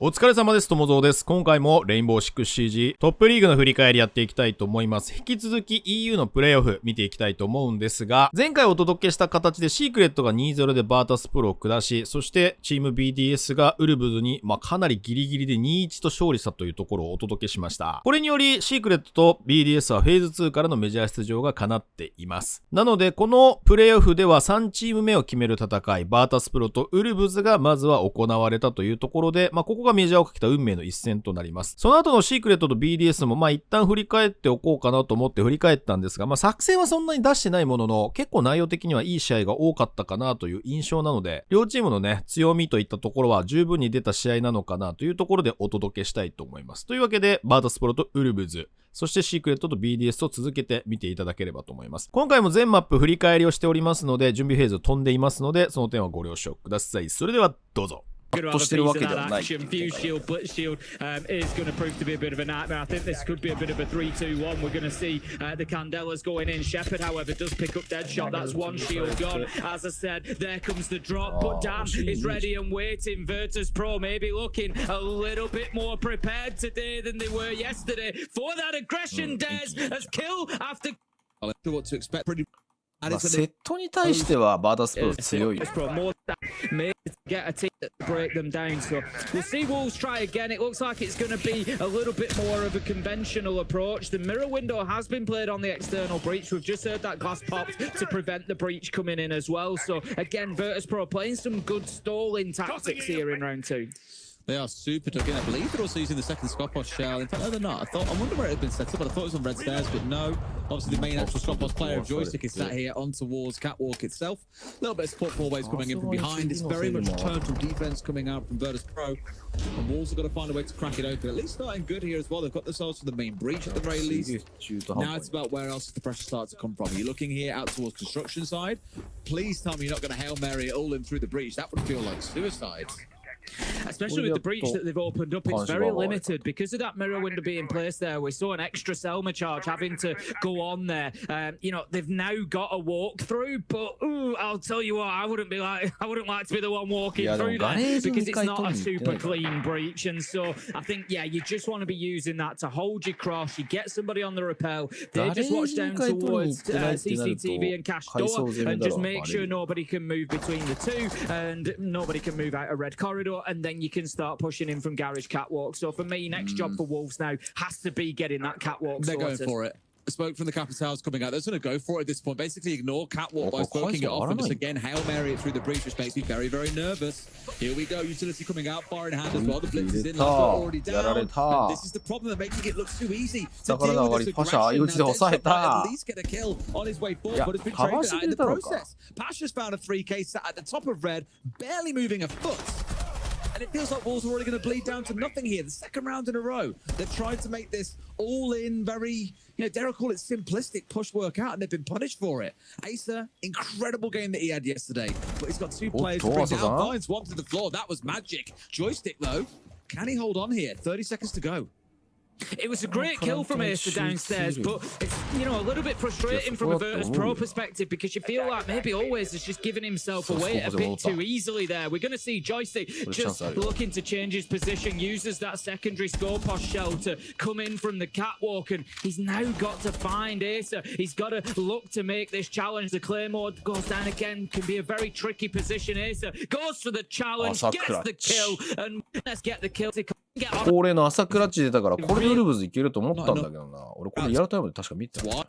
お疲れ様です。ともぞうです。今回もレインボーシックスシージトップリーグの振り返りやっていきたいと思います。引き続き EU のプレイオフ見ていきたいと思うんですが、前回お届けした形でシークレットが 2-0 でバータスプロを下し、そしてチーム BDS がウルブズに、かなりギリギリで 2-1 と勝利したというところをお届けしました。これによりシークレットと BDS はフェーズ2からのメジャー出場が叶っています。なのでこのプレイオフでは3チーム目を決める戦い、バータスプロとウルブズがまずは行われたというところで、ここがメジャーをかけた運命の一戦となります。その後のシークレットと BDS も一旦振り返っておこうかなと思って振り返ったんですが、作戦はそんなに出してないものの、結構内容的にはいい試合が多かったかなという印象なので、両チームのね、強みといったところは十分に出た試合なのかなというところでお届けしたいと思います。というわけで、バータスプロとウルブズ、そしてシークレットと BDS を続けて見ていただければと思います。今回も全マップ振り返りをしておりますので、準備フェーズを飛んでいますので、その点はご了承ください。それではどうぞ。としてるわけではない。Fuse shield, blitz shield is going to prove to be a bit of a nightmare. I think this could be a bit of a 3-2-1. We're going to see the Candelas going in. Shepard, however, does pick up Deadshot. That's one shield gone. As I said, there comes the drop. But Dan is ready and waiting. Virtus Pro maybe looking a little bit more prepared today than they were yesterday for that aggression. Des has kill after. What to expect? Pretty. セットに対してはバータスプロ強いよ。Get a team to break them down, so we'll see Wolves try again. It looks like it's going to be a little bit more of a conventional approach. The mirror window has been played on the external breach. We've just heard that glass popped to prevent the breach coming in as well. So again, Virtus Pro playing some good stalling tactics here in round 2. They are super tugged in. I believe they're also using the second Skopos shell. In fact, no, they're not. I wonder where it had been set up, but I thought it was on red stairs, but no. Obviously, the main actual Skopos player of Joystick is sat here on towards Catwalk itself. A little bit of support forwards coming in from behind. It's very much turtle defense coming out from Virtus Pro. And Wolves have got to find a way to crack it open. At least starting good here as well. They've got themselves to the main breach at the very least. Now it's about where else the pressure starts to come from. You're looking here out towards construction side. Please tell me you're not going to Hail Mary it all in through the breach. That would feel like suicide. Especially with the breach that they've opened up, it's very limited because of that mirror window being placed there. We saw an extra Selma charge having to go on there. You know, they've now got a walk through, but I'll tell you what, I wouldn't like to be the one walking through there because it's not a super clean breach. And so I think, you just want to be using that to hold your cross. You get somebody on the rappel. They just watch down towards CCTV and Cash Door and just make sure nobody can move between the two and nobody can move out a red corridor. And then you can start pushing in from Garage Catwalk. So for me, next job for Wolves now has to be getting that Catwalk sorted. They're going for it. Smoke from the Capitals coming out. They're going to go for it at this point. Basically ignore Catwalk by smoking it off and just again Hail Mary it through the breach, which makes me very, very nervous. Here we go. Utility coming out, far in hand as well. The blitz is in. Already down. And this is the problem that making it look too easy to deal with this aggression. Now Deadshot at least get a kill on his way forward, but it's been traded out in the process. Pasha's found a 3K sat at the top of red, barely moving a foot. And it feels like Wolves are already going to bleed down to nothing here. The second round in a row. They've tried to make this all in very, dare I call it simplistic push work out, and they've been punished for it. Asa, incredible game that he had yesterday. But he's got two players to bring down. Vines one to the floor. That was magic. Joystick, though. Can he hold on here? 30 seconds to go. It was a great kill from Asa downstairs, but it's, a little bit frustrating from a Virtus Pro perspective because you feel like maybe Always is just giving himself away a bit too easily there. We're going to see Joystick just looking to change his position, uses that secondary Skopos shell to come in from the catwalk, and he's now got to find Asa. He's got to look to make this challenge. The Claymore goes down again, can be a very tricky position. Asa goes for the challenge, gets the kill, and let's get the kill. 恒例の朝クラッチ出たからこれでウルブズいけると思ったんだけどな。俺これリアルタイムで確か見てた。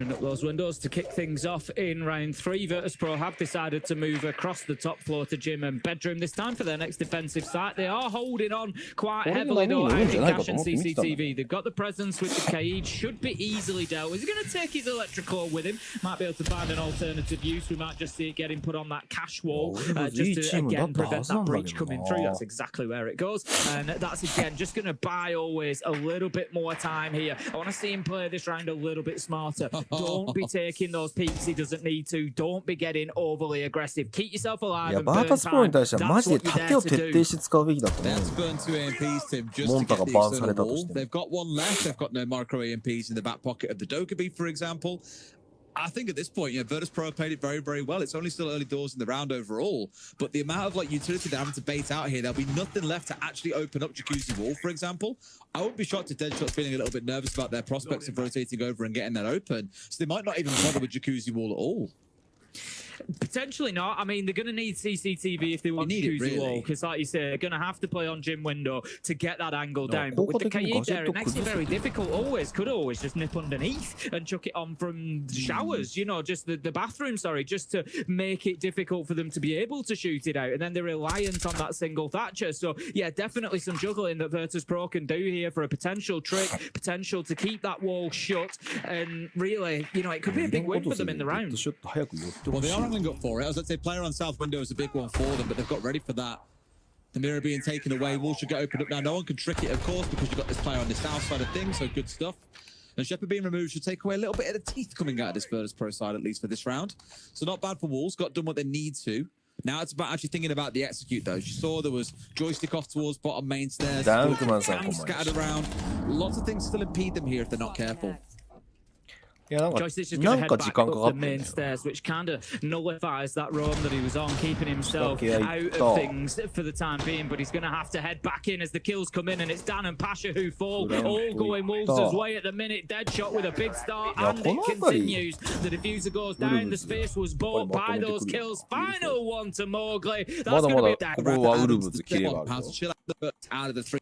Up those windows to kick things off in round 3. Virtus Pro have decided to move across the top floor to gym and bedroom this time for their next defensive site. They are holding on quite heavily though out in Cash and CCTV. They've got the presence with the Kaid, should be easily dealt with. He's going to take his electrical with him. Might be able to find an alternative use. We might just see it getting put on that cash wall just to again prevent that breach coming through. That's exactly where it goes. And that's again just going to buy Always a little bit more time here. I want to see him play this round a little bit smarter. Don't be taking those peaks he doesn't need to. Don't be getting overly aggressive. Keep yourself alive and burn time. バータスプロに対してはマジで盾を徹底して使うべきだと思う。モンタがバーンされたとして。They've got one left. They've got no micro EMPs in the back pocket of the Dokkaebi, for example. I think at this point, Virtus Pro played it very, very well. It's only still early doors in the round overall, but the amount of like utility they're having to bait out here, there'll be nothing left to actually open up Jacuzzi Wall, for example. I wouldn't be shocked if Deadshot's feeling a little bit nervous about their prospects of rotating over and getting that open, so they might not even bother with Jacuzzi Wall at all. Potentially not. I mean, they're going to need CCTV if they want to use the wall, because like you say, they're going to have to play on gym window to get that angle down. But with the Kaid there, it makes it very difficult. Could always just nip underneath and chuck it on from the showers, just the bathroom, just to make it difficult for them to be able to shoot it out. And then they're reliant on that single Thatcher. So yeah, definitely some juggling that Virtus Pro can do here for a potential trick, potential to keep that wall shut. And really, it could be a big win for them in the round. Well, they are angling up for it. As let's say, player on South window is a big one for them, but they've got ready for that. The mirror being taken away, Wall should get opened up now. No one can trick it, of course, because you've got this player on the south side of things, so good stuff. And Shepard being removed should take away a little bit of the teeth coming out of this Virtus Pro side, at least for this round. So not bad for Wolves, got done what they need to. Now it's about actually thinking about the execute, though. You saw there was joystick off towards bottom main stairs, scattered around. Lots of things still impede them here if they're not careful. いや、Joystick's just な going ん to か head 時 back 間か up かっ the てん main だよ。 stairs, which kind of nullifies that roam that he was on, keeping himself Okay, out of things for the time being. But he's going to have to head back in as the kills come in, and it's Dan and Pasha who fall, all going Wolves' way at the minute. Deadshot with a big start, and it continues. The diffuser goes down, the space was bought by those kills. Final one to Mowgli. That's going to be a down. ここはウルブズキレがあるぞ。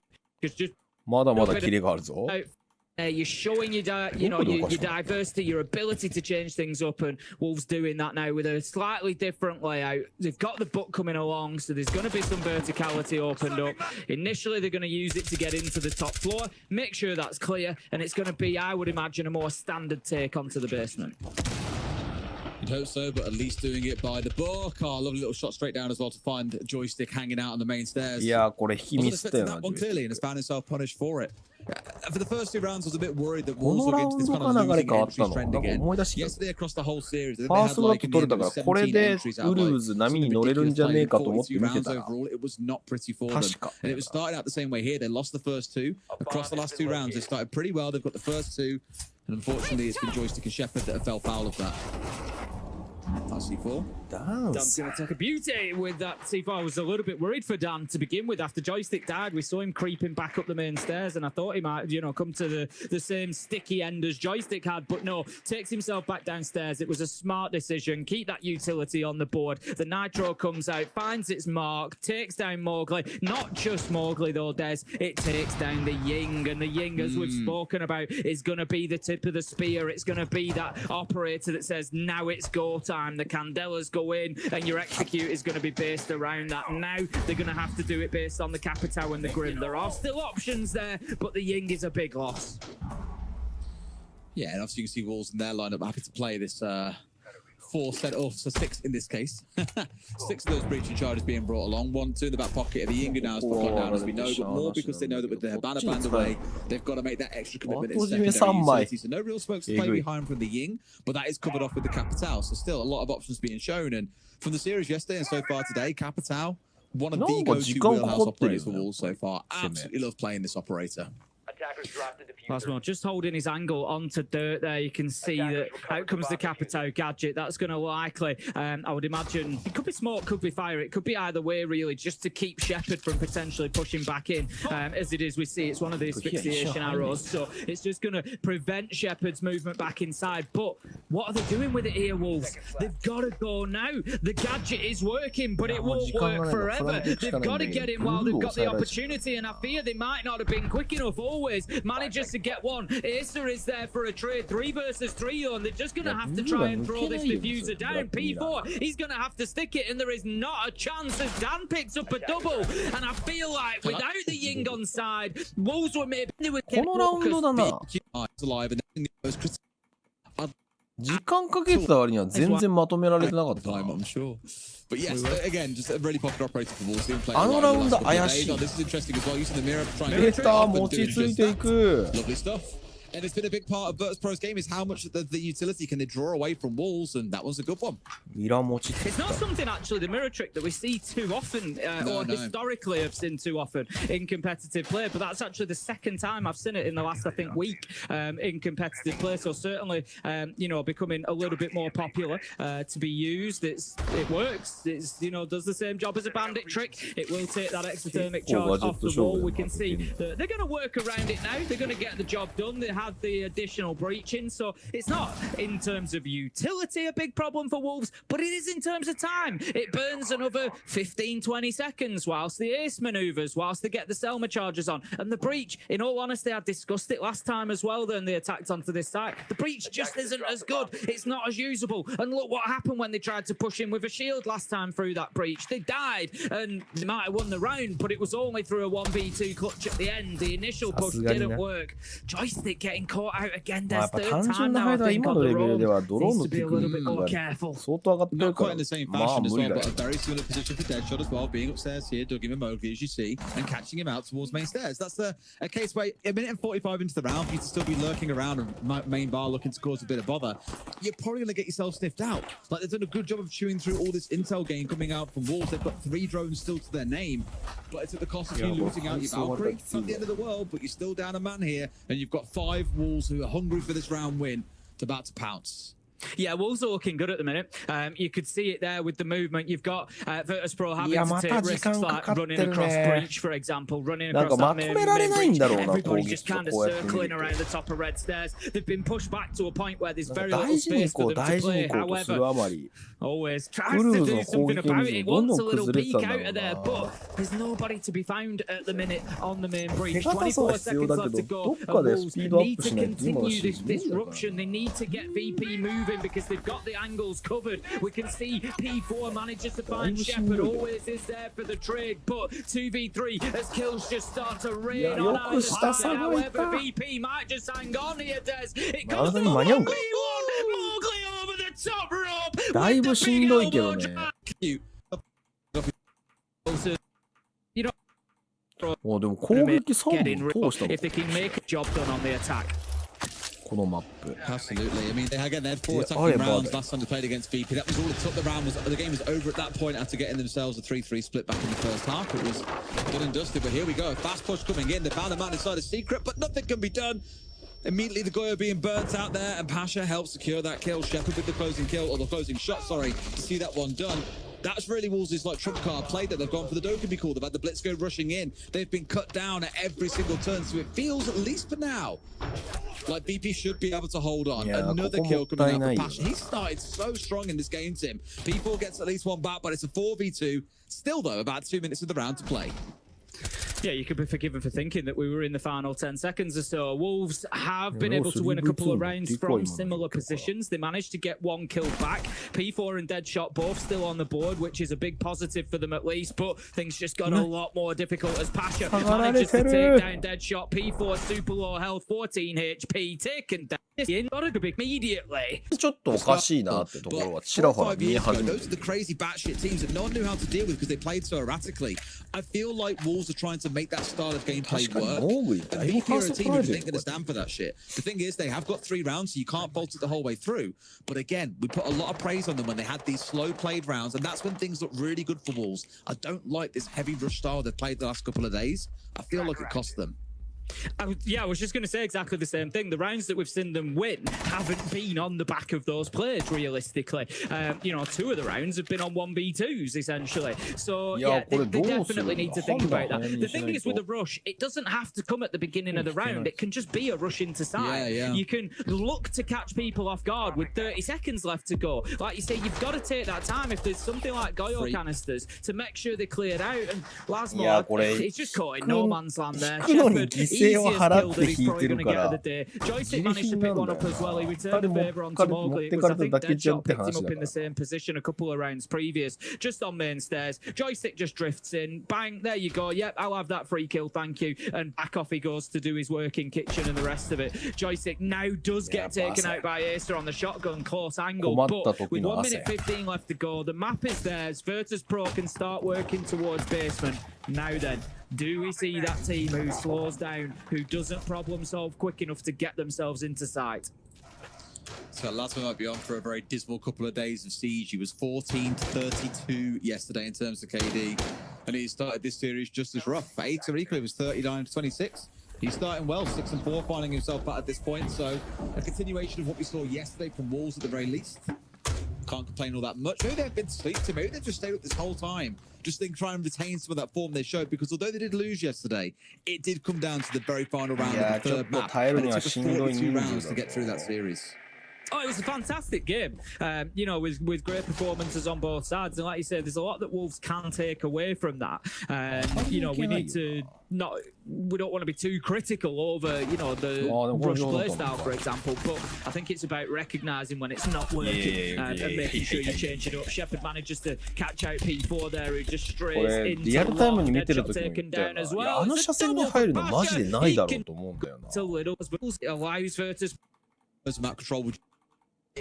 まだまだキレがあるぞ。 You're showing your diversity, your ability to change things up, and Wolves doing that now with a slightly different layout. They've got the book coming along, so there's going to be some verticality opened up. Initially, they're going to use it to get into the top floor, make sure that's clear, and it's going to be, I would imagine, a more standard take onto the basement. You'd hope so, but at least doing it by the book. Oh, lovely little shot straight down as well to find Joystick hanging out on the main stairs. いや、これ引きミスったよな。 that one clearly and has found himself punished for it. For the first two rounds, I was a bit worried that こ Wolves の would ラ get ウ into ン this ド kind か of 流れ losing 変わっ entry たの。 trend なんか again. 思い出してきた。 Yesterday across the whole series, ファーストラップ取れたから、これでウルブズ波に乗れるんじゃねえかと思って見てたら。 It was not pretty for them. And it was starting out the same way here. They lost the first two. Across the last two rounds, they started pretty well. They've got the first two. And unfortunately, it's been Joystick and Shepard that have fell foul of that. That's C4. Dan's going to take a beauty with that C4. I was a little bit worried for Dan to begin with. After Joystick died, we saw him creeping back up the main stairs, and I thought he might, come to the same sticky end as Joystick had, but no, takes himself back downstairs. It was a smart decision. Keep that utility on the board. The Nitro comes out, finds its mark, takes down Mowgli. Not just Mowgli though, Des. It takes down the Ying, and the Ying, as we've spoken about, is going to be the tip of the spear. It's going to be that operator that says, now it's go time. The Candelas go in, and your execute is going to be based around that. Now they're going to have to do it based on the Capitao and the Grim. There are still options there, but the Ying is a big loss. Yeah, and obviously you can see Wolves in their lineup happy to play this 6 in this case. 6 of those breaching charges being brought along. 1, 2 in the back pocket of the Yinga now is put down, as we know, but more because they know that with the Habana band away, they've got to make that extra commitment in secondary utility. So no real smokes to play behind from the Ying, but that is covered off with the Capitao. So still a lot of options being shown. And from the series yesterday and so far today, Capitao, one of the go-to wheelhouse operators for Wolves so far. Absolutely love playing this operator. Well, just holding his angle onto dirt there, you can see that out comes the Capitao gadget. That's going to likely, I would imagine, it could be smoke, could be fire. It could be either way, really, just to keep Shepard from potentially pushing back in. As it is, we see it's one of the asphyxiation arrows, so it's just going to prevent Shepard's movement back inside. But what are they doing with it here, Wolves? They've got to go now. The gadget is working, but it won't work forever. They've got to get in while they've got the opportunity, and I fear they might not have been quick enough. Always manages to get one. Acer is there for a trade. 3 versus 3 though, and they're just going to have to try and throw this diffuser down. P4, he's going to have to stick it, and there is not a chance as Dan picks up a double. And I feel like without the Ying on side, Wolves were maybe they would get alive. And時間かけてた割には全然まとめられてなかったな。 I'm sure. But yes, again, just a really popular operator for Wolves. あのラウンド怪しい。 This is interesting as well. Using the mirror to try and データ持ちついていく。 Lovely stuff. And it's been a big part of Virtus Pro's game is how much the utility can they draw away from Wolves, and that one's a good one. It's not something actually the mirror trick that we see too often, or historically have seen too often in competitive play. But that's actually the second time I've seen it in the last, I think, week in competitive play. So certainly, you know, becoming a little bit more popular to be used. It works. It's, you know, does the same job as a bandit trick. It will take that exothermic charge off the wall. We can see that they're going to work around it now. They're going to get the job done. They have the additional breaching, so it's not in terms of utility a big problem for Wolves, but it is in terms of time. It burns another 15-20 seconds whilst the ace maneuvers, whilst they get the Selma charges on, and the breach, in all honesty, I discussed it last time as well. Then they attacked onto this side. The breach just isn't as good. It's not as usable. And look what happened when they tried to push in with a shield last time through that breach. They died, and they might have won the round, but it was only through a 1v2 clutch at the end. The initial push didn't work. Joystick getting caught out again. There's third time now, I think, on the road. Needs to be a little bit more careful. Not quite in the same fashion as well, but a very similar position for Deadshot as well, being upstairs here, dugging him Mowgli, as you see, and catching him out towards main stairs. That's a case where a minute and 45 into the round, for you to still be lurking around and main bar looking to cause a bit of bother, you're probably going to get yourself sniffed out. Like, they've done a good job of chewing through all this intel game coming out from Wolves. They've got 3 drones still to their name, but it's at the cost of you losing out your Valkyrie. It's not the end of the world, but you're still down a man here, and you've got 5 Wolves who are hungry for this round win. It's about to pounce. Yeah, Wolves are looking good at the minute. You could see it there with the movement. You've got Virtus Pro having to take risks like running across breach, for example, running across that main breach. Everybody just kind of circling around the top of red stairs. They've been pushed back to a point where there's very little space for them to play. However, always tries to do something about it. Wants a little peek out of there, but there's nobody to be found at the minute on the main breach. 24 seconds left to go. And Wolves need to continue this disruption. They need to get VP moving, because they've got the angles covered. We can see P4 manages to find Shepard, always is there for the trade, but 2v3 as kills just start to rain on Alex. However, VP might just hang on here, Des. It goes to Mowgli over the top rope. だいぶしんどいけどね。もうでも攻撃3本通したの。 If they can make a job done on the attack. このマップ。 Absolutely. I mean, they had 4 attacking rounds last time they played against VP. That was all it took. The game was over at that point after getting themselves a 3-3 split back in the first half. It was done and dusted, but here we go. Fast push coming in. They found a man inside a secret, but nothing can be done. Immediately the Goyo being burnt out there, and Pasha helps secure that kill. Shepard with the closing kill, or the closing shot, sorry, to see that one done. That's really Wolves' like trump card play that they've gone for the Dokkan call. They've had the Blitz go rushing in. They've been cut down at every single turn, so it feels, at least for now, like BP should be able to hold on. Yeah, another kill coming out from Pasha. He started so strong in this game, Tim. P4 gets at least one back, but it's a 4v2. Still, though, about 2 minutes of the round to play. Yeah, you could be forgiven for thinking that we were in the final 10 seconds or so. Wolves have been able to win a couple of rounds from similar positions. They managed to get 1 kill back. P4 and Deadshot both still on the board, which is a big positive for them at least, but things just got a lot more difficult as Pasha manages to take down Deadshot. P4 super low health, 14 HP, taken down. Immediately. ちょっとおかしいなってところはちらほら見え始めて Those are the crazy batshit teams that no one knew how to deal with because they played so erratically. I feel like Wolves are trying to make that style of gameplay work. And VP are a team who ain't going to stand for that shit. The thing is, they have got 3 rounds, so you can't fault it the whole way through. But again, we put a lot of praise on them when they had these slow played rounds, and that's when things look really good for Wolves. I don't like this heavy rush style they've played the last couple of days. I feel like it cost them. I was just going to say exactly the same thing. The rounds that we've seen them win haven't been on the back of those plays, realistically. You know, 2 of the rounds have been on 1v2s, essentially. So, yeah, they definitely need to think about that. The thing is, with the rush, it doesn't have to come at the beginning of the round. It can just be a rush into side. You can look to catch people off guard with 30 seconds left to go. Like you say, you've got to take that time if there's something like Goyo canisters to make sure they're cleared out. And Lasmo, he's just caught in no man's land there. Shepard, easiest kill that he's probably going to get of the day. Joystick managed to pick one up as well. He returned the favour onto Mowgli. It was, I think, Deadshot picked him up in the same position a couple of rounds previous, just on main stairs. Joystick just drifts in. Bang, there you go. Yep, I'll have that free kill, thank you. And back off he goes to do his work in kitchen and the rest of it. Joystick now does get taken out by Acer on the shotgun, close angle, but with 1 minute 15 left to go, the map is theirs. Virtus Pro can start working towards basement. Now then, do we see that team who slows down, who doesn't problem solve quick enough to get themselves into sight? So last one might be on for a very dismal couple of days of Siege. He was 14 to 32 yesterday in terms of KD, and he started this series just as rough. For Acer equally was 39 to 26. He's starting well, 6-4, finding himself back at this point. So a continuation of what we saw yesterday from Wolves at the very least. Can't complain all that much. Maybe they've been asleep to. Maybe they've just stayed up this whole time. Just think, try and retain some of that form they showed, because although they did lose yesterday, it did come down to the very final round of the third map. And it took us 42 rounds to get through that series. Oh, it was a fantastic game, you know, with great performances on both sides. And like you said, there's a lot that Wolves can take away from that. You know, we need to we don't want to be too critical over, you know, the rush play style, for example. But I think it's about recognising when it's not working and making sure you change it up. Shepard manages to catch out P4 there, who just strays into long, headshot taken down as well. あの車線に入るのマジでないだろうと思うんだよな。 allows Virtus As map control would.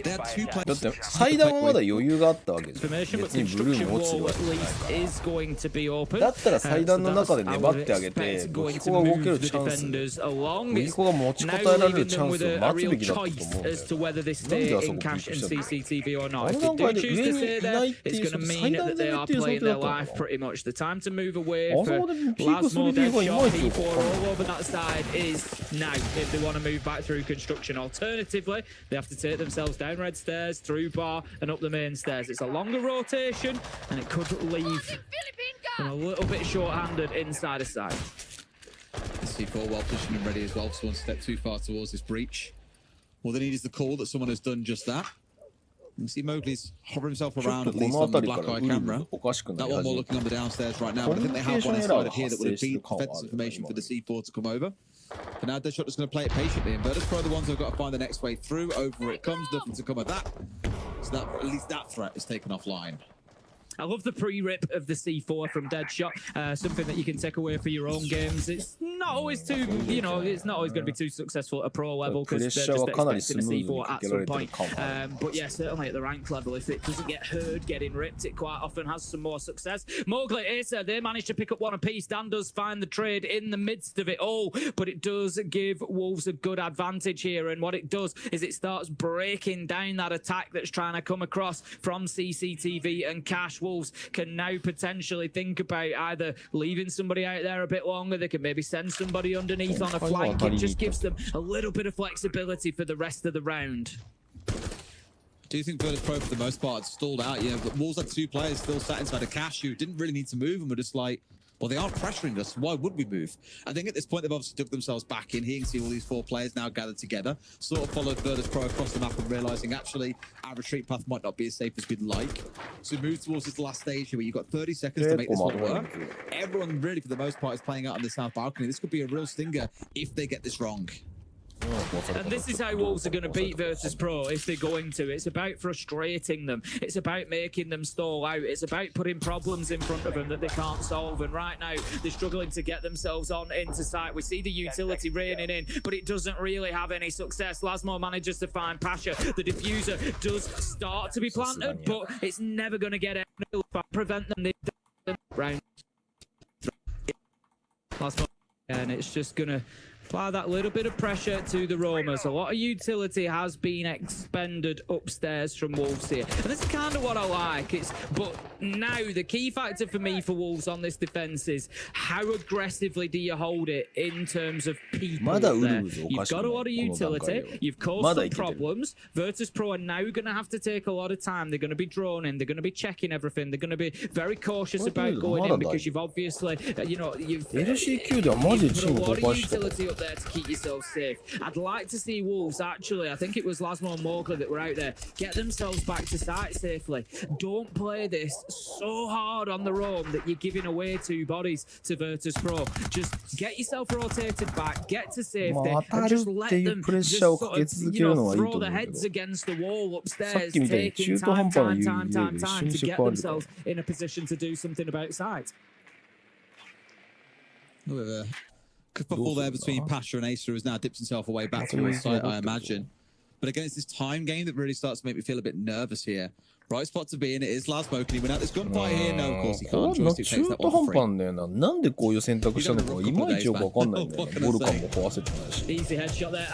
They had two players. だって祭壇はまだ余裕があったわけですよ。 information, but 別にブルー construction も落ちてる wall わ at けじゃない。 least is going to be open. だったら祭壇の中で粘ってあげ So て、 that's 武 going 器 to 庫が動け move る the チャンス、 defenders along. 武器 It's 庫が持ちこ now たえられ leaving るチャ them ン with スを a 待つ real べきだったと choice 思うんだよ as to whether they なんで stay あそこ in ビッ cash グ and したの CCTV or あ not. の If 段 they 階 do で choose 上 to に stay いない there, ってい it's う going to 祭 mean 壇 that 攻 they めっ are ていう想 playing 定だ their ったの life か pretty much. The time to move away な。あそ for こでピークする Lasmo, 理由がいま Deadshot, いちよく P4 わかんない。 all over that side is now if they want to move back through construction. Alternatively, they have to take themselves down red stairs, through bar, and up the main stairs. It's a longer rotation, and it could leave them a little bit short-handed inside a side. C4 well positioned and ready as well. So one step too far towards this breach. All they need is the call that someone has done just that. You see Mowgli's hovering himself ちょっ around と at こ least の on the 辺りか black ら eye ウル camera. ブおかしくな That り one 始 more め looking た。 on the downstairs right now, but I think they have one inside of here that would have been defensive information for the C4 to come over. But now Deadshot is going to play it patiently, and Virtus Pro are the ones who've got to find the next way through. Over it comes, nothing to come of that. So that at least that threat is taken offline. I love the pre-rip of the C4 from Deadshot. Something that you can take away for your own games. It's not always too, you know, it's not always going to be too successful at a pro level because they're just expecting a C4 at some point. But yeah, certainly at the rank level, if it doesn't get heard getting ripped, it quite often has some more success. Mowgli, Acer, they managed to pick up one apiece. Dan does find the trade in the midst of it all, but it does give Wolves a good advantage here. And what it does is it starts breaking down that attack that's trying to come across from CCTV and Cash. Wolves can now potentially think about either leaving somebody out there a bit longer. They can maybe send somebody underneath on a flank. It just gives them a little bit of flexibility for the rest of the round. Do you think Virtus Pro for the most part stalled out? You know, but Wolves had two players still sat inside a cache who didn't really need to move and were just like, well, they aren't pressuring us. Why would we move? I think at this point, they've obviously dug themselves back in. Here you can see all these four players now gathered together, sort of followed Virtus Pro across the map and realizing actually our retreat path might not be as safe as we'd like. So we move towards this last stage here where you've got 30 seconds to make this one work. Everyone really, for the most part, is playing out on the south balcony. This could be a real stinger if they get this wrong. And this is how Wolves are going to beat Virtus Pro if they're going to. It's about frustrating them. It's about making them stall out. It's about putting problems in front of them that they can't solve. And right now, they're struggling to get themselves on into sight. We see the utility raining in, but it doesn't really have any success. Lasmo manages to find Pasha. The diffuser does start to be planted, but it's never going to get out. Prevent them. Round. Lasmo, and it's just going to apply that little bit of pressure to the Roamers. A lot of utility has been expended upstairs from Wolves here. And this is kind of what I like. But now the key factor for me for Wolves on this defense is how aggressively do you hold it in terms of people there. You've got a lot of utility. You've caused some problems. Virtus Pro are now going to have to take a lot of time. They're going to be droning. They're going to be checking everything. They're going to be very cautious about going in because you've obviously, you know, you've put a lot of utility up there to keep yourself safe. I'd like to see Wolves actually, I think it was Lasmo and Mowgli that were out there, get themselves back to sight safely. Don't play this so hard on the roam that you're giving away two bodies to Virtus Pro. Just get yourself rotated back, get to safety, and just let them just sort of, you know, throw their heads against the wall upstairs, taking time to get themselves in a position to do something about sight. Football there between Pasha and Acer has now dipped himself away back towards sight, I imagine. But again, it's this time game that really starts to make me feel a bit nervous here. Right spot to be in. It is last smoke, and he went out this gunfire here. No, of course he こ can't. れ Joystick 中 takes that 途 one 半 free. 端だよな。なんでこういう選択したのかいまいちよくわかんないんだよね。ボルカンも壊せてないし。 Easy headshot there.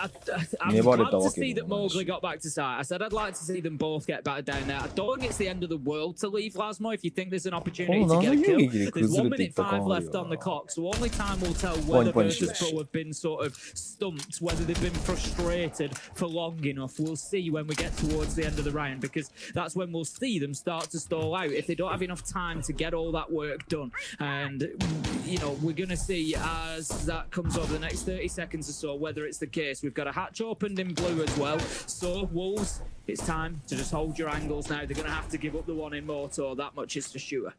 I'm Never let glad that to see that walk in. Mowgli got back to site. I said I'd like to see them both get back down there. I don't think it's the end of the world to leave Lasmo if you think there's an opportunity to get a kill. There's 1 minute 5 left on the clock, so only time will tell whether Virtus Pro have been sort of stumped, whether they've been frustrated for long enough. We'll see when we get towards the end of the round, because that's when we'll see them start to stall out if they don't have enough time to get all that work done. And you know, we're going to see as that comes over the next 30 seconds or so whether it's the case. We've got a hatch opened in blue as well, so Wolves, it's time to just hold your angles now. They're going to have to give up the one in Moto, that much is for sure.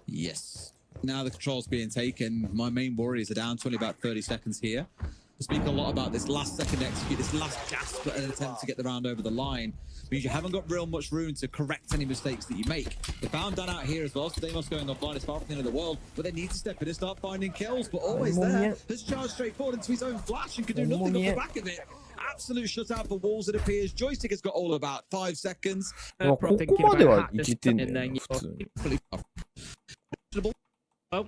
Yes. Now the control's being taken. My main worries are down to only about 30 seconds here. We speak a lot about this last second execute, this last gasp at an attempt to get the round over the line. Means you haven't got real much room to correct any mistakes that you make. They found that out here as well, so they must going offline as far from the end of the world, but they need to step in and start finding kills. But always there has charged straight forward into his own flash and can do nothing off the back of it. Absolute shutout for Wolves, it appears. Joystick has got all about 5 seconds. ここまではいけてんだよね、普通に。 Well,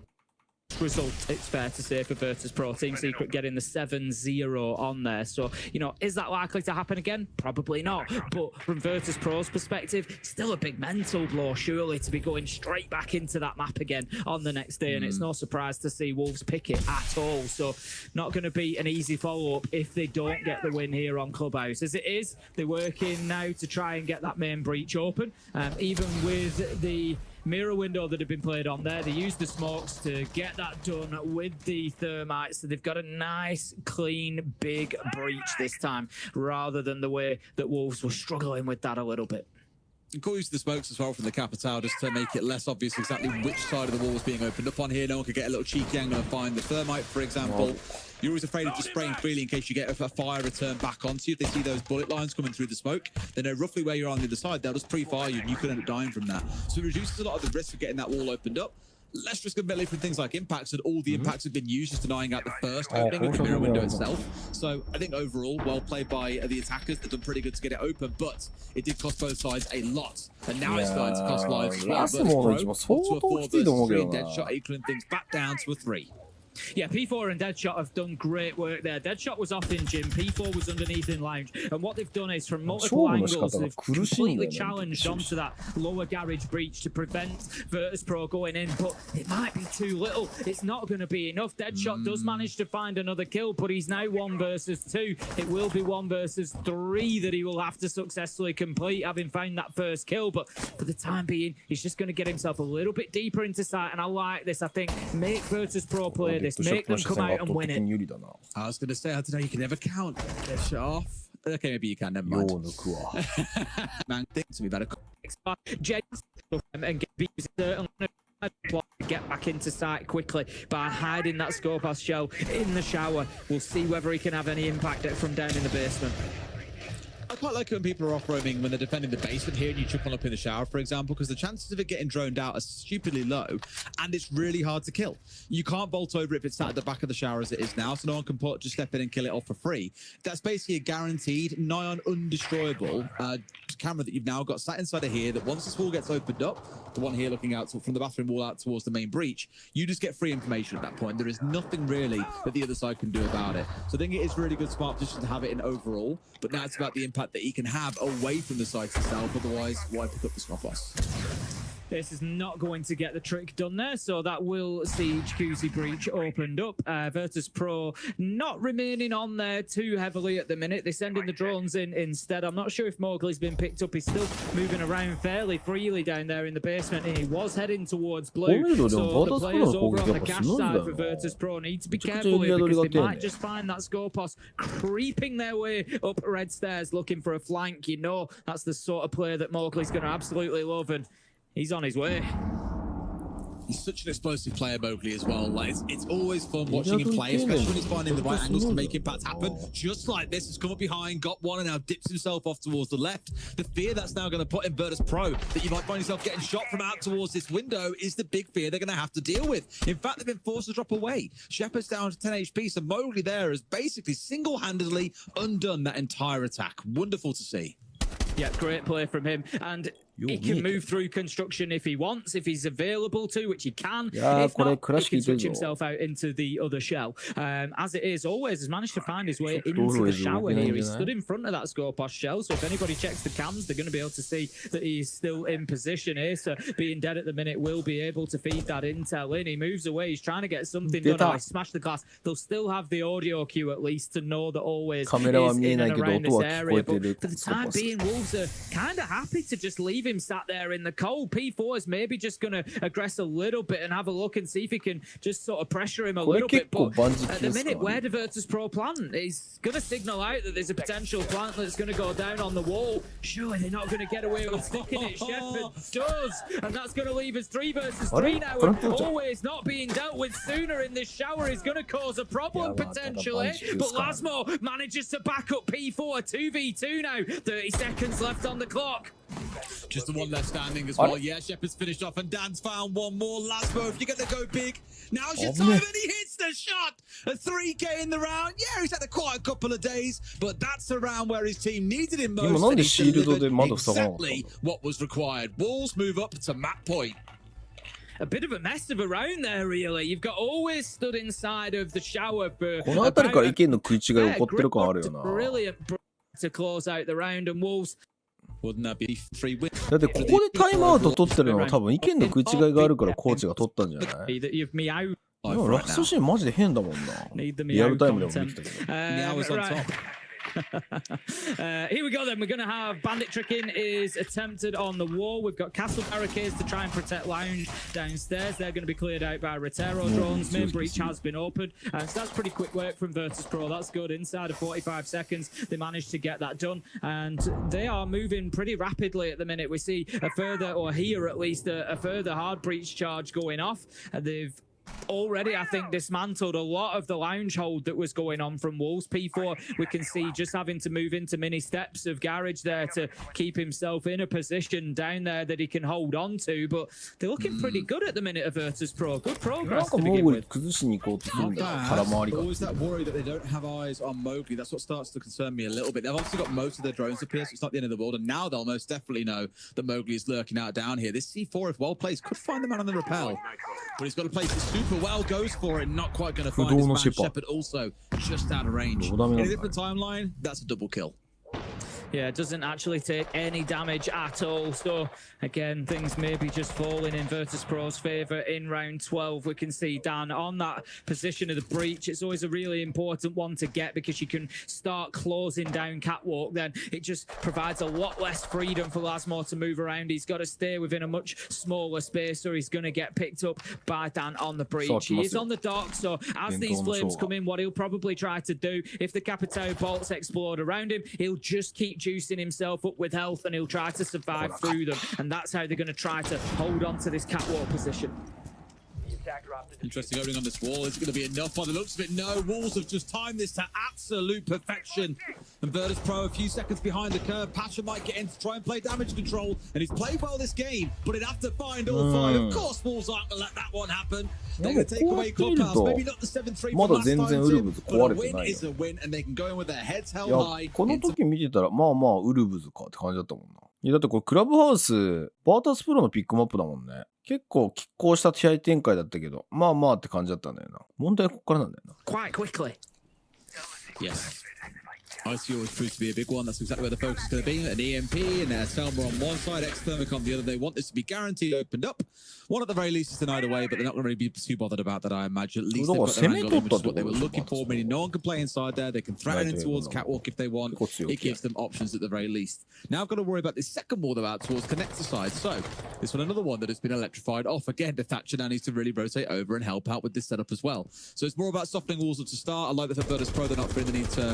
result, it's fair to say, for Virtus Pro. Team Secret getting the 7-0 on there. So, you know, is that likely to happen again? Probably not. But from Virtus Pro's perspective, still a big mental blow, surely, to be going straight back into that map again on the next day. And it's no surprise to see Wolves pick it at all. So, not going to be an easy follow-up if they don't get the win here on Clubhouse. As it is, they're working now to try and get that main breach open. Even with the mirror window that have been played on there, they use the smokes to get that done with the thermites, so they've got a nice clean big breach this time, rather than the way that Wolves were struggling with that a little bit. You can use the smokes as well from the Capitao just to make it less obvious exactly which side of the wall is being opened up on here. No one could get a little cheeky angle and find the thermite, for example. You're always afraid of just spraying freely in case you get a fire return back onto you. If they see those bullet lines coming through the smoke, they know roughly where you're on the other side. They'll just pre-fire you and you could end up dying from that. So it reduces a lot of the risk of getting that wall opened up. Less risk of melee from things like impacts, and all the impacts have been used just denying out the first opening of the mirror window itself. So I think overall, well played by the attackers. They've done pretty good to get it open, but it did cost both sides a lot. And now it's starting to cost lives as well. Virtus Pro to a 4 versus 3 and Deadshot equaling things back down to a 3. Yeah, P4 and Deadshot have done great work there. Deadshot was off in gym, P4 was underneath in lounge, and what they've done is from multiple angles they've completely challenged onto that lower garage breach to prevent Virtus Pro going in, but it might be too little. It's not going to be enough. Deadshot does manage to find another kill, but he's now 1 versus 2. It will be 1 versus 3 that he will have to successfully complete, having found that first kill, but for the time being, he's just going to get himself a little bit deeper into sight, and I like this. I think make Virtus Pro play this, make them come out and win it. I was going to say, I don't know, you can never count Deadshot off. Okay, maybe you can, never mind. Man, think to me about a James and certainly get back into sight quickly by hiding that Scopas shell in the shower. We'll see whether he can have any impact from down in the basement. I quite like it when people are off-roaming when they're defending the basement here and you chuck one up in the shower, for example, because the chances of it getting droned out are stupidly low, and it's really hard to kill. You can't bolt over if it's sat at the back of the shower as it is now, so no one can just step in and kill it off for free. That's basically a guaranteed, nigh on undestroyable camera that you've now got sat inside of here, that once this wall gets opened up, the one here looking out from the bathroom wall out towards the main breach, you just get free information at that point. There is nothing really that the other side can do about it. So I think it is really good smart position to have it in overall, but now it's about the impact that he can have away from the site itself. Otherwise, why pick up the Scopas? This is not going to get the trick done there, so that will see Jacuzzi Breach opened up. Virtus Pro not remaining on there too heavily at the minute. They're sending the drones in instead. I'm not sure if Mowgli's been picked up. He's still moving around fairly freely down there in the basement, and he was heading towards blue. So the players over on the cash side for Virtus Pro need to be careful here, because they might just find that Scorpos creeping their way up red stairs looking for a flank. You know that's the sort of player that Mowgli's going to absolutely love, and he's on his way. He's such an explosive player, Mowgli, as well. Like, it's always fun watching him play, especially when he's finding the right angles to make impact happen. Just like this, he's come up behind, got one, and now dips himself off towards the left. The fear that's now going to put in Virtus Pro, that you might find yourself getting shot from out towards this window, is the big fear they're going to have to deal with. In fact, they've been forced to drop away. Shepard's down to 10 HP, so Mowgli there has basically single-handedly undone that entire attack. Wonderful to see. Yeah, great play from him. And He can move through construction if he wants, if he's available to, which he can. Yeah, if not, Crash he can switch Key himself out into the other shell. As it is, always has managed to find his way into the shower here. He stood in front of that score post shell, so if anybody checks the cams, they're going to be able to see that he's still in position here. So being dead at the minute will be able to feed that intel in. He moves away. He's trying to get something done. Oh, he smashed the glass. They'll still have the audio cue at least to know that always is in and around this area. But for the time being, Wolves are kind of happy to just leave him sat there in the cold. P4 is maybe just going to aggress a little bit and have a look and see if he can just sort of pressure him a little bit. But at the minute, where the Virtus.pro plant, he's going to signal out that there's a potential plant that's going to go down on the wall. Surely they're not going to get away with sticking it. Shepherd does, and that's going to leave us 3 versus 3 now. Always not being dealt with sooner in this shower is going to cause a problem potentially. But Lasmo manages to back up P4 2v2 now. 30 seconds left on the clock. Just the one left standing as well. Yeah, Shepard's finished off and Dan's found one more. Lasmo, if you're going to go big, now's your time, and he hits the shot. A 3K in the round. Yeah, he's had a quiet couple of days, but that's the round where his team needed him most. And he delivered exactly what was required. Wolves move up to map point. A bit of a mess of a round there, really. You've got always stood inside of the shower for この辺りから意見の食い違い起こってる感あるよな。 Brilliant to close out the round, and Wolves. Wouldn't that be 3 wins? だってここでタイムアウト取ってるのは多分意見の食い違いがあるからコーチが取ったんじゃない？でもラストシーンマジで変だもんな。リアルタイムでも見てたけど。Here we go then. We're going to have Bandit Tricking is attempted on the wall. We've got castle barricades to try and protect Lounge downstairs. They're going to be cleared out by Rotero drones. Main breach has been opened. So that's pretty quick work from Virtus.pro. That's good. Inside of 45 seconds, they managed to get that done. And they are moving pretty rapidly at the minute. We see a further, or here at least, a further hard breach charge going off. They've already, I think, dismantled a lot of the lounge hold that was going on from Wolves. P4, we can see just having to move into mini steps of Garage there to keep himself in a position down there that he can hold on to. But they're looking pretty good at the minute of Virtus.pro. Good progress to begin with. Always that worry that they don't have eyes on Mowgli. That's what starts to concern me a little bit. They've obviously got most of their drones up here, so it's not the end of the world. And now they'll most definitely know that Mowgli is lurking out down here. This C4, if well placed, could find the man on the rappel. But he's got to place it super well, goes for it, not quite going to find his man. Shepard also just out of range. In a different timeline, that's a double kill. Yeah, it doesn't actually take any damage at all. So, again, things maybe just falling in Virtus.pro's favour in round 12. We can see Dan on that position of the breach. It's always a really important one to get because you can start closing down Catwalk. Then it just provides a lot less freedom for Lasmo to move around. He's got to stay within a much smaller space or he's going to get picked up by Dan on the breach. He is on the dock, so as these flames come in, what he'll probably try to do, if the Capitao bolts explode around him, he'll just keep juicing himself up with health and he'll try to survive through them, and that's how they're going to try to hold on to this catwalk position. Interesting opening on this wall. Is it going to be enough by the looks of it? No, Wolves have just timed this to absolute perfection. And Virtus.pro a few seconds behind the curve. Patcher might get in to try and play damage control, and he's played well this game, but he'd have to find all 5. Of course, Wolves aren't going to let that one happen. They're going to take away Clubhouse. Maybe not the 7-3 from last time, Tim, but a win is a win, and they can go in with their heads held high. この時見てたら、まあまあ、ウルブズかって感じだったもんな。いや、だってこれクラブハウス、バータスプロのピックマップだもんね。結構拮抗した試合展開だったけど、まあまあって感じだったんだよな。問題はここからなんだよな。Quite quickly. Yes. IC always proves to be a big one. That's exactly where the focus is going to be. An EMP and Selma on one side, X-Thermic on the other. They want this to be guaranteed opened up. One at the very least is denied away, but they're not going to really be too bothered about that, I imagine. At least they've got their angle in, which is what they were looking for. Meaning no one can play inside there. They can threaten in towards Catwalk if they want. It gives them options at the very least. Now I've got to worry about this second wall they're out towards Connector side. So this one, another one that has been electrified off. Again, the Thatcher now needs to really rotate over and help out with this setup as well. So it's more about softening walls up to start. I like that for Virtus.pro, they're not feeling the need to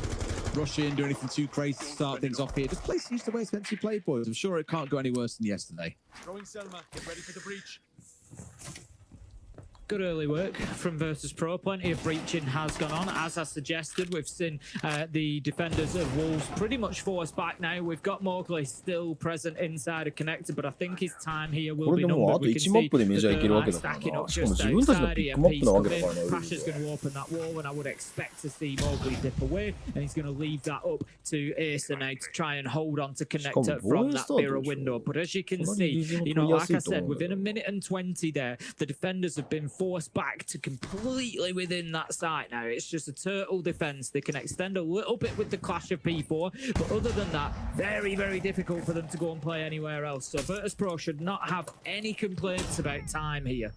rush in, do anything too crazy to start things off here. Just play things the way it's meant to be played, boys. I'm sure it can't go any worse than yesterday. Throwing Selma, get ready for the breach. Good early work from Virtus Pro. Plenty of breaching has gone on. As I suggested, we've seen the defenders of Wolves pretty much forced back now. We've got Mowgli still present inside a connector, but I think his time here will be numbered. We can see the stacking up just outside here. He's come in. Pasha's going to open that wall, and I would expect to see Mowgli dip away, and he's going to leave that up to Acer now to try and hold on to connector from that mirror window. But as you can see, like I said, within a minute and 20 there, the defenders have been forced back to completely within that site now. It's just a turtle defense. They can extend a little bit with the clash of P4, but other than that, very, very difficult for them to go and play anywhere else. So Virtus Pro should not have any complaints about time here.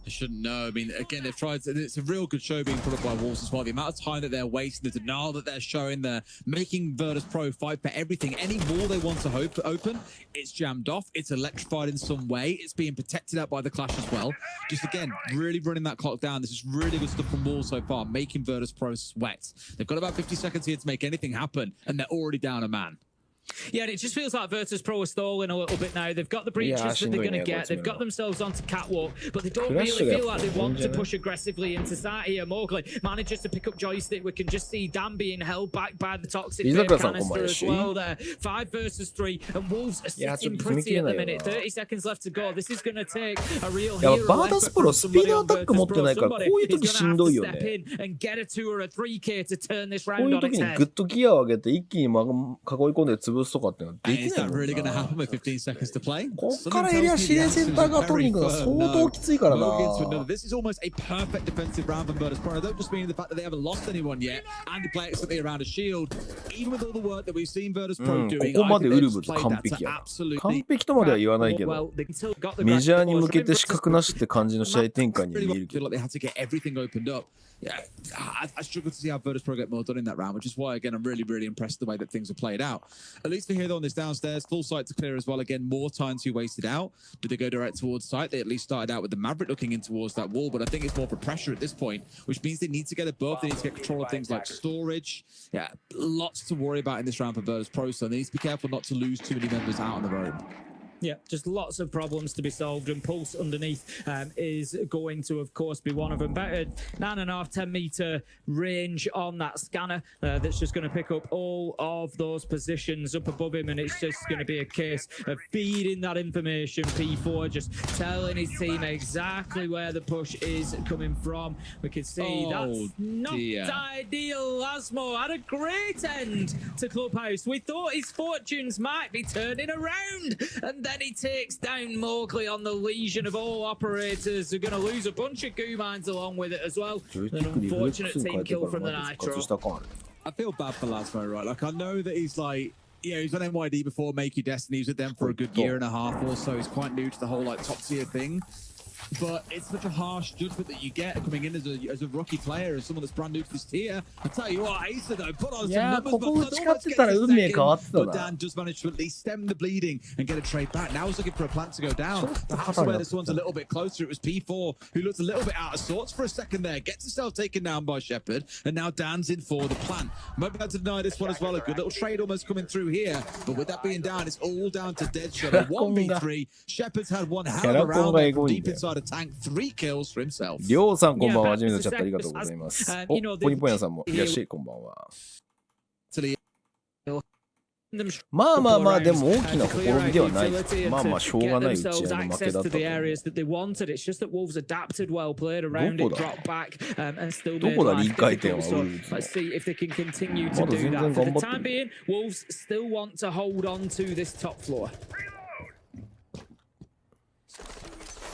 I shouldn't know. I mean, again, they've tried. It's a real good show being put up by Wolves as well. The amount of time that they're wasting, the denial that they're showing, they're making Virtus Pro fight for everything. Any wall they want to open, it's jammed off. It's electrified in some way. It's being protected out by the clash as well. Just again, really running that clock down. This is really good stuff from Wolves so far, making Virtus Pro sweat. They've got about 50 seconds here to make anything happen, and they're already down a man. Yeah, and it just feels like Virtus Pro are stalling a little bit now. They've got the breaches that they're going to get. They've got themselves onto Catwalk, but they don't really feel like they want to push aggressively into side here. Mowgli manages to pick up joystick. We can just see Dan being held back by the toxic canister as well there. 5 versus 3, and Wolves are sitting pretty at the minute. 30 seconds left to go. This is going to take a real hero effort from somebody on Virtus Pro. Somebody is going to have to step in and get a 2 or a 3K to turn this round on its head. グッとギアを上げて一気に囲い込んで潰すとかっていうのはできない。 Is that really going to happen with 15 seconds to play? こっからエリア指令センターが取りに行くのは相当きついからな。 This is almost a perfect defensive round from Virtus Pro. I don't just mean the fact that they haven't lost anyone yet and they play excellently around a shield. Even with all the work that we've seen Virtus Pro doing, ここまでウルブズ完璧や。完璧とまでは言わないけど、メジャーに向けて資格なしって感じの試合展開に見えるけど。 Yeah, I struggle to see how Virtus Pro get more done in that round, which is why, again, I'm really, really impressed with the way that things have played out. At least for here, though, on this downstairs, full site to clear as well. Again, more time to wasted out. Did they go direct towards site? They at least started out with the Maverick looking in towards that wall, but I think it's more for pressure at this point, which means they need to get above. They need to get control of things like storage. Yeah, lots to worry about in this round for Virtus Pro, so they need to be careful not to lose too many members out on the road. Yeah, just lots of problems to be solved, and Pulse underneath is going to, of course, be one of them. About a 9.5, 10 meter range on that scanner that's just going to pick up all of those positions up above him, and it's just going to be a case of feeding that information. P4 just telling his team exactly where the push is coming from. We can see that's not ideal. Lasmo had a great end to Clubhouse. We thought his fortunes might be turning around, and then he takes down Mowgli on the legion of all operators. They're going to lose a bunch of goo mines along with it as well. An unfortunate team kill from the Nitro. I feel bad for Lasmo, right? Like, I know that he's like, you know, he's on NYD before, Make Your Destiny. He was with them for a good year and a half or so. He's quite new to the whole, like, top tier thing. But it's such a harsh judgment that you get coming in as a rookie player, as someone that's brand new to this tier. I tell you what, Acer though, put on some numbers, but Dan does manage to at least stem the bleeding and get a trade back. Now he's looking for a plant to go down. Perhaps where this one's a little bit closer, it was P4 who looked a little bit out of sorts for a second there, gets himself taken down by Shepard, and now Dan's in for the plant. Might be able to deny this one as well. A good little trade almost coming through here, but with that being down, it's all down to Deadshot. 1v3. Shepard's had one hell of a round there from deep inside a tank. 3 kills for himself. りょうさんこんばんは。初めてのチャットありがとうございます。お、ポニポニャさんもいらっしゃい、こんばんは。まあまあまあ、でも大きな試みではない。まあまあ、しょうがない打ち合いの負けだったと思う。どこだ、臨界点はウルブズ。まだ全然頑張ってる。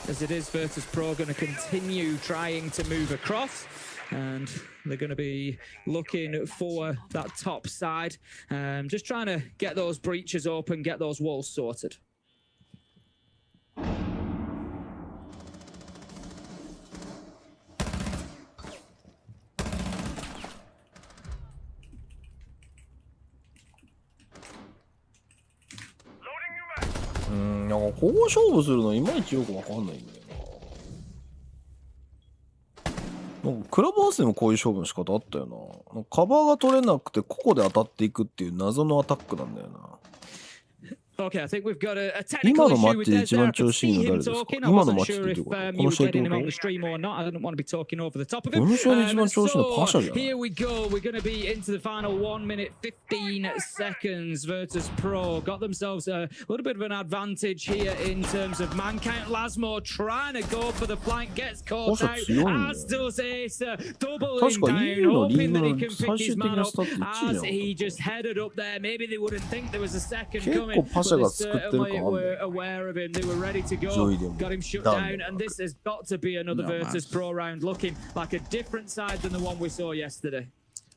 As it is, Virtus Pro going to continue trying to move across, and they're going to be looking for that top side, just trying to get those breaches open, get those walls sorted. Mm, なんかここ勝負するのいまいちよくわかんないんだよな。なんかクラブハウスでもこういう勝負の仕方あったよな。カバーが取れなくてここで当たっていくっていう謎のアタックなんだよな。Okay, I think we've got a 今 technical のマ issue ッ with チで Des 一 there. 番 I could 調子いい see の him 誰ですか？ talking. I 今の wasn't マッチって sure どうい if うこと？こ you の were 試合って getting こ him on と？ the stream or not. I didn't want to be talking over the top of こ him. の試合で一番調子いいのパシャじゃん。 Here we go. We're going to be into the final 1 minute 15 seconds. Virtus Pro got themselves a little bit of an advantage here in terms of man count. Lasmo trying to go for the flank, gets caught out. As does Ace, doubling down, hoping that he can pick his man up as he just headed up there. Maybe they wouldn't think there was a second coming, but they certainly were aware of him. They were ready to go. Got him shut down, and this has got to be another Virtus Pro round, looking like a different side than the one we saw yesterday.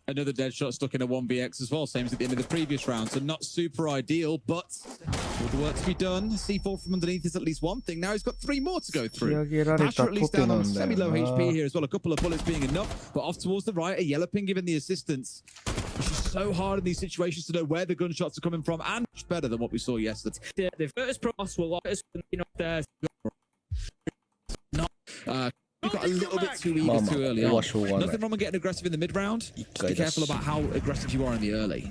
Another dead shot stuck in a 1vx as well, same as at the end of the previous round, so not super ideal, but all the work to be done. C4 from underneath is at least one thing. Now he's got 3 more to go through. Pasher at least down on semi-low HP here as well, a couple of bullets being enough, but off towards the right, a yellow ping giving the assistance. It's just so hard in these situations to know where the gunshots are coming from, and much better than what we saw yesterday. The first cross will lock us, there. We got a little bit too eager too early on. Nothing wrong with getting aggressive in the mid round. Just be careful about how aggressive you are in the early.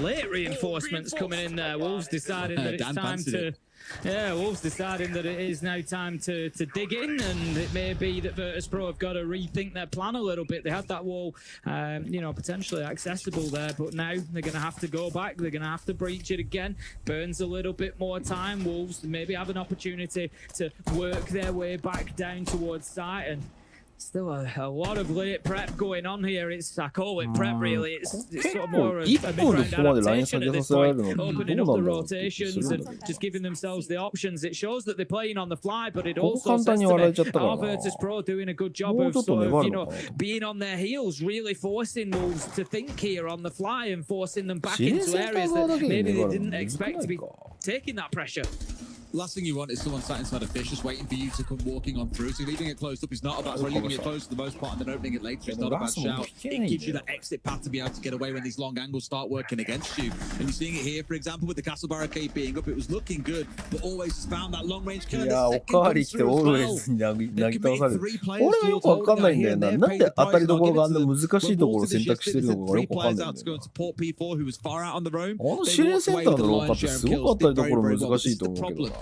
Late reinforcements coming in there. Wolves deciding that it's time to... Yeah, Wolves deciding that it is now time to dig in, and it may be that Virtus Pro have got to rethink their plan a little bit. They had that wall, potentially accessible there, but now they're going to have to go back. They're going to have to breach it again. Burns a little bit more time. Wolves maybe have an opportunity to work their way back down towards site, and still a lot of late prep going on here. I call it prep really. It's sort of more of a mid-round adaptation at this point, opening up the rotations and just giving themselves the options. It shows that they're playing on the fly, but it also says to me, are Virtus Pro doing a good job of sort of, being on their heels, really forcing Wolves to think here on the fly and forcing them back into areas that maybe they didn't expect to be taking that pressure. Last thing you want is someone sat inside a fish just waiting for you to come walking on through. So leaving it closed up is not about leaving it closed for the most part and then opening it later. It's not about shout. It gives you that exit path to be able to get away when these long angles start working against you. And you're seeing it here, for example, with the castle barricade being up. It was looking good, but always just found that long range kill. いや、おかわりしてオールウェイズになぎ倒される。俺はよくわかんないんだよな。なんで当たりどころがあんな難しいところを選択してるのかがよくわかんないんだよな。指令センターの廊下ってすごく当たりどころ難しいと思うけどな。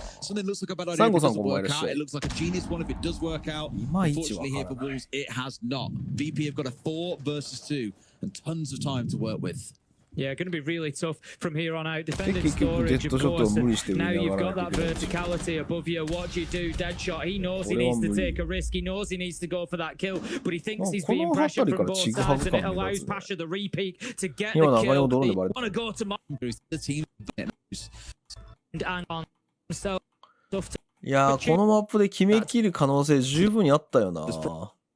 サンゴさんこんばんはいらっしゃい。It looks like a genius one if it does work out. Unfortunately here for Wolves, it has not. VP have got a 4 versus 2 and tons of time to work with. Yeah, going to be really tough from here on out. Defending storage, of course. And now you've got that verticality above you. What do you do? Deadshot. He knows he needs to take a risk. He knows he needs to go for that kill. But he thinks he's being pressured from both sides, and it allows Pasha the repeat to get the kill. They want to go to the team. And on so tough to いやー、このマップで決めきる可能性十分にあったよな。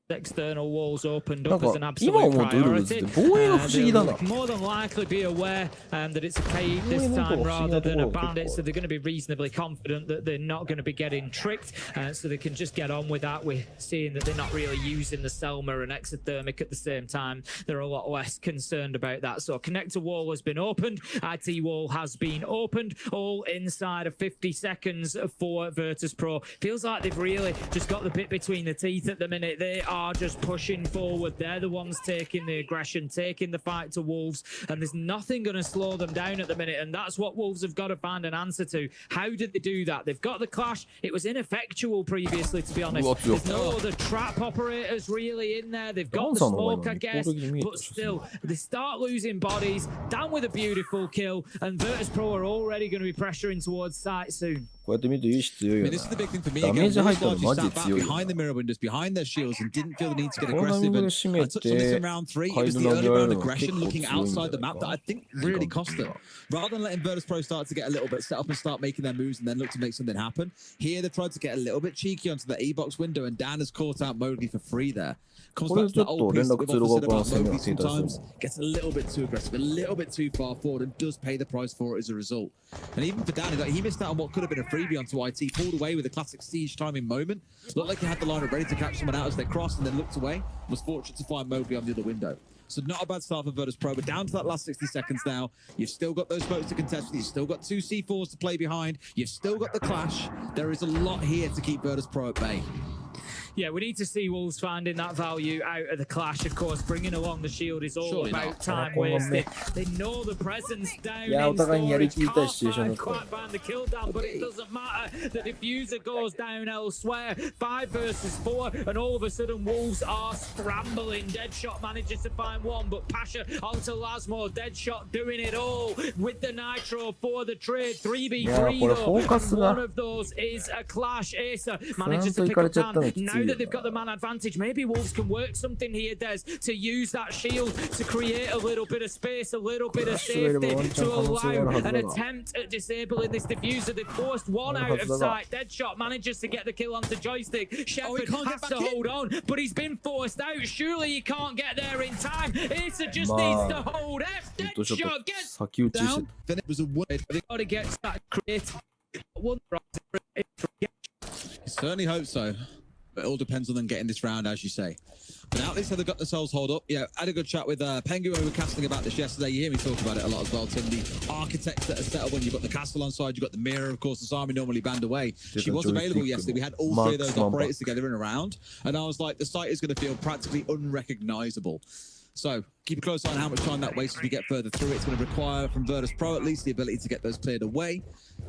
external walls opened なん up as an か今 absolute 思うとウルブズっ priority. て防衛が不思議だな。 More than likely be aware that it's a cave this time rather than a bandit, so they're going to be reasonably confident that they're not going to be getting tricked, so they can just get on with that. We're seeing that they're not really using the Selma and Exothermic at the same time. They're a lot less concerned about that. So connector wall has been opened, IT wall has been opened, all inside of 50 seconds for Virtus Pro. Feels like they've really just got the bit between the teeth at the minute. They are just pushing forward. They're the ones taking the aggression, taking the fight to Wolves, and there's nothing going to slow them down at the minute, and that's what Wolves have got to find an answer to. How did they do that? They've got the clash. It was ineffectual previously, to be honest. There's no other trap operators really in there. They've got the smoke, I guess, but still, they start losing bodies. Down with a beautiful kill, and Virtus Pro are already going to be pressuring towards site soon. こうやって見るといいし強いよな。 This is the big thing for me. ダメージ入ったのマジで Sat 強いよ。 behind the mirror windows, behind their shields, and didn't feel the need to get このタイ aggressive. ミング And で締め I touched on this て in round 3. It カイ was ド the 投 early げられ round るのが結 aggression 構 looking 強いんだ outside よ the map that I think really cost them. Rather than letting Virtus Pro start to get a little bit set up and start making their moves and then look to make something happen, here they tried to get a little bit cheeky onto the A-box window, and Dan has caught out Mowgli for free there. Comes back to that old piece that we've often said about Mowgli sometimes, gets a little bit too aggressive, a little bit too far forward, and does pay the price for it as a result. And even for Dan, he missed out on what could have been a freebie onto IT, pulled away with a classic siege timing moment. Looked like he had the lineup ready to catch someone out as they crossed, and then looked away. Was fortunate to find Mowgli on the other window. So not a bad start for Virtus Pro, but down to that last 60 seconds now. You've still got those smokes to contest with. You've still got 2 C4s to play behind. You've still got the clash. There is a lot here to keep Virtus Pro at bay. Yeah, we need to see Wolves finding that value out of the clash. Of course, bringing along the shield is all Surely about not. time wasted. They know the presence down Yeah, in storage. Can't quite find the kill down, but it doesn't matter. The diffuser goes down elsewhere. 5 versus 4, and all of a sudden Wolves are scrambling. Deadshot manages to find one, but Pasha onto Lasmo. Deadshot doing it all with the Nitro for the trade. 3v3 though. One of those is a clash. Acer manages to pick up Dan. Now that they've got the man advantage, maybe Wolves can work something here, Des, to use that shield to create a little bit of space, a little bit of safety to allow an attempt at disabling this diffuser. They've forced one out of sight. Deadshot manages to get the kill onto Joystick. Shepard has to hold on, but he's been forced out. Surely he can't get there in time. Acer just needs to hold F. Deadshot gets down. Then it was a word. Got to get that creative. One Certainly hope so. But it all depends on them getting this round, as you say. But now at least they've got themselves hold up. Yeah, I had a good chat with Pengu. We were casting about this yesterday. You hear me talk about it a lot as well, Tim. The architects that are set up when you've got the castle on side, you've got the mirror, of course, the army normally banned away. She was available yesterday. We had all 3 of those operators together in a round. And I was like, the site is going to feel practically unrecognizable. So keep a close eye on how much time that wastes as we get further through. It's going to require from Virtus Pro at least the ability to get those cleared away.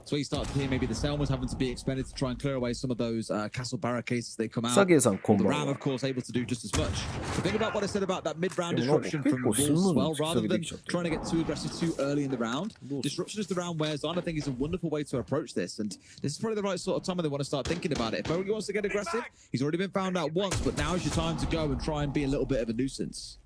So you start to hear maybe the Selmas having to be expended to try and clear away some of those castle barricades as they come out. The Ram, of course, able to do just as much. But think about what I said about that mid-round disruption from Wolves as well. Rather than trying to get too aggressive too early in the round, disruption as the round wears on, I think is a wonderful way to approach this. And this is probably the right sort of time when they want to start thinking about it. If Bowie wants to get aggressive, he's already been found out once, but now is your time to go and try and be a little bit of a nuisance.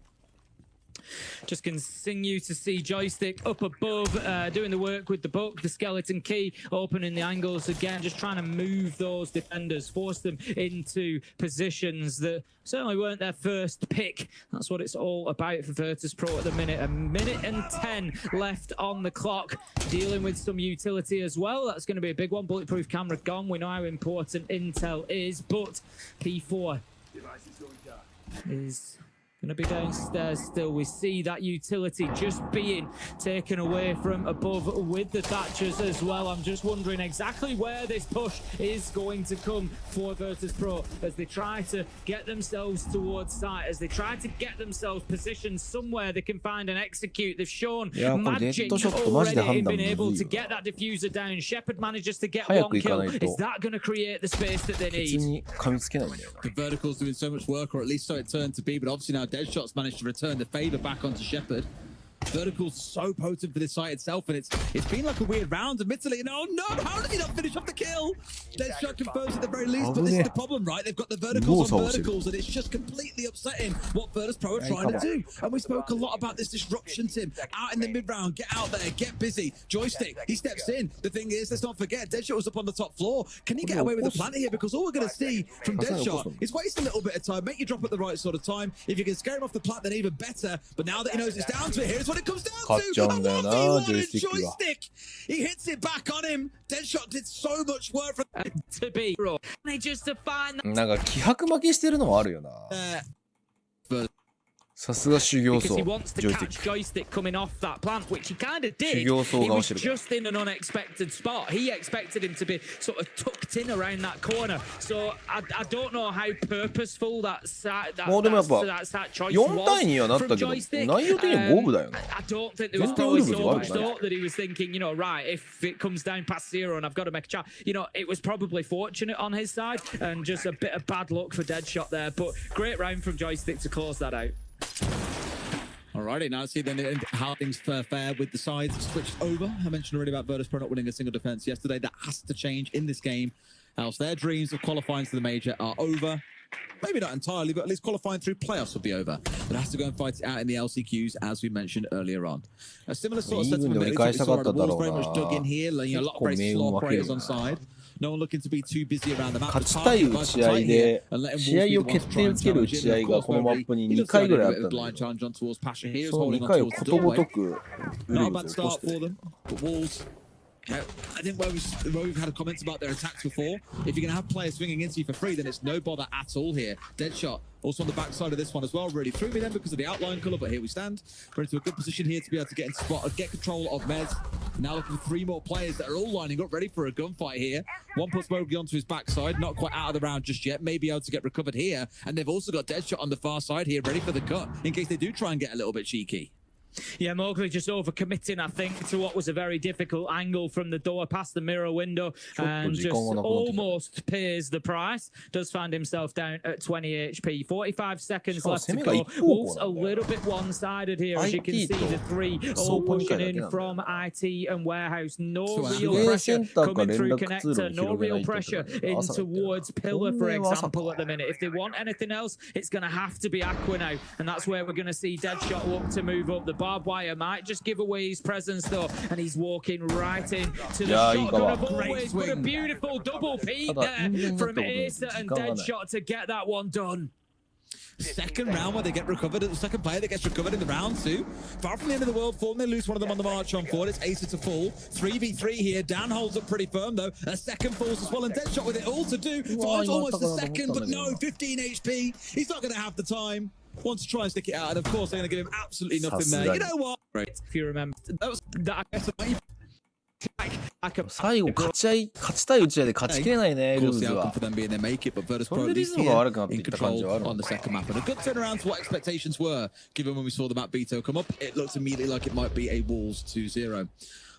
Just continue to see Joystick up above, doing the work with the book, the skeleton key, opening the angles again, just trying to move those defenders, force them into positions that certainly weren't their first pick. That's what it's all about for Virtus Pro at the minute. 1:10 left on the clock, dealing with some utility as well. That's going to be a big one. Bulletproof camera gone. We know how important Intel is, but P4 is going to be downstairs still. We see that utility just being taken away from above with the Thatchers as well. I'm just wondering exactly where this push is going to come for Virtus Pro as they try to get themselves towards site, as they try to get themselves positioned somewhere they can find and execute. They've shown magic already in being able to get that diffuser down. Shepard manages to get one kill. Is that going to create the space that they need? The Vertical's doing so much work, or at least so it turned to be, but obviously now Deadshot's managed to return the favor back onto Shepard. Vertical's so potent for this site itself, and it's been like a weird round, admittedly. And oh no, how did he not finish off the kill? Deadshot confirms at the very least, but this is the problem, right? They've got the Verticals on Verticals, and it's just completely upsetting what Virtus Pro are trying to do. And we spoke a lot about this disruption, Tim. Out in the mid-round, get out there, get busy. Joystick, he steps in. The thing is, let's not forget, Deadshot was up on the top floor. Can he get away with the plant here? Because all we're going to see from Deadshot is waste a little bit of time, make you drop at the right sort of time. If you can scare him off the plant, then even better. But now that he knows it's down to it, here's what it comes down to. Joystick. He hits it back on him. Deadshot did so much work for to be just to find なんか気迫負けしてるのもあるよな。さすが修行僧。 Because he wants to catch Joystick coming off that plant, which he kind of did. He 修行僧が was 押してるから。 just in an unexpected spot. He expected him to be sort of tucked in around that corner. So I don't know how purposeful that choice 4対2はなったけど、内容的には五分だよな。 I don't think there was probably so much thought that he was thinking, you know, right, if it comes down past 0 and I've got to make a shot, you know, it was probably fortunate on his side and just a bit of bad luck for Deadshot there. But great round from Joystick to close that out. Alrighty, now let's see then how things fare with the sides switched over. I mentioned already about Virtus Pro not winning a single defense yesterday. That has to change in this game, else their dreams of qualifying to the major are over. Maybe not entirely, but at least qualifying through playoffs will be over. But has to go and fight it out in the LCQs, as we mentioned earlier on. A similar sort of sentiment we saw the Wolves very much dug in here. A lot of very slow operators on side. No one looking to be too busy around the map. 勝ちたい打ち合いで試合を決定つける打ち合いがこのマップに2回ぐらいあったんだよ。その2回をことごとくウルブズを起こしてる。I think where we've had comments about their attacks before, if you're going to have players swinging into you for free, then it's no bother at all here. Deadshot also on the backside of this one as well. Really threw me then because of the outline colour, but here we stand. We're into a good position here to be able to get into spot, get control of Mez. Now looking for 3 more players that are all lining up, ready for a gunfight here. One puts Mowgli onto his backside, not quite out of the round just yet, maybe able to get recovered here. And they've also got Deadshot on the far side here, ready for the cut, in case they do try and get a little bit cheeky. Yeah, Mowgli just overcommitting, I think, to what was a very difficult angle from the door past the mirror window, and just almost pays the price. Does find himself down at 20 HP. 45 seconds left to go. Wolves a little bit one-sided here, as you can see the 3 all pushing in from IT and Warehouse. No real pressure coming through connector. No real pressure in towards Pillar, for example, at the minute. If they want anything else, it's going to have to be Aqua now, and that's where we're going to see Deadshot look to move up. The barbed wire might just give away his presence though, and he's walking right in to the shotgun of always. But a beautiful double peek there from Acer and Deadshot to get that one done. Second round where they get recovered, the second player that gets recovered in the round 2. Far from the end of the world for them, they lose one of them on the march on forward. It's Acer to fall. 3v3 here. Dan holds up pretty firm though. A second falls as well, and Deadshot with it all to do. Finds almost a second, but no, 15 HP. He's not going to have the time. Wants to try and stick it out, and of course they're going to give him absolutely nothing there. You know what? Right. If you remember, that was that. 最後勝ちたい打ち合いで勝ちきれないね、ルーズは。それでリズムが悪くなっていった感じはあるのか。 A good turnaround to what expectations were, given when we saw the map veto come up. It looks immediately like it might be a Wolves 2-0.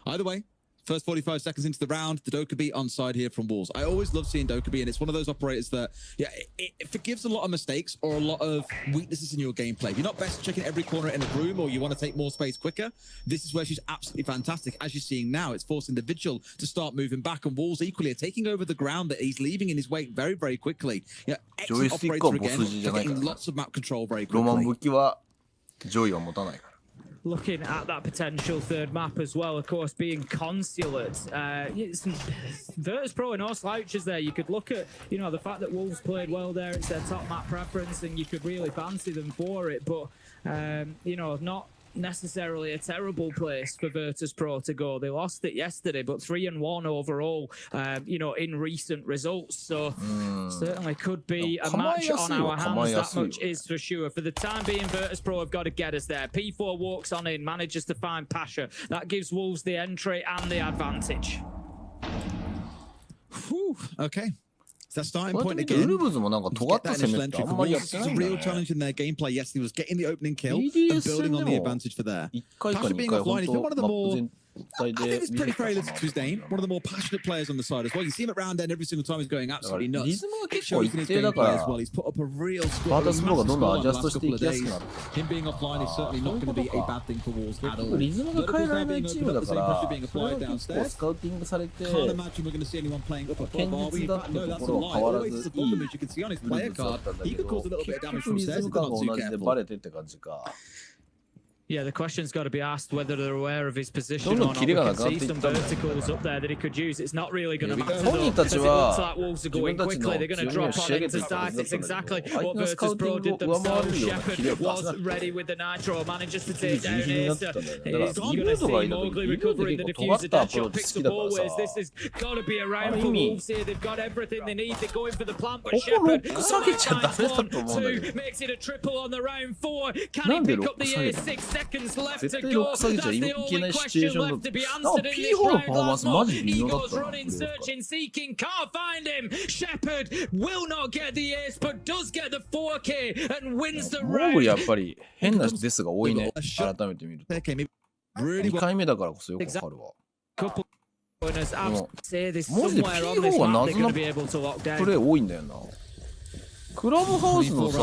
Either way, first 45 seconds into the round, the Dokkaebi on side here from Wolves. I always love seeing Dokkaebi, and it's one of those operators that, yeah, it forgives a lot of mistakes or a lot of weaknesses in your gameplay. If you're not best checking every corner in a room, or you want to take more space quicker, this is where she's absolutely fantastic. As you're seeing now, it's forcing the Vigil to start moving back, and Wolves equally are taking over the ground that he's leaving in his wake very, very quickly. Yeah, excellent operator again, getting lots of map control very quickly. ロマン武器は上位は持たないから。 Looking at that potential third map as well, of course, being Consulate. Virtus Pro are no slouches there. You could look at, you know, the fact that Wolves played well there. It's their top map preference, and you could really fancy them for it. But, you know, not necessarily a terrible place for Virtus Pro to go. They lost it yesterday, but 3-1 overall, you know, in recent results. So certainly could be a match on our hands. That much is for sure. For the time being, Virtus Pro have got to get us there. P4 walks on in, manages to find Pasha. That gives Wolves the entry and the advantage. Whew, okay. It's that starting point again. It's a real challenge in their gameplay. Yes, he was getting the opening kill and building on the advantage for there. Pasha being offline, he's been one of the more... I think it's pretty fair to his name. One of the more passionate players on the side as well. You see him at round end every single time he's going absolutely nuts. It shows in his gameplay as well. He's put up a real score. Him being offline is certainly not going to be a bad thing for Wolves at all. Being applied downstairs. Can't imagine we're going to see anyone playing up above, are we? No, that's a lie. Always the problem, as you can see on his player card, he could cause a little bit of damage from stairs if they're not too careful. Yeah, the question's got to be asked whether they're aware of his position or not. We can see some verticals up there that he could use. It's not really going to matter though, as it looks like Wolves are going quickly. They're going to drop on into sight. It's exactly what Virtus Pro did themselves. Shepherd was ready with the Nitro, manages to take down Acer. He's going to see Mowgli recovering the diffuser. Deadshot picks up always. This has got to be a round for Wolves here. They've got everything they need. They're going for the plant, but Shepherd finds 1-2, makes it a triple on the round 4. Can he pick up the ace? 6 seconds left to go. That's the only question left to be answered in this round. He goes running, searching, seeking, can't find him. Shepherd will not get the ace, but does get the 4K and wins the round. モーグリやっぱり変なデスが多いね。改めて見ると。2回目だからこそよくわかるわ。マジで P4 は謎のプレイ多いんだよな。クラブハウスのさ、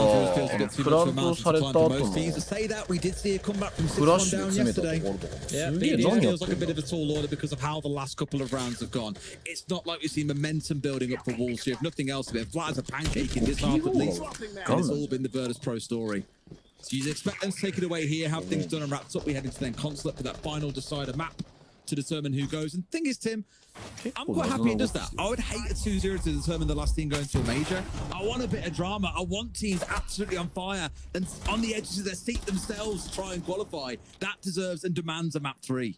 プラントされた後のフラッシュで詰めたところとかもすげえ何やってんだ。It's not like we've seen momentum building up for Wolves here. If nothing else, they're flat as a pancake in this half at least. And it's all been the Virtus Pro story. So you expect them to take it away here, have things done and wrapped up. We head into then Consulate for that final decider map to determine who goes. And the thing is, Tim, I'm quite happy it does that. I would hate a 2-0 to determine the last team going to a major. I want a bit of drama. I want teams absolutely on fire and on the edges of their seat themselves to try and qualify. That deserves and demands a map 3.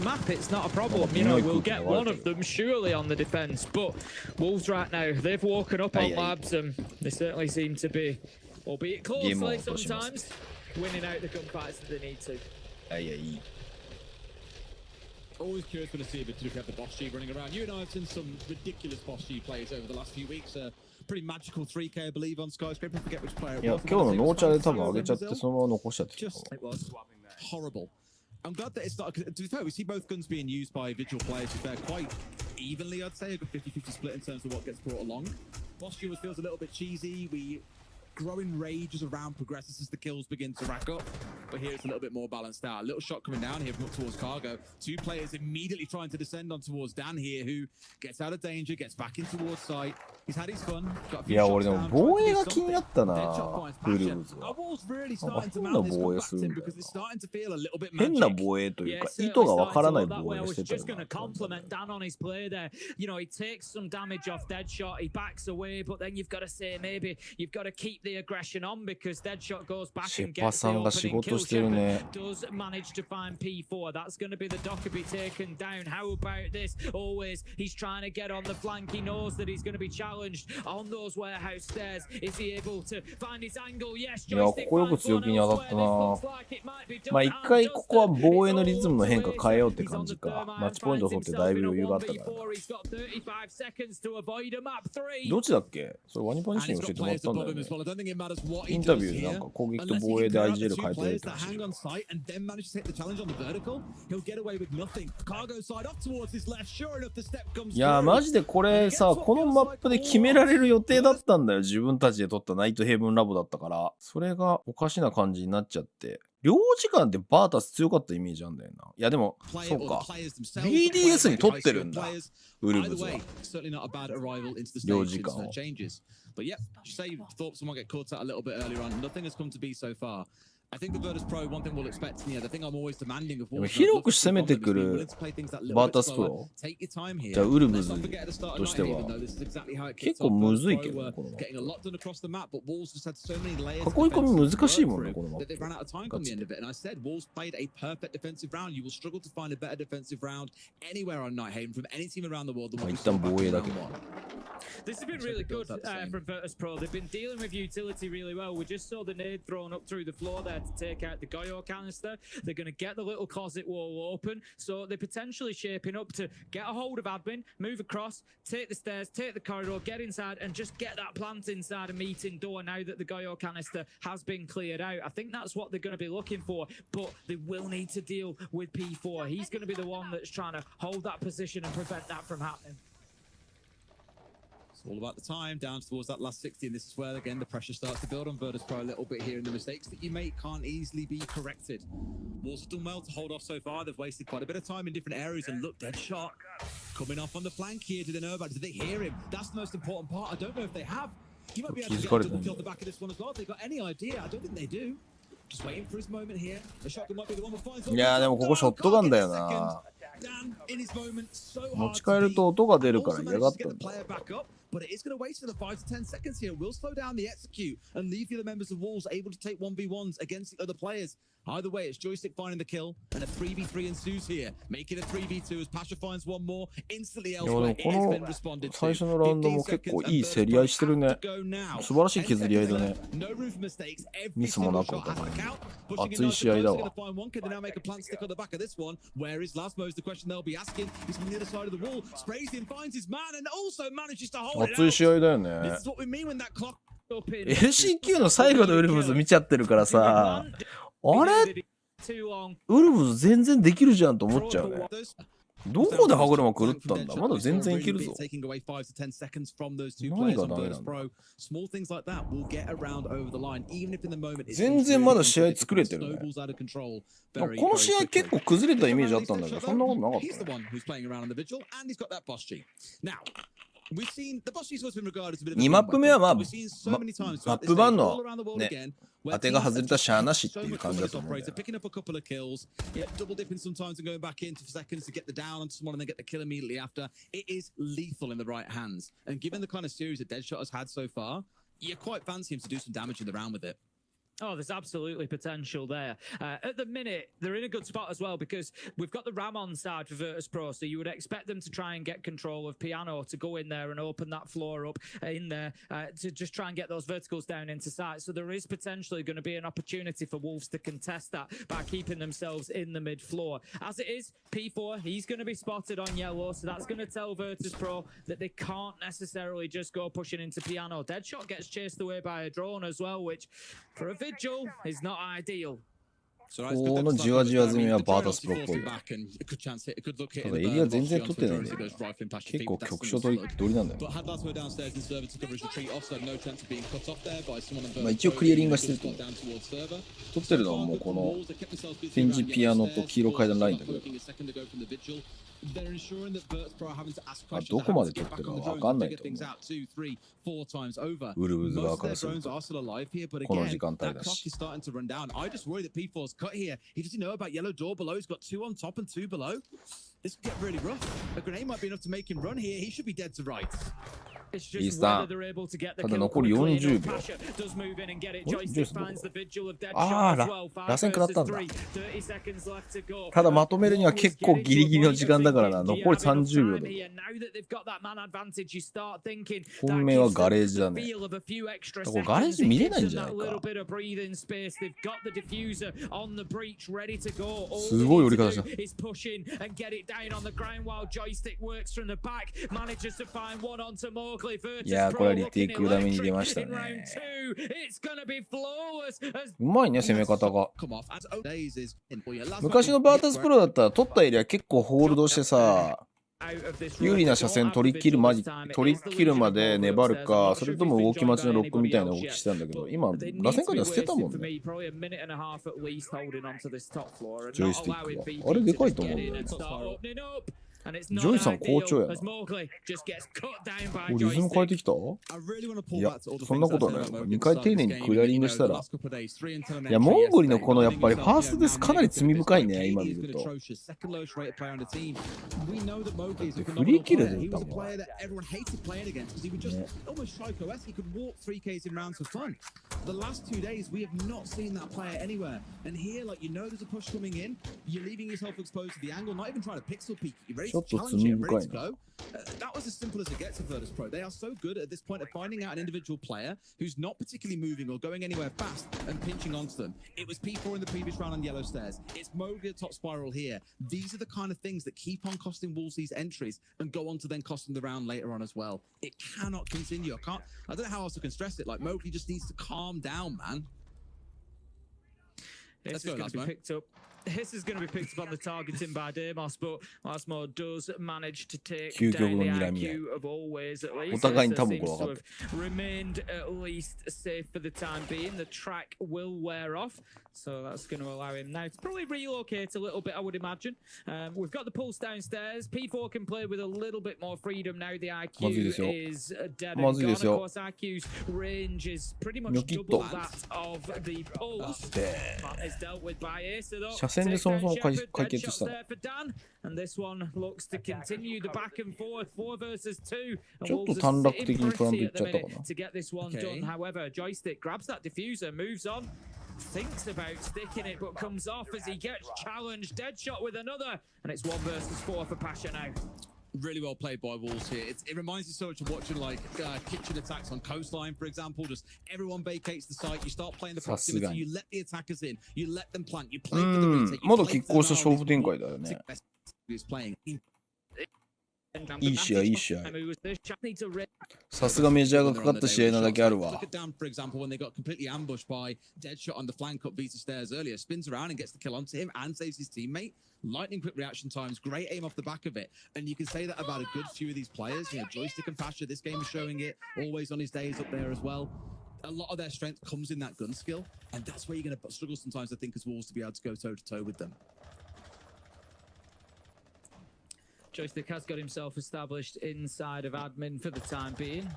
map, it's not a problem. You know, we'll get one of them surely on the defense. But Wolves right now, they've woken up on labs and they certainly seem to be, albeit closely sometimes, winning out the gunfights that they need to. はいはい。Always curious when I see a bit to look at the boss G running around. You and I have seen some ridiculous boss G plays over the last few weeks. Pretty magical 3K, I believe, on Skyscraper. I forget which player it was. いや、今日のノーチャで多分上げちゃってそのまま残しちゃってた。 Horrible. I'm glad that it's not. To be fair, we see both guns being used by individual players. They're quite evenly, I'd say, a good 50-50 split in terms of what gets brought along. Boss G feels a little bit cheesy. We growing rage as a round progresses as the kills begin to rack up. But here it's a little bit more balanced out. A little shot coming down here from up towards Cargo. Two players immediately trying to descend on towards Dan here, who gets out of danger, gets back in towards sight. He's had his fun. Got a few いや、俺 shots でも down. 防衛が気になったな、 Deadshot finds ウル Bastion. ブズは。 Our wall's really なんか starting to 変な mount this 防衛 comeback するん team だよ because it's starting to feel a little bit な。変な magic. 防衛というか、 Yeah, 意図がわからない certainly started 防 to 衛 look し that て way. I た was よ just going to な。 compliment Dan on his play there. You know, he takes some damage off Deadshot, he backs away, but then you've got to say maybe you've got to keep the aggression on because Deadshot goes back シェ and パ gets the さんが仕 opening 事 kill. してる Shepard ね。 does manage to find P4. That's going to be the Dockerby taken down. How about this? Always, he's trying to get on the flank. He knows that he's going to be challenged on those warehouse stairs. Is he able to find his angle? Yes, いや、こ joystick こよく finds 強 one 気に当たっ elsewhere. た This な。 looks like it might be done. まあ一 And 回 just ここは there. 防衛 It's のリズムの all 変化 the way. 変えようって He's 感 on じ the か。 third マッ man, チポイント finds 取ってだ himself いぶ in a 余裕があったから。 1v4. He's got 35 seconds to avoid a map 3. どっちだっけそれワニパニシ And に he's 教え got てもらっ players たんだ above よ him ね as。well. I don't think it matters what イ he ンタ does ビューでなん here. か攻撃と Unless he 防衛 can で clear out IGL the 変え two てるっ players て that 話。 hang on site and then manage to take the challenge on the vertical, he'll get away with nothing. Cargo side off towards his left. Sure enough, the step comes いやー through. マジでこれさ、このマップで決められる予定だったんだよ。自分たちで取ったナイトヘイブンラボだったから。それがおかしな感じになっちゃって。両時間でバータス強かったイメージあんだよな。いやでも、そうか。BDS に取ってるんだ。ウルブズは。 Certainly not a bad arrival into the 両 stage 時間 since を her changes. But yeah, say you thought someone get caught out a little bit earlier on. Nothing has come to be so far. I think the Virtus Pro, one thing we'll expect, the thing I'm always demanding of でも Wolves, 広く攻めてくるバータスプロ。 Take your time here. じゃあウルブズ Let's not forget at the start of と night しては even though this is exactly how it 結 kicks 構 off. むずい Virtus け Pro ど were ね、このマッ getting a lot done across the map, but Wolves just had so many layers プ。囲い込み of defense 難しい to も work んね、 through このマッ that they プ。 ran out of time come the end of it. And I said Wolves played a perfect defensive round. You will struggle to find a better defensive round anywhere on Nighthaven from any team around the world than まあ what we 一 saw 旦 back 防衛 in だけ round ど。 one. This has been really good from Virtus Pro. They've been dealing with utility really well. We just saw the nade thrown up through the floor there to take out the Goyo canister. They're going to get the little closet wall open. So they're potentially shaping up to get a hold of admin, move across, take the stairs, take the corridor, get inside, and just get that plant inside a meeting door now that the Goyo canister has been cleared out. I think that's what they're going to be looking for, but they will need to deal with P4. He's going to be the one that's trying to hold that position and prevent that from happening. It's all about the time, down towards that last 60, and this is where, again, the pressure starts to build on Virtus Pro a little bit here, and the mistakes that you make can't easily be corrected. Wolves have done well to hold off so far. They've wasted quite a bit of time in different areas, and look, Deadshot coming off on the flank here. Do they know about it? Do they hear him? That's the most important part. I don't know if they have. You might be able to get a double kill at the back of this one as well. If they've got any idea, I don't think they do. Just waiting for his moment here. The shotgun might be the one that finds いやーでもここショットガンだよな。 Dan in his moment, so 持 hard ち to 帰る beat. と音が出るから Also 嫌が manages っ to た get ん the だ player よ。 back up, but it is going to wait another 5 to 10 seconds here. We'll slow down the execute and leave the other members of Wolves able to take 1v1s against the other players. Either way, it's Joystick finding the kill, and a 3v3 ensues here, making a 3v2 as Pasha finds one more. Instantly いや elsewhere, でも it has こ been の responded 最 to. 初のラウンドも結構いい競り合いしてるね。素晴らしい削り合いだね。ミスもなくお互い。熱い試合だわ。熱い試合だよね。LCQ の最後のウルブズ見ちゃってるからさ、あれウルブズ全然できるじゃんと思っちゃうね。どこで歯車狂ったんだまだ全然いけるぞ。何がダメなんだ全然まだ試合作れてるね。この試合結構崩れたイメージあったんだけど、そんなことなかったね。2マップ目はまあ、マップ版のね、当てが外れたしゃあなしっていう感じだと思うんだよ。You're quite fancy him to do some damage in the round with it. Oh, there's absolutely potential there. At the minute, they're in a good spot as well because we've got the Ram on side for Virtus Pro, so you would expect them to try and get control of Piano to go in there and open that floor up in there to just try and get those verticals down into sight. So there is potentially going to be an opportunity for Wolves to contest that by keeping themselves in the mid floor. As it is, P4, he's going to be spotted on yellow, so that's going to tell Virtus Pro that they can't necessarily just go pushing into Piano. Deadshot gets chased away by a drone as well, which for a Vigil is not ideal. このじわじわ攻めはバータスプロっぽいよ。ただエリア全然取ってないんだよな。結構局所取りなんだよ。まあ一応クリアリングはしてると思う。取ってるのはもうこのペンジピアノと黄色階段ラインだけど。あ、どこまで取ってるかわかんないと思う。ウルブズ側からするとこの時間帯だし。Cut here. He doesn't know about yellow door below. He's got 2 on top and 2 below. This could get really rough. A grenade might be enough to make him run here. He should be dead to rights. いいスタン。ただ残り40秒。ああ、螺旋食らったんだ。ただまとめるには結構ギリギリの時間だからな。残り30秒で。本命はガレージだね。これガレージ見れないんじゃないか。すごい寄り方した。いやー、これはリテイクダメに出ましたね。うまいね、攻め方が。昔のバータスプロだったら取ったエリア結構ホールドしてさ、有利な車線取り切るまで粘るか、それとも動き待ちのロックみたいな動きしてたんだけど、今、螺旋階段捨てたもんね。ジョイスティックは。あれでかいと思うんだよね。ジョイさん好調やな。リズム変えてきた？いや、そんなことはない。2回丁寧にクリアリングしたら。いや、モンゴリのこのやっぱりファーストですかなり罪深いね、今見ると。フリーキルで打ったもん。The last 2 days, we have not seen that player anywhere. And here, like, you know there's a push coming in. You're leaving yourself exposed to the angle, not even trying to pixel peek. You're ready to challenge it, ready to go. That was as simple as it gets for Virtus Pro. They are so good at this point of finding out an individual player who's not particularly moving or going anywhere fast and pinching onto them. It was P4 in the previous round on yellow stairs. It's Mogi at top spiral here. These are the kind of things that keep on costing Wolves these entries and go on to then cost them the round later on as well. It cannot continue. I don't know how else I can stress it. Like, Mogi just needs to calm down, man. This is going to be picked up. This is going to be picked up on the targeting by Demos, but Lasmo does manage to take down the IQ of always, at least. Seems to have remained at least safe for the time being. The track will wear off, so that's going to allow him now to probably relocate a little bit, I would imagine. We've got the pulse downstairs. P4 can play with a little bit more freedom now. The IQ is dead and gone. Of course, IQ's range is pretty much double that of the pulse. That is dealt with by Acer, though. 戦でそもそも解決したの。ちょっと短絡的にプラントいっちゃったかな。Thinks about sticking it, but comes off as he gets challenged. Deadshot with another, and it's 1 versus 4 for Pasha now. Really well played by Wolves here. It reminds me so much of watching like kitchen attacks on Coastline, for example. Just everyone vacates the site. You start playing the proximity. You let the attackers in. You let them plant. You play for the retake. まだ拮抗した勝負展開だよね。いい試合、いい試合。さすがメジャーがかかった試合なだけあるわ。Look at Dan, for example, when they got completely ambushed by Deadshot on the flank up Visa stairs earlier, spins around and gets the kill onto him and saves his teammate. Lightning quick reaction times, great aim off the back of it. And you can say that about a good few of these players. You know, Joystick and Pasha, this game is showing it. Always on his days up there as well. A lot of their strength comes in that gun skill. And that's where you're going to struggle sometimes, I think, as Wolves to be able to go toe-to-toe with them. Joystick has got himself established inside of admin for the time being.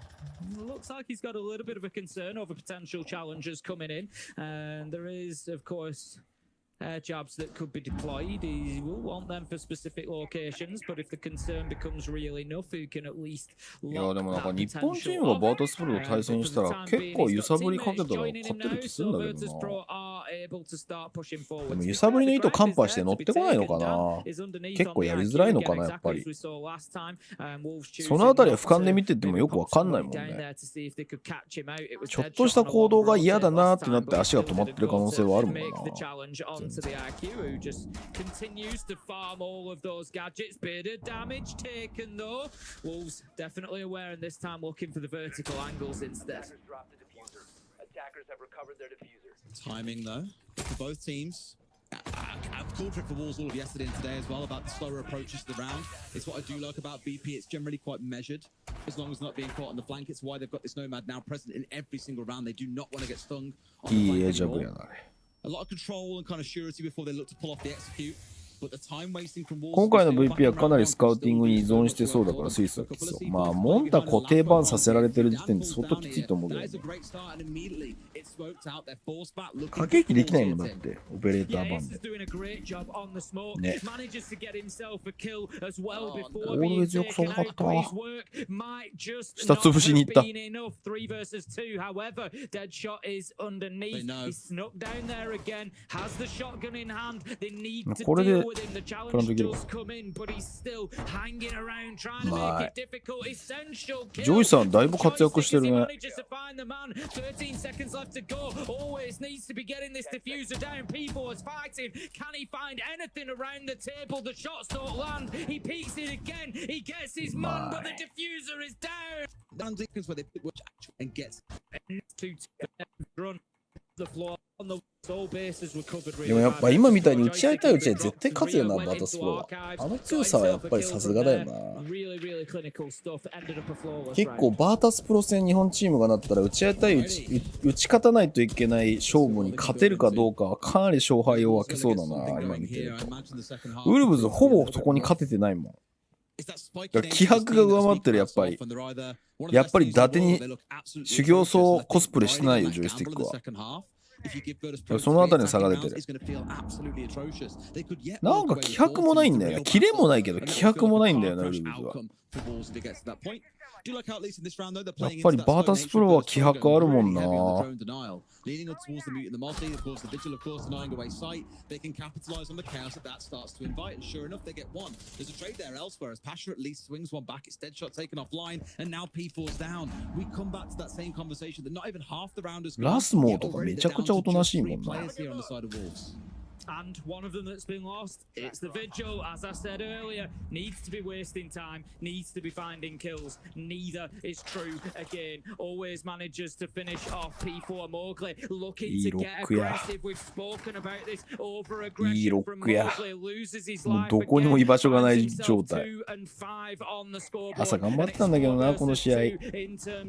Looks like he's got a little bit of a concern over potential challengers coming in. And there is, of course, jobs that could be deployed. He will want them for specific locations, but if the concern becomes real enough, he can at least いやでもなんか日本チームがバータスプロと対戦したら結構揺さぶりかけたら勝ってる気するんだけどな。でも揺さぶりの糸カンパして乗ってこないのかな。結構やりづらいのかなやっぱり。そのあたりは俯瞰で見ててもよくわかんないもんね。ちょっとした行動が嫌だなってなって足が止まってる可能性はあるもんな。Wolves definitely aware and this time looking for the vertical angles instead. Timing though for both teams. I've called for it for Wolves all of yesterday and today as well about the slower approaches to the round. It's what I do like about BP. It's generally quite measured as long as not being caught on the flank. It's why they've got this Nomad now present in every single round. They do not want to get stung on the flank anymore. A lot of control and kind of surety before they look to pull off the execute. 今回の VP はかなりスカウティングに依存してそうだからスイスはきつそう。まあモンタ固定バンさせられてる時点で相当きついと思うけどね。駆け引きできないもんだってオペレーターバンで。ね。オールウェイズよくそうかったわ。下潰しに行った。これでプラントできるか。まあ、ジョイさんだいぶ活躍してるね。でもやっぱ今みたいに打ち合いたい打ち合い絶対勝つよな、バータスプロは。あの強さはやっぱりさすがだよな。結構バータスプロ戦日本チームがなったら打ち合いたい打ち勝たないといけない勝負に勝てるかどうかはかなり勝敗を分けそうだな、今見てると。ウルブズほぼそこに勝ててないもん。だから気迫が上回ってるやっぱり。やっぱり伊達に修行僧コスプレしてないよ、ジョイスティックは。そのあたりの差が出てる。なんか気迫もないんだよね。キレもないけど気迫もないんだよな、ウルブズは。やっぱりバータスプロは気迫あるもんな。Leaning up towards the mute and the multi, of course, the vigil, of course, denying away sight. They can capitalize on the chaos that starts to invite, and sure enough, they get one. There's a trade there elsewhere as Pasha at least swings one back. It's Deadshot taken offline, and now P4's down. We come back to that same conversation that not even half the rounders. ラスモーとかめちゃくちゃおとなしいもんな。And one of them that's been lost, it's the Vigil, as I said earlier, needs to be wasting time, needs to be finding kills. Neither is true again. Always manages to finish off P4 Mowgli, looking to get aggressive. We've spoken about this over-aggression from Mowgli, loses his life again. 朝頑張ってたんだけどな、この試合。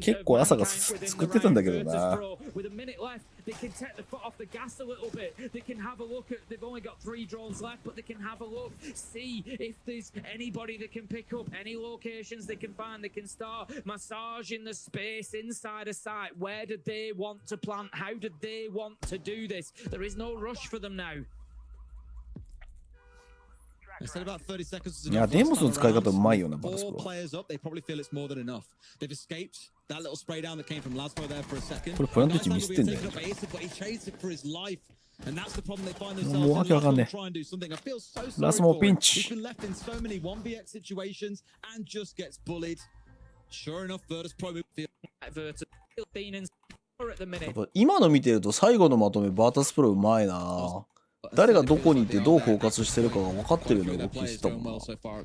結構朝が作ってたんだけどな。They can take the foot off the gas a little bit. They can have a look at, they've only got 3 drones left, but they can have a look, see if there's anybody that can pick up, any locations they can find. They can start massaging the space inside a site. Where did they want to plant? How did they want to do this? There is no rush for them now. いや、デンボスの使い方うまいよな、バタスプロ。これプラント値ミスってんだよ。もうわけわかんねえ。ラスもピンチ。今の見てると最後のまとめバータスプロうまいな。誰がどこにいてどうフォーカスしてるかが分かってるような動きしてたもんな。2.5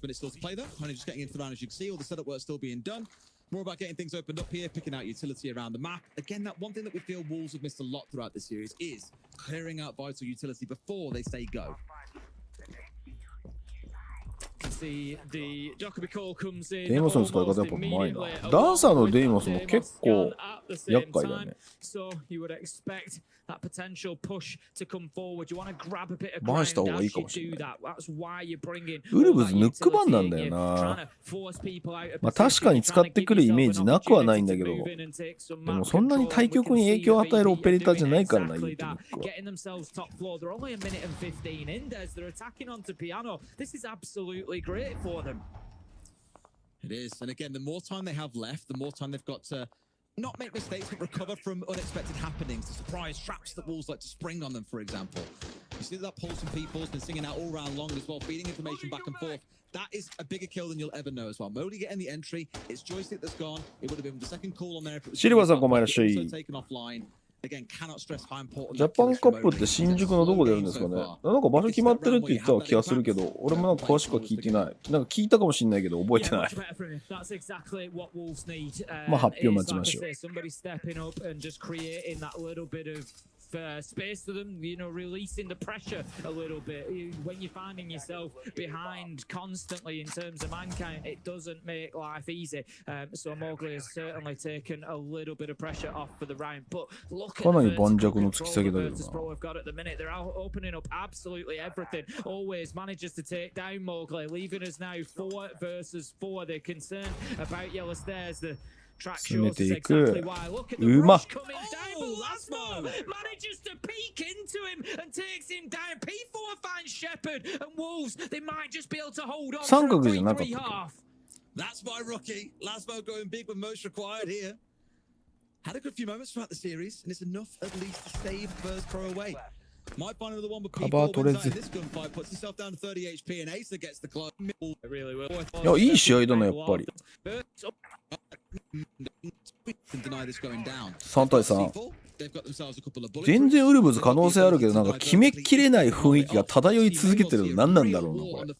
minutes still to play though. Only just getting into the round as you can see. All the setup work still being done. More about getting things opened up here, picking out utility around the map. Again, that one thing that we feel Wolves have missed a lot throughout this series is clearing out vital utility before they say go. デイモスの使い方やっぱうまいな。ダンサーのデイモスも結構厄介だね。バンした方がいいかもしれない。ウルブズヌックバンなんだよな。まあ確かに使ってくるイメージなくはないんだけど、でもそんなに対局に影響を与えるオペレーターじゃないからな、ユーティニックは。It is, and again, the more time they have left, the more time they've got to not make mistakes, but recover from unexpected happenings, the surprise traps that Wolves like to spring on them, for example. You see that Paulson People's been singing out all round long as well, feeding information back and forth. That is a bigger kill than you'll ever know as well. Modi getting the entry, it's joystick that's gone. It would have been the second call on there if it was also taken offline. Again, cannot stress how important. ジャパンカップって新宿のどこでやるんですかね。なんか場所決まってるって言った気がするけど、俺もなんか詳しくは聞いてない。なんか聞いたかもしれないけど覚えてない。まあ発表待ちましょう。Space for them, you know, releasing the pressure a little bit. When you're finding yourself behind constantly in terms of mankind, it doesn't make life easy. So Mowgli has certainly taken a little bit of pressure off for the round. But look at the Pro have got at the minute. They're out opening up absolutely everything. Always manages to take down Mowgli, leaving us now 4 versus 4. They're concerned about Yellow Stairs. The track shows us exactly why. Look at the rush coming down, but Lasmo manages to peek into him and takes him down. P4 finds Shepherd and Wolves. They might just be able to hold on for a 3-3 half. That's my rookie. Lasmo going big when most required here. Had a good few moments throughout the series, and it's enough at least to save first pro away. Might find another one, but P4 wins out in this gunfight, puts himself down to 30 HP, and Acer gets the close. Really will. いや、いい試合だね、やっぱり。3対3。全然ウルブズ可能性あるけど、なんか決めきれない雰囲気が漂い続けてるの何なんだろうな、これ。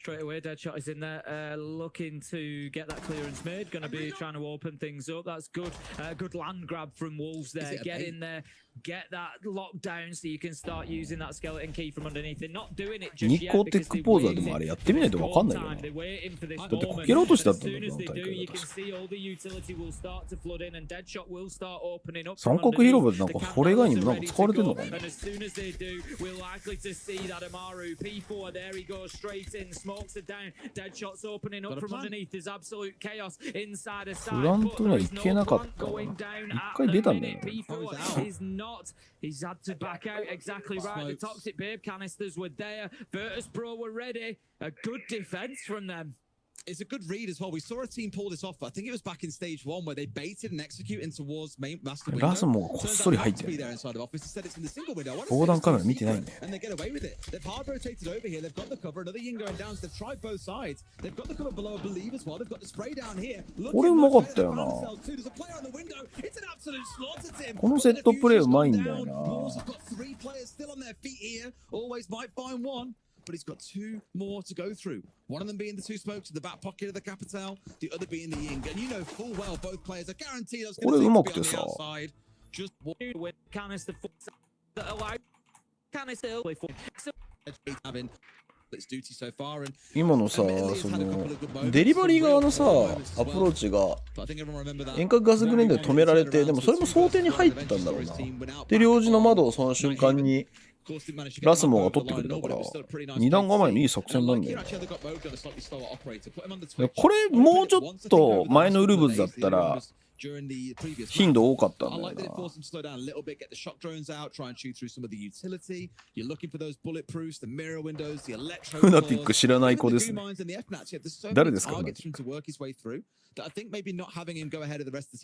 Straight away, Deadshot is in there, looking to get that clearance made. Going to be trying to open things up. That's good. Good land grab from Wolves there. Get in there, get that lockdown so you can start using that skeleton key from underneath it. Not doing it just yet because they're waiting. でもあれやってみないと分かんないよな。だってこけら落としだったんだよな、大会だと。三角広場でなんかこれ以外にもなんか使われてんのかな。Smokes it down. Deadshot's opening up from underneath. There's absolute chaos inside a side. フラントには行けなかったな。一回出たんだよね。P4 is not. He's had to back out. Exactly right. The toxic babe canisters were there. Virtus Pro were ready. A good defense from them. It's a good read as well. We saw a team pull this off. I think it was back in stage 1 where they baited and executed towards main master window. ラスもこっそり入ってる。防弾カメラ見てないんだよ。And they get away with it. They've hard rotated over here. They've got the cover. Another yin going down. So they've tried both sides. They've got the cover below, I believe, as well. They've got the spray down here. これうまかったよな。このセットプレーうまいんだよな。But he's got 2 more to go through. One of them being the 2 smokes in the back pocket of the Capitale, the other being the Ying. And you know full well both players are guaranteed those going to be on the outside. Just with canister that allowed canister having its duty so far. And 今のさ、そのデリバリー側のさ、アプローチが遠隔ガスグレンで止められて、でもそれも想定に入ったんだろうな。で、領事の窓をその瞬間にラスモが取ってくれたから、2段構えのいい作戦なんだよ。これもうちょっと前のウルブズだったら頻度多かったんだよな。フナティック知らない子ですね。誰ですか、フナティック。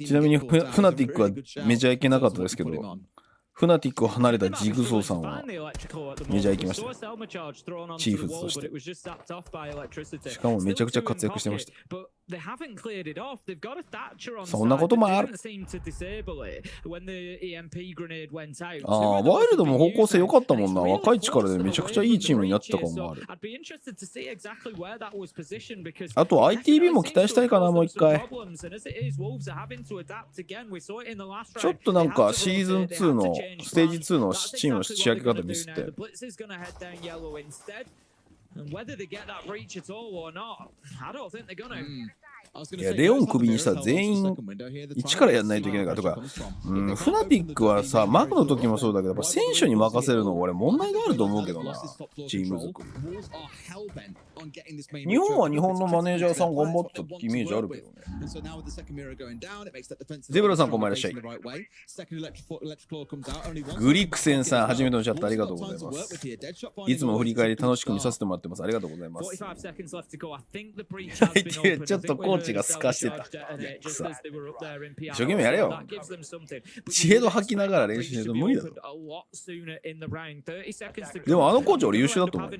ちなみにフナティックはメジャー行けなかったですけど、フナティックを離れたジグソーさんはメジャー行きました。チーフズとして。しかもめちゃくちゃ活躍してました。they haven't cleared it off. They've got a Thatcher on そんなこともある。 seem to disable it when the EMP grenade went out. ああ、ワイルドも方向性良かったもんな。若い力でめちゃくちゃいいチームになった感もある。あと ITV も期待したいかな、もう一回。ちょっとなんかシーズン2のステージ2のチームの仕上げ方ミスって。And whether they get that breach at all or not, I don't think they're gonna. いや、レオンクビにしたら全員一からやんないといけないからとか、フナティックはさ、マクの時もそうだけど、やっぱ選手に任せるの俺問題があると思うけどな、チーム作り。日本は日本のマネージャーさん頑張ったイメージあるけどね。ゼブラさんこんばんいらっしゃい。グリクセンさん、初めてのチャットありがとうございます。いつも振り返り楽しく見させてもらってます。ありがとうございます。ちょっとコーチがすかしてた。一生懸命やれよ。知恵度吐きながら練習してると無理だろ。でもあのコーチ俺優秀だと思う。い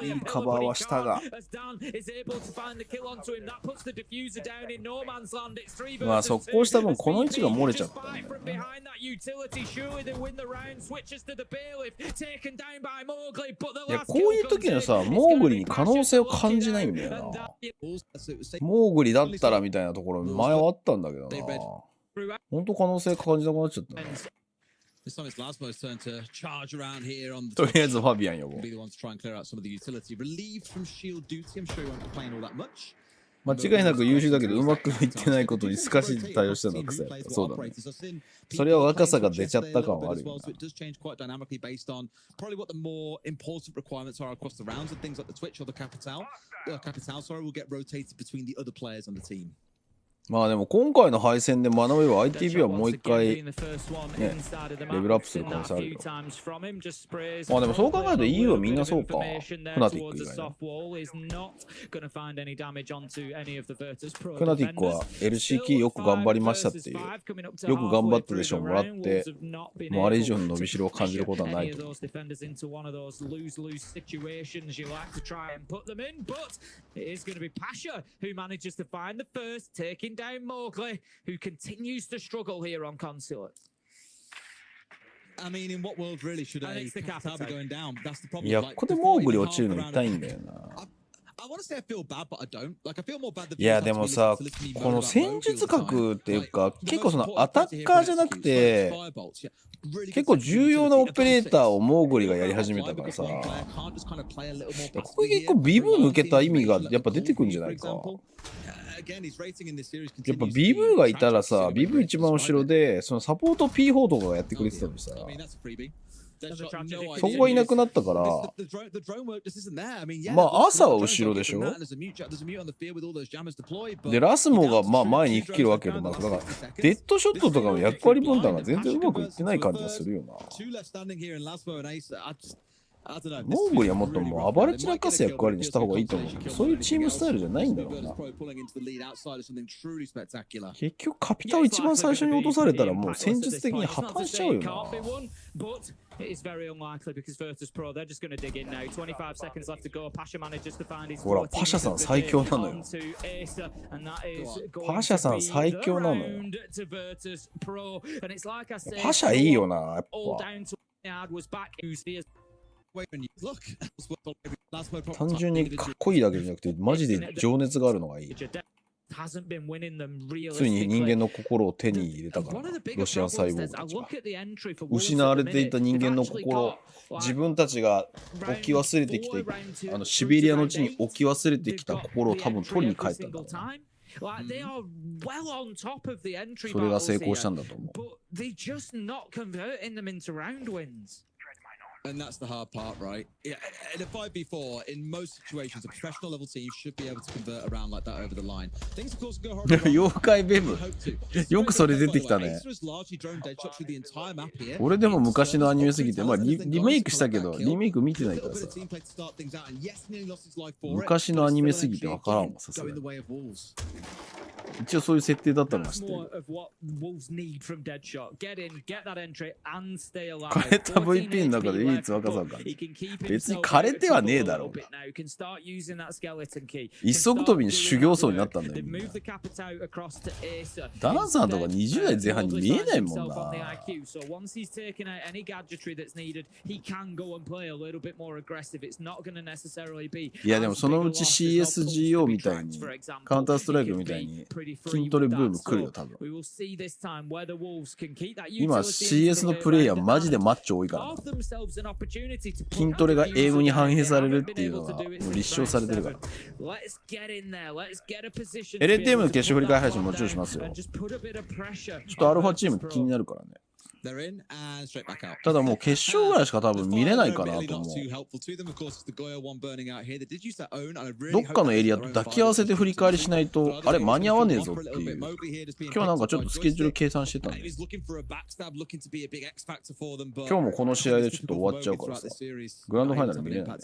いカバーはしたが。まあ速攻した分この位置が漏れちゃったんだよね。いやこういう時のさモーグリに可能性を感じないんだよな。モーグリだったらみたいなところ前はあったんだけどな。本当可能性感じなくなっちゃったね。とりあえずファビアン呼ぼう。間違いなく優秀だけどうまくいってないことにすかし対応したのが癖だった。そうだね。それは若さが出ちゃった感はあるよな。まあでも今回の敗戦で学べば ITV はもう一回、ね、レベルアップする可能性あるよ。まあでもそう考えると EU はみんなそうか。フナティック以外の。フナティックは LC キーよく頑張りましたっていう。よく頑張ったでしょもらって、もうあれ以上の伸びしろを感じることはないと思う。down Mowgli, who continues to struggle here on console. I mean, in what world really should a capital be going down? That's the problem. いや、ここでモーグリ落ちるの痛いんだよな。いやでもさ、この戦術核っていうか結構そのアタッカーじゃなくて結構重要なオペレーターをモーグリがやり始めたからさ、ここ結構ビブ抜けた意味がやっぱ出てくるんじゃないか。やっぱ BV がいたらさ、BV 一番後ろでそのサポート P4 とかがやってくれてたのにさ、そこがいなくなったから、まあ朝は後ろでしょ。でラスモがまあ前に行き切るわけでもなく、だからデッドショットとかの役割分担が全然うまくいってない感じがするよな。モーグリはもっともう暴れ散らかす役割にした方がいいと思うけど、そういうチームスタイルじゃないんだろうな。結局カピタを一番最初に落とされたらもう戦術的に破綻しちゃうよな。ほらパシャさん最強なのよ。パシャさん最強なのよ。パシャいいよなやっぱ。単純にかっこいいだけじゃなくてマジで情熱があるのがいい。ついに人間の心を手に入れたから、ロシアンサイボーグたちは失われていた人間の心、自分たちが置き忘れてきたシベリアの地に置き忘れてきた心を多分取りに帰ったんだろうな。それが成功したんだと思う。And that's the hard part, right? Yeah, in a 5v4, in most situations, a professional level team should be able to convert around like that over the line. Things, of course, go horribly wrong. 妖怪ベム。よくそれ出てきたね。俺でも昔のアニメすぎて、まあリメイクしたけど、リメイク見てないからさ。昔のアニメすぎてわからんわ、さすがに。一応そういう設定だったのは知ってる。枯れた VP の中で唯一若さか。別に枯れてはねえだろうな。一足飛びに修行僧になったんだよ。ダンサーとか20代前半に見えないもんな。いやでもそのうち CSGO みたいに、カウンターストライクみたいに筋トレブーム来るよ多分。今 CS のプレイヤーマジでマッチョ多いからな。筋トレがエイムに反映されるっていうのがもう立証されてるから。LATM の決勝振り返り配信もちろんしますよ。ちょっとアルファチーム気になるからね。ただもう決勝ぐらいしか多分見れないかなと思う。どっかのエリアと抱き合わせて振り返りしないとあれ間に合わねえぞっていう。今日なんかちょっとスケジュール計算してたんで、今日もこの試合でちょっと終わっちゃうからさ、グランドファイナル見れないね。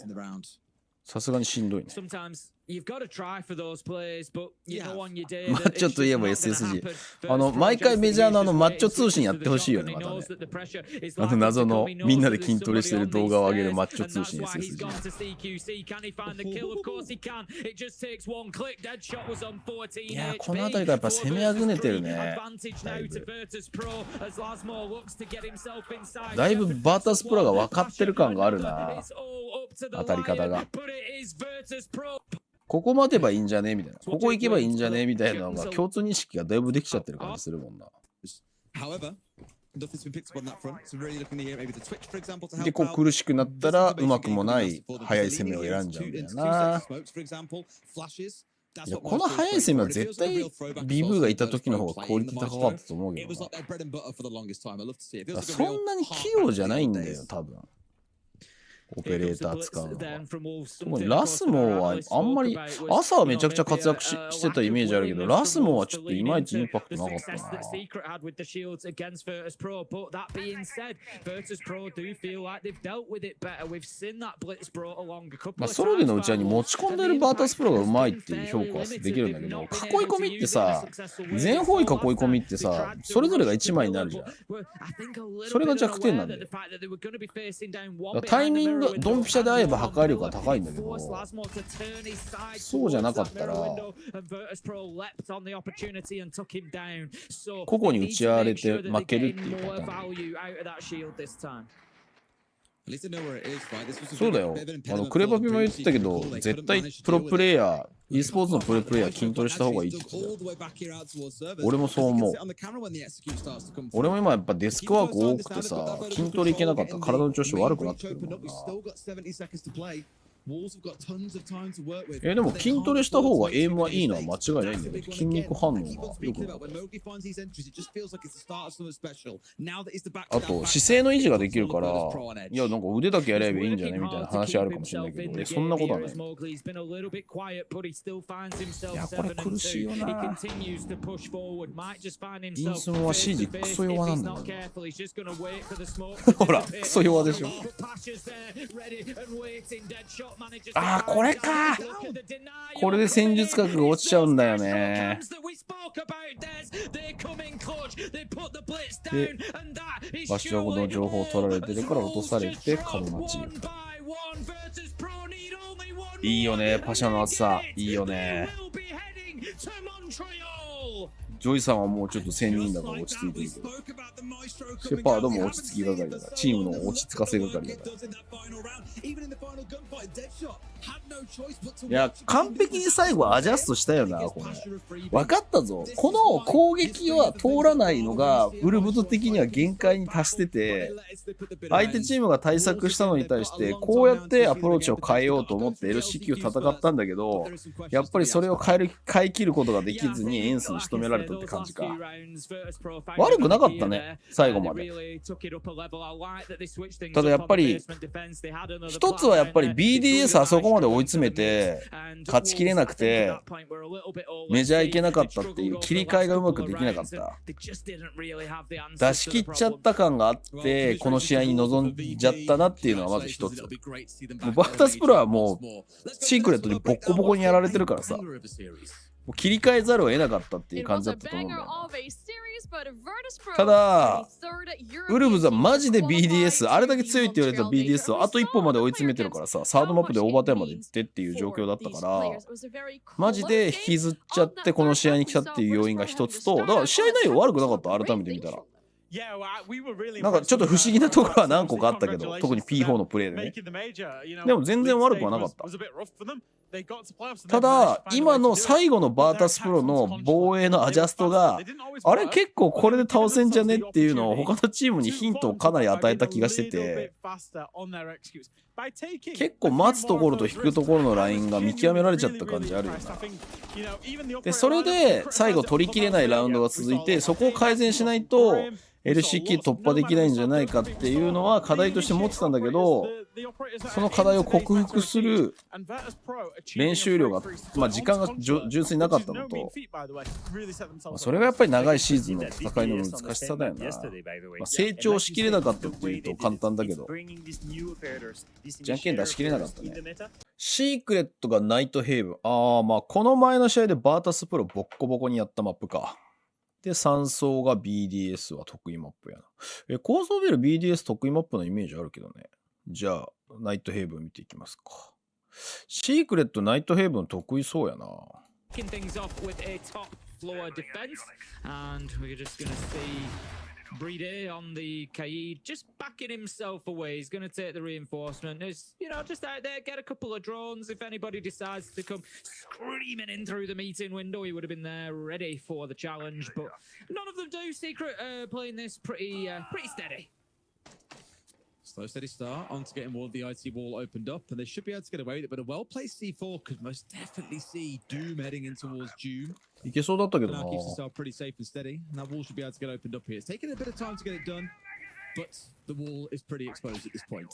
さすがにしんどいね。マッチョといえば SSG。毎回メジャーのマッチョ通信やってほしいよね、またね。謎のみんなで筋トレしてる動画を上げるマッチョ通信 SSG。いや、この辺りがやっぱ攻めあぐねてるね。だいぶバータスプロが分かってる感があるな。当たり方が。ここ待てばいいんじゃねみたいな。ここ行けばいいんじゃねみたいなのが共通認識がだいぶできちゃってる感じするもんな。で、こう苦しくなったらうまくもない速い攻めを選んじゃうんだよな。いやこの速い攻めは絶対ビブーがいた時の方がクオリティ高かったと思うけどな。そんなに器用じゃないんだよ多分。オペレーター使うのは。特にラスモはあんまり朝はめちゃくちゃ活躍してたイメージあるけど、ラスモはちょっといまいちインパクトなかったな。まあソロでのうちわに持ち込んでるバータスプロがうまいっていう評価はできるんだけど、囲い込みってさ、全方位囲い込みってさ、それぞれが1枚になるじゃん。それが弱点なんだよ。タイミングドンピシャで会えば破壊力が高いんだけど、そうじゃなかったら個々に打ち合われて負けるっていうパターン。そうだよ。クレバピも言ってたけど、絶対プロプレイヤー、e スポーツのプロプレイヤー筋トレした方がいいって言ってたよ。俺もそう思う。俺も今やっぱデスクワーク多くてさ、筋トレいけなかったら体の調子悪くなってくるもんな。でも筋トレした方がエイムはいいのは間違いないんだけど、筋肉反応が良くなる。あと姿勢の維持ができるから、いやなんか腕だけやればいいんじゃねみたいな話あるかもしれないけど、そんなことはない。いやこれ苦しいよな。インスモは CG クソ弱なんだよ。ほらクソ弱でしょ。あーこれか。これで戦術核が落ちちゃうんだよね。で場所の情報取られてるから落とされてカルマチーム。いいよねパシャの厚さ。いいよね。ジョイさんはもうちょっと1000人だから落ち着いてるけど、シェパードも落ち着き係だから、チームの落ち着かせ係だから。いや完璧に最後アジャストしたよな。これ分かったぞ。この攻撃は通らないのがウルブズ的には限界に達してて、相手チームが対策したのに対してこうやってアプローチを変えようと思って LCQ 戦ったんだけど、やっぱりそれを変え切ることができずにエンスに仕留められたったって感じか。悪くなかったね、最後まで。ただやっぱり、一つはやっぱり BDS あそこまで追い詰めて、勝ちきれなくて、メジャー行けなかったっていう切り替えがうまくできなかった。出し切っちゃった感があって、この試合に臨んじゃったなっていうのはまず一つ。もうバータスプロはもう、シークレットでボッコボコにやられてるからさ。もう切り替えざるを得なかったっていう感じだったと思うんだよな。ただ、ウルブズはマジで BDS、あれだけ強いって言われた BDS をあと一歩まで追い詰めてるからさ、サードマップでオーバータイムまで行ってっていう状況だったから、マジで引きずっちゃってこの試合に来たっていう要因が一つと、だから試合内容悪くなかった、改めて見たら。なんかちょっと不思議なところは何個かあったけど、特に P4 のプレーでね。でも全然悪くはなかった。ただ、今の最後のバータスプロの防衛のアジャストが、あれ結構これで倒せんじゃねっていうのを他のチームにヒントをかなり与えた気がしてて、結構待つところと引くところのラインが見極められちゃった感じあるよな。で、それで最後取りきれないラウンドが続いて、そこを改善しないと、LCK 突破できないんじゃないかっていうのは課題として持ってたんだけど、その課題を克服する練習量が、時間が純粋になかったのと、それがやっぱり長いシーズンの戦いの難しさだよな。成長しきれなかったっていうと簡単だけど、じゃんけん出しきれなかったね。シークレットがナイトヘイブン。この前の試合でバータスプロボッコボコにやったマップか。で、3走が BDS は得意マップやな。高層ビル BDS 得意マップのイメージあるけどね。じゃあ、ナイトヘイブン見ていきますか。シークレットナイトヘイブン得意そうやな。Bride on the Kaid, just backing himself away. He's going to take the reinforcement. Just out there, get a couple of drones. If anybody decides to come screaming in through the meeting window, he would have been there ready for the challenge. But none of them do. Secret playing this pretty steady. Slow, steady start. On to getting the IT wall opened up, and they should be able to get away with it. But a well-placed C4 could most definitely see Doom heading in towards June. いけそうだったけどな。Keeps himself pretty safe and steady. And that wall should be able to get opened up here. It's taking a bit of time to get it done, but the wall is pretty exposed at this point.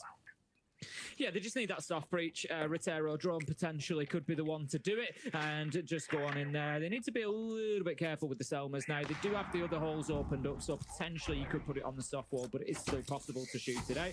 Yeah, they just need that soft breach. Rotero drone potentially could be the one to do it and just go on in there. They need to be a little bit careful with the Selmas now. They do have the other holes opened up, so potentially you could put it on the soft wall, but it is still possible to shoot it out.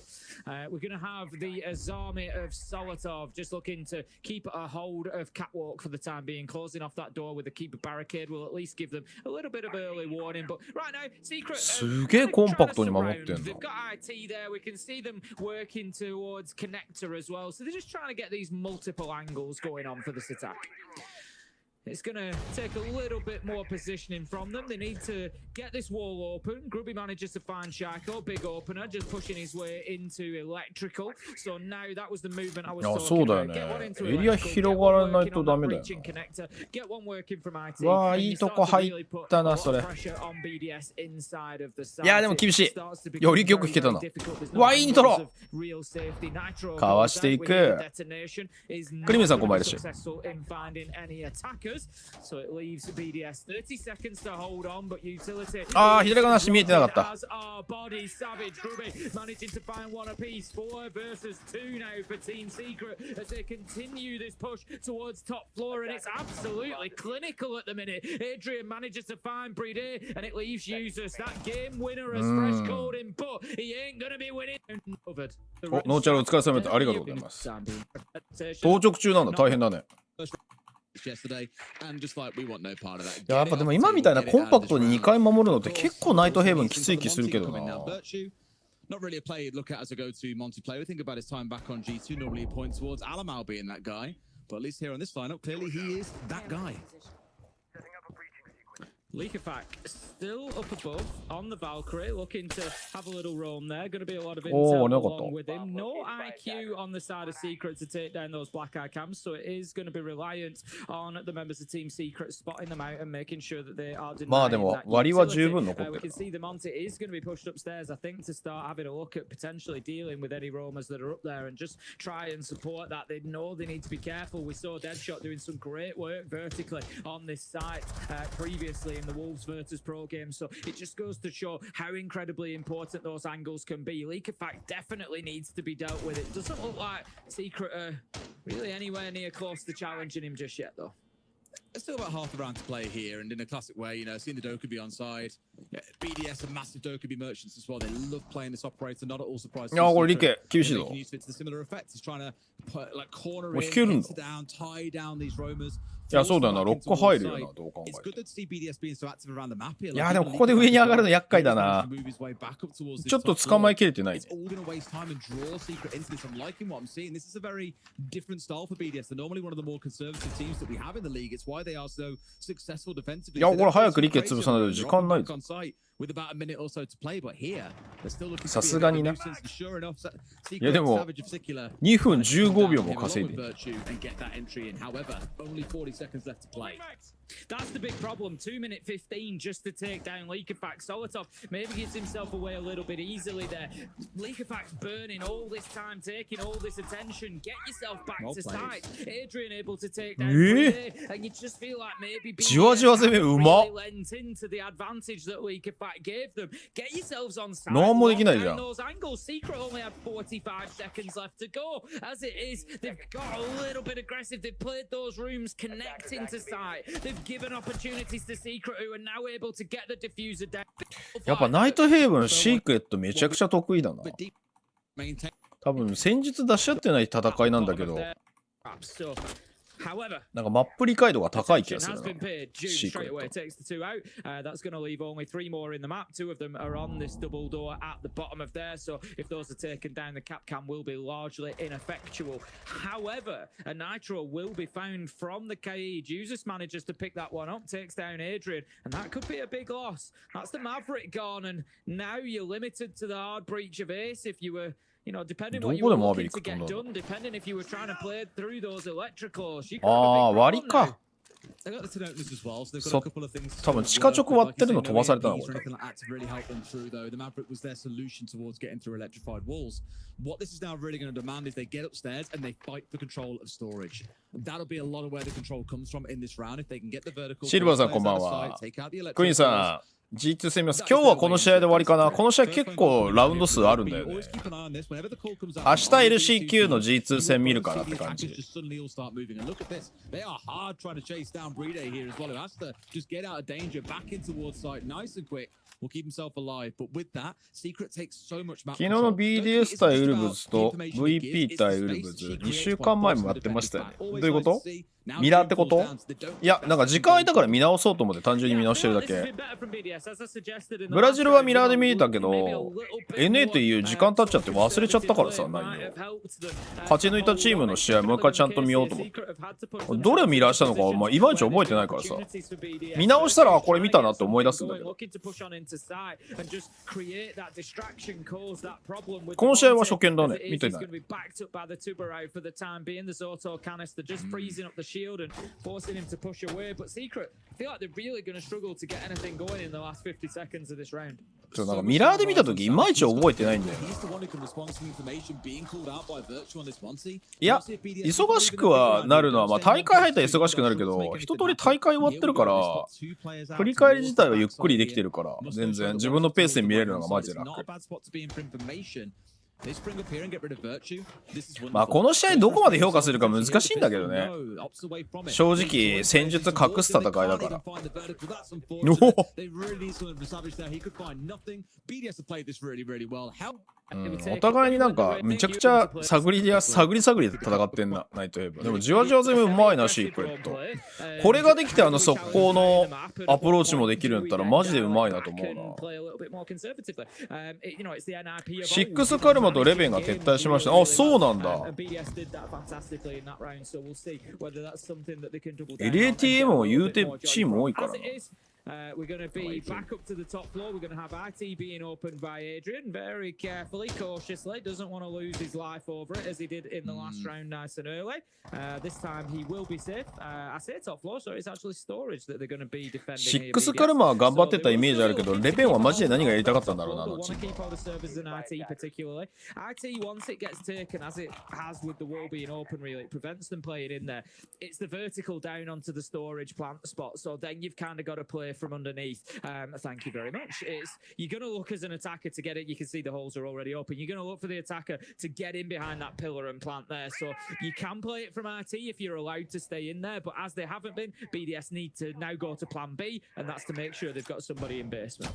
We're going to have the Azami of Solotov just looking to keep a hold of Catwalk for the time being. Closing off that door with a keeper barricade will at least give them a little bit of early warning. But right now, Secret... すげえコンパクトに守ってんの。 They've got IT there. We can see them working towards connector as well, so they're just trying to get these multiple angles going on for this attack. It's going to take a little bit more positioning from them. They need to get this wall open. Grubby manages to find Shaiko, big opener, just pushing his way into electrical. So now that was the movement I was talking about. Get one into electrical, get one working on that breaching connector, get one working from IT. わあ、いいとこ入ったな、それ。いや、でも厳しい。よりよく引けたな。わあ、いいに取ろう。かわしていく。クリミンさん、こんばんは。So it leaves BDS 30 seconds to hold on, but utility. 左側の足見えてなかった。Body Savage Grubby managing to find one apiece. 4 versus 2 now for Team Secret as they continue this push towards top floor, and it's absolutely clinical at the minute. Adrian manages to find Bride, and it leaves users that game winner as fresh called in, but he ain't gonna be winning. ノーチャルお疲れ様です。ありがとうございます。当直中なんだ、大変だね。やっぱでも今みたいなコンパクトに2回守るのって結構ナイトヘイブンきつい気するけどな。Not really a play you'd look at as a go-to multiplayer. Think about his time back on G2. Normally he points towards Alamau being that guy, but at least here on this lineup, clearly he is that guy. Leakafak still up above on the Valkyrie, looking to have a little roam there. Going to be a lot of intel along with him. No IQ on the side of Secret to take down those black eye cams, so it is going to be reliant on the members of Team Secret spotting them out and making sure that they are denying that utility. We can see the Monty is going to be pushed upstairs, I think, to start having a look at potentially dealing with any roamers that are up there and just try and support that. They know they need to be careful. We saw Deadshot doing some great work vertically on this site previously. game, the Wolves versus Pro game. So it just goes to show how incredibly important those angles can be. Leak of Fact definitely needs to be dealt with. It doesn't look like Secret are really anywhere near close to challenging him just yet, though. There's still about half the round to play here, and in a classic way, you know, seeing the Dokkaebi on side. Yeah, BDS are massive Dokkaebi merchants as well. They love playing this operator, not at all surprised. いや、これ理系厳しいぞ。 They can use it to the similar effects. He's trying to put, like, corner もう in, 引けるんだ。 enter down, tie down these roamers. いや、そうだよな。ロック入るよな、どう考え It's て good to see BDS being so active around the map here. いや、でもここで上に上がるの厄介だな。 Move his way back up towards this ちょっと top 捕まえ floor. きれてないね It's。all going to waste time and draw Secret into this. I'm liking what I'm seeing. This is a very different style for BDS. They're normally one of the more conservative teams that we have in the league. It's why they are so successful defensively. いや、これ早くリケ潰さないと時間ないぞ。 With about a minute or so to play, but here they're still looking さすがにな。 to be a bit of a nuisance. Sure enough, いや、でも Savage in particular 2分15秒も稼いでる。 Virtue and get that entry in. However, only 40 seconds left to play. That's the big problem. 2 minute 15 just to take down Leak of Fact. Solotov maybe gives himself away a little bit easily there. Leak of Fact's burning all this time, taking all this attention. Get yourself back Well to played. side. Adrian able to take down Pride, and you just feel like maybe じわじわ攻めうまっ。 really lent into the advantage that Leak of Fact gave them. Get yourselves on side. なんもできないじゃん。 Those angles. Secret only had 45 seconds left to go. As it is, they've got a little bit aggressive. They've played those rooms connecting to side. They've given opportunities to Secret, who are now able to get the diffuser down. やっぱナイトヘイブン、シークレットめちゃくちゃ得意だな。 But deep maintain. 多分戦術出し合ってない戦いなんだけど、 So, however, なんかマップ理解度が高い気がする has な。 been paid. June シークレ straight ッ away ト。 takes the two out. That's going to leave only 3 more in the map. 2 of them are on this double door at the bottom of there. So if those are taken down, the cap cam will be largely ineffectual. However, a nitro will be found from the KE. Jesus manages to pick that one up, takes down Adrian, and that could be a big loss. That's the Maverick gone, and now you're limited to the hard breach of Ace if you were. You know, depending what you were looking to get done, depending if you were trying to play through those electricals, you could have a big 割り problem now. か。 They got the Tenotus as well, so they've got a couple of things. 多分地下直割ってるの飛ばされたの。 Or anything like that to really help them through, though. The Maverick was their solution towards getting through electrified walls. What this is now really going to demand is they get upstairs and they fight for control of storage. That'll be a lot of where the control comes from in this round. If they can get the vertical. シルバーさんこんばんは。クイーンさん。G2 戦見ます。今日はこの試合で終わりかな。この試合結構ラウンド数あるんだよね。明日 LCQ の G2 戦見るからって感じ。昨日の BDS 対ウルブズと VP 対ウルブズ2週間前もやってましたよね。どういうこと？ミラーってこと？いや、なんか時間空いたから見直そうと思って単純に見直してるだけ。ブラジルはミラーで見たけど NA という時間経っちゃって忘れちゃったからさ、内容。勝ち抜いたチームの試合もう一回ちゃんと見ようと思って。どれをミラーしたのか、まあ、いまいち覚えてないからさ。見直したらこれ見たなって思い出すんだけど。この試合は初見だね。見てない。shield and forcing him to push away. But Secret, I feel like they're really going to struggle to get anything going in the last 50 seconds of this round. なんかミラーで見たときいまいち覚えてないんだよ。いや、忙しくはなるのは、まあ大会入ったら忙しくなるけど、一通り大会終わってるから、振り返り自体はゆっくりできてるから、全然自分のペースで見れるのがマジで楽。まあこの試合どこまで評価するか難しいんだけどね。正直戦術隠す戦いだから。お互いになんかめちゃくちゃ探りで戦ってんな、ナイトヘイブン。でもじわじわ攻めうまいな、シークレット。これができて速攻のアプローチもできるんだったらマジでうまいなと思うな。シックスカルマとレベンが撤退しました。あ、そうなんだ。LATM も言うてチーム多いからな。We're going to be back up to the top floor. We're going to have IT being opened by Adrian very carefully, cautiously. Doesn't want to lose his life over it as he did in the last round nice and early. This time he will be safe. I say top floor, so it's actually storage that they're going to be defending. シックスカルマは頑張ってたイメージあるけど、レベンはマジで何がやりたかったんだろうな、あのチーム。IT, once it gets taken, as it has with the wall being open, really, it prevents them playing in there. It's the vertical down onto the storage plant spot, so then you've kind of got to play play from underneath. Thank you very much. You're going to look as an attacker to get it. You can see the holes are already open. You're going to look for the attacker to get in behind that pillar and plant there. So you can play it from RT if you're allowed to stay in there. But as they haven't been, BDS need to now go to plan B, and that's to make sure they've got somebody in basement.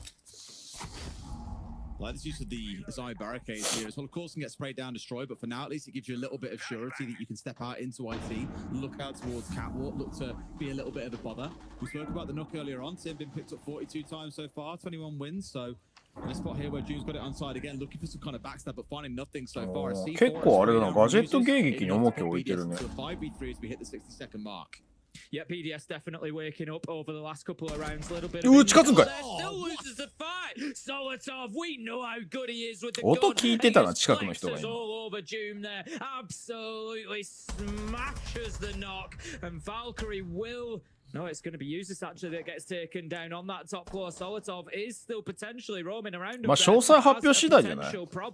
Like this use of the Zai barricades here as well. Of course, can get sprayed down, destroyed, but for now, at least it gives you a little bit of surety that you can step out into IT, look out towards Catwalk, look to be a little bit of a bother. We spoke about the Nook earlier on. Tim been picked up 42 times so far, 21 wins. So in a spot here where June's got it onside again, looking for some kind of backstab, but finding nothing so far. 結構あれだな、ガジェット迎撃に重きを置いてるね。 5v3 as we hit the 60-second mark. Yeah, BDS definitely waking up over the last couple of rounds. A little bit. 近づくんかい。 Still loses the fight. Solotov, we know how good he is with the 音聞いてたな、近くの人が今。 all over Doom there. Absolutely smashes the knock, and Valkyrie will. No, it's going to be Usus actually that gets taken down on that top floor. Solotov is still potentially roaming around. まあ詳細発表次第じゃない。だから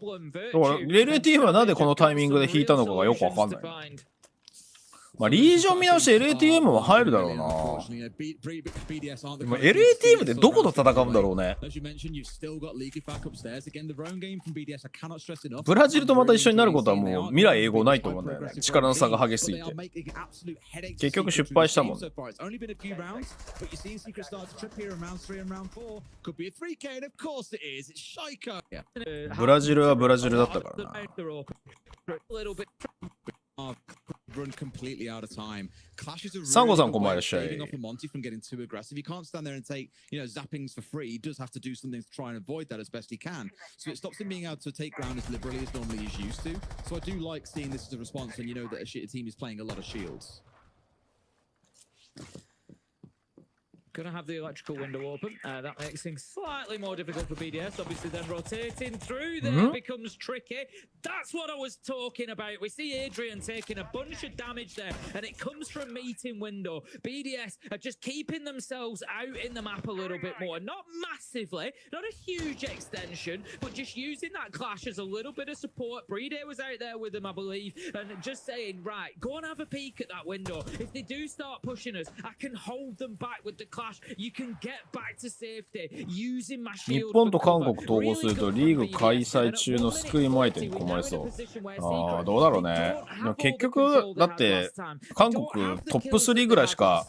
レレティームはなんでこのタイミングで引いたのかがよくわかんない。まあリージョン見直して LATM は入るだろうな。でも LATM でどこと戦うんだろうね。ブラジルとまた一緒になることはもう未来永劫ないと思うんだよね。力の差が激しすぎて。結局失敗したもんね。ブラジルはブラジルだったからな。Run completely out of time. Clashes are really saving off Monty from getting too aggressive. He can't stand there and take, zappings for free. He does have to do something to try and avoid that as best he can. So it stops him being able to take ground as liberally as normally he's used to. So I do like seeing this as a response when you know that a team is playing a lot of shields. Gonna have the electrical window open. That makes things slightly more difficult for BDS. Obviously, then rotating through there becomes tricky. That's what I was talking about. We see Adrian taking a bunch of damage there, and it comes from meeting window. BDS are just keeping themselves out in the map a little bit more. Not massively, not a huge extension, but just using that clash as a little bit of support. Brede was out there with them, I believe, and just saying, right, go and have a peek at that window. If they do start pushing us, I can hold them back with the clash. You can get back to safety using my shield. 日本と韓国統合するとリーグ開催中の救い前手に困りそう。ああ、どうだろうね。でも結局、だって韓国トップ3ぐらいしか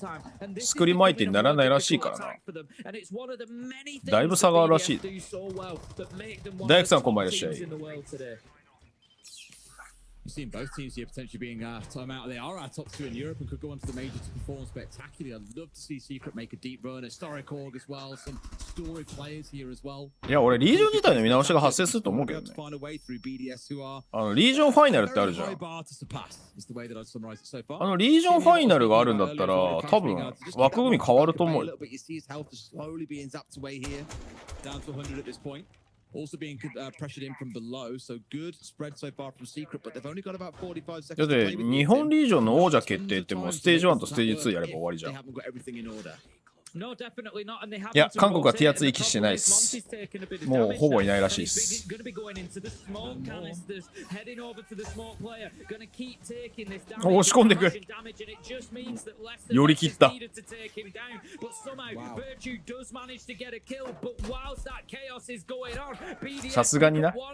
救い前手にならないらしいからな。だいぶ差があるらしい。大工さん、こんばんいらっしゃい。You've seen both teams here potentially being time out. They are our top two in Europe and could go on to the majors to perform spectacularly. I'd love to see Secret make a deep run. Historic Org as well. Some story players here as well. いや、俺リージョン自体の見直しが発生すると思うけどね。リージョンファイナルってあるじゃん。リージョンファイナルがあるんだったら多分枠組み変わると思うよ。Also being pressured in from below, so good spread so far from Secret, but they've only got about 45 seconds. だって日本リージョンの王者決定ってもうステージ1とステージ2やれば終わりじゃん。いや、韓国は手厚い気してないっす。もうほぼいないらしいっす。押し込んでくる。寄り切った。さすがにな。こ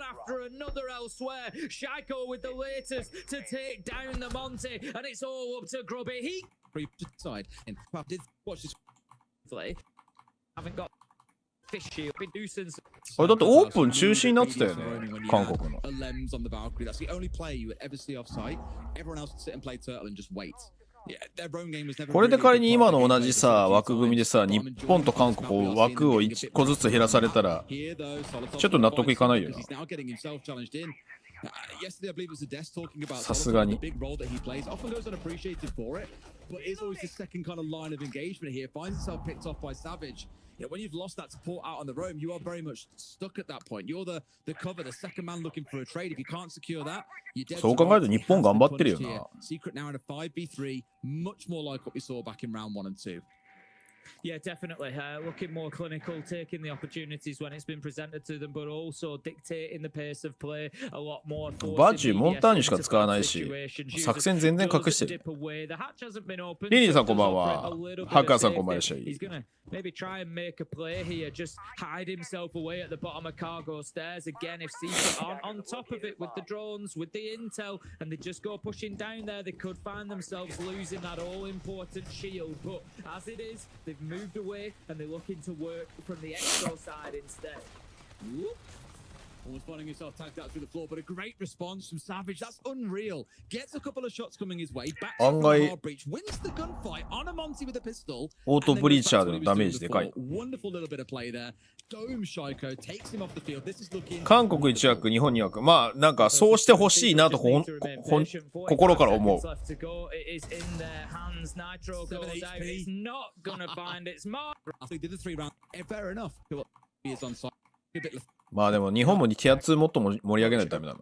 れだってオープン中止になってたよね、韓国の。これで仮に今の同じさ枠組みでさ、日本と韓国を枠を1個ずつ減らされたらちょっと納得いかないよな。さすがに。But it's always the second kind of line of engagement here. Finds itself picked off by Savage. Yeah, when you've lost that support out on the roam, you are very much stuck at that point. You're the cover, the second man looking for a trade. If you can't secure that, you're dead. そう考えると日本頑張ってるよな。Secret now in a 5v3, much more like what we saw back in round 1 and 2. Yeah, definitely. Looking more clinical, taking the opportunities when it's been presented to them, but also dictating the pace of play a lot more. バーチューモンターニュしか使わないし、作戦全然隠してる。リリーさんこんばんは。ハッカーさんこんばんは。Maybe try and make a play here, just hide himself away at the bottom of cargo stairs again. If Secret on top of it with the drones, with the intel, and they just go pushing down there, they could find themselves losing that all-important shield. But as it is, they've moved away and they're looking to work from the exo side instead. Almost finding himself tagged out through the floor, but a great response from Savage. That's unreal. Gets a couple of shots coming his way. Back to the hard breach. Wins the gunfight on a Monty with a pistol. オートブリーチャーでのダメージでかい。 Wonderful little bit of play there. Dome Shaiko takes him off the field. This is looking. 韓国1枠、日本2枠。まあ、なんかそうしてほしいなと心から思う。It is in their hands. Nitro goes out. It's not gonna find its mark. I think did the 3 round. Fair enough. He is on side. A bit. まあでも日本もティア2もっと盛り上げないとダメだな。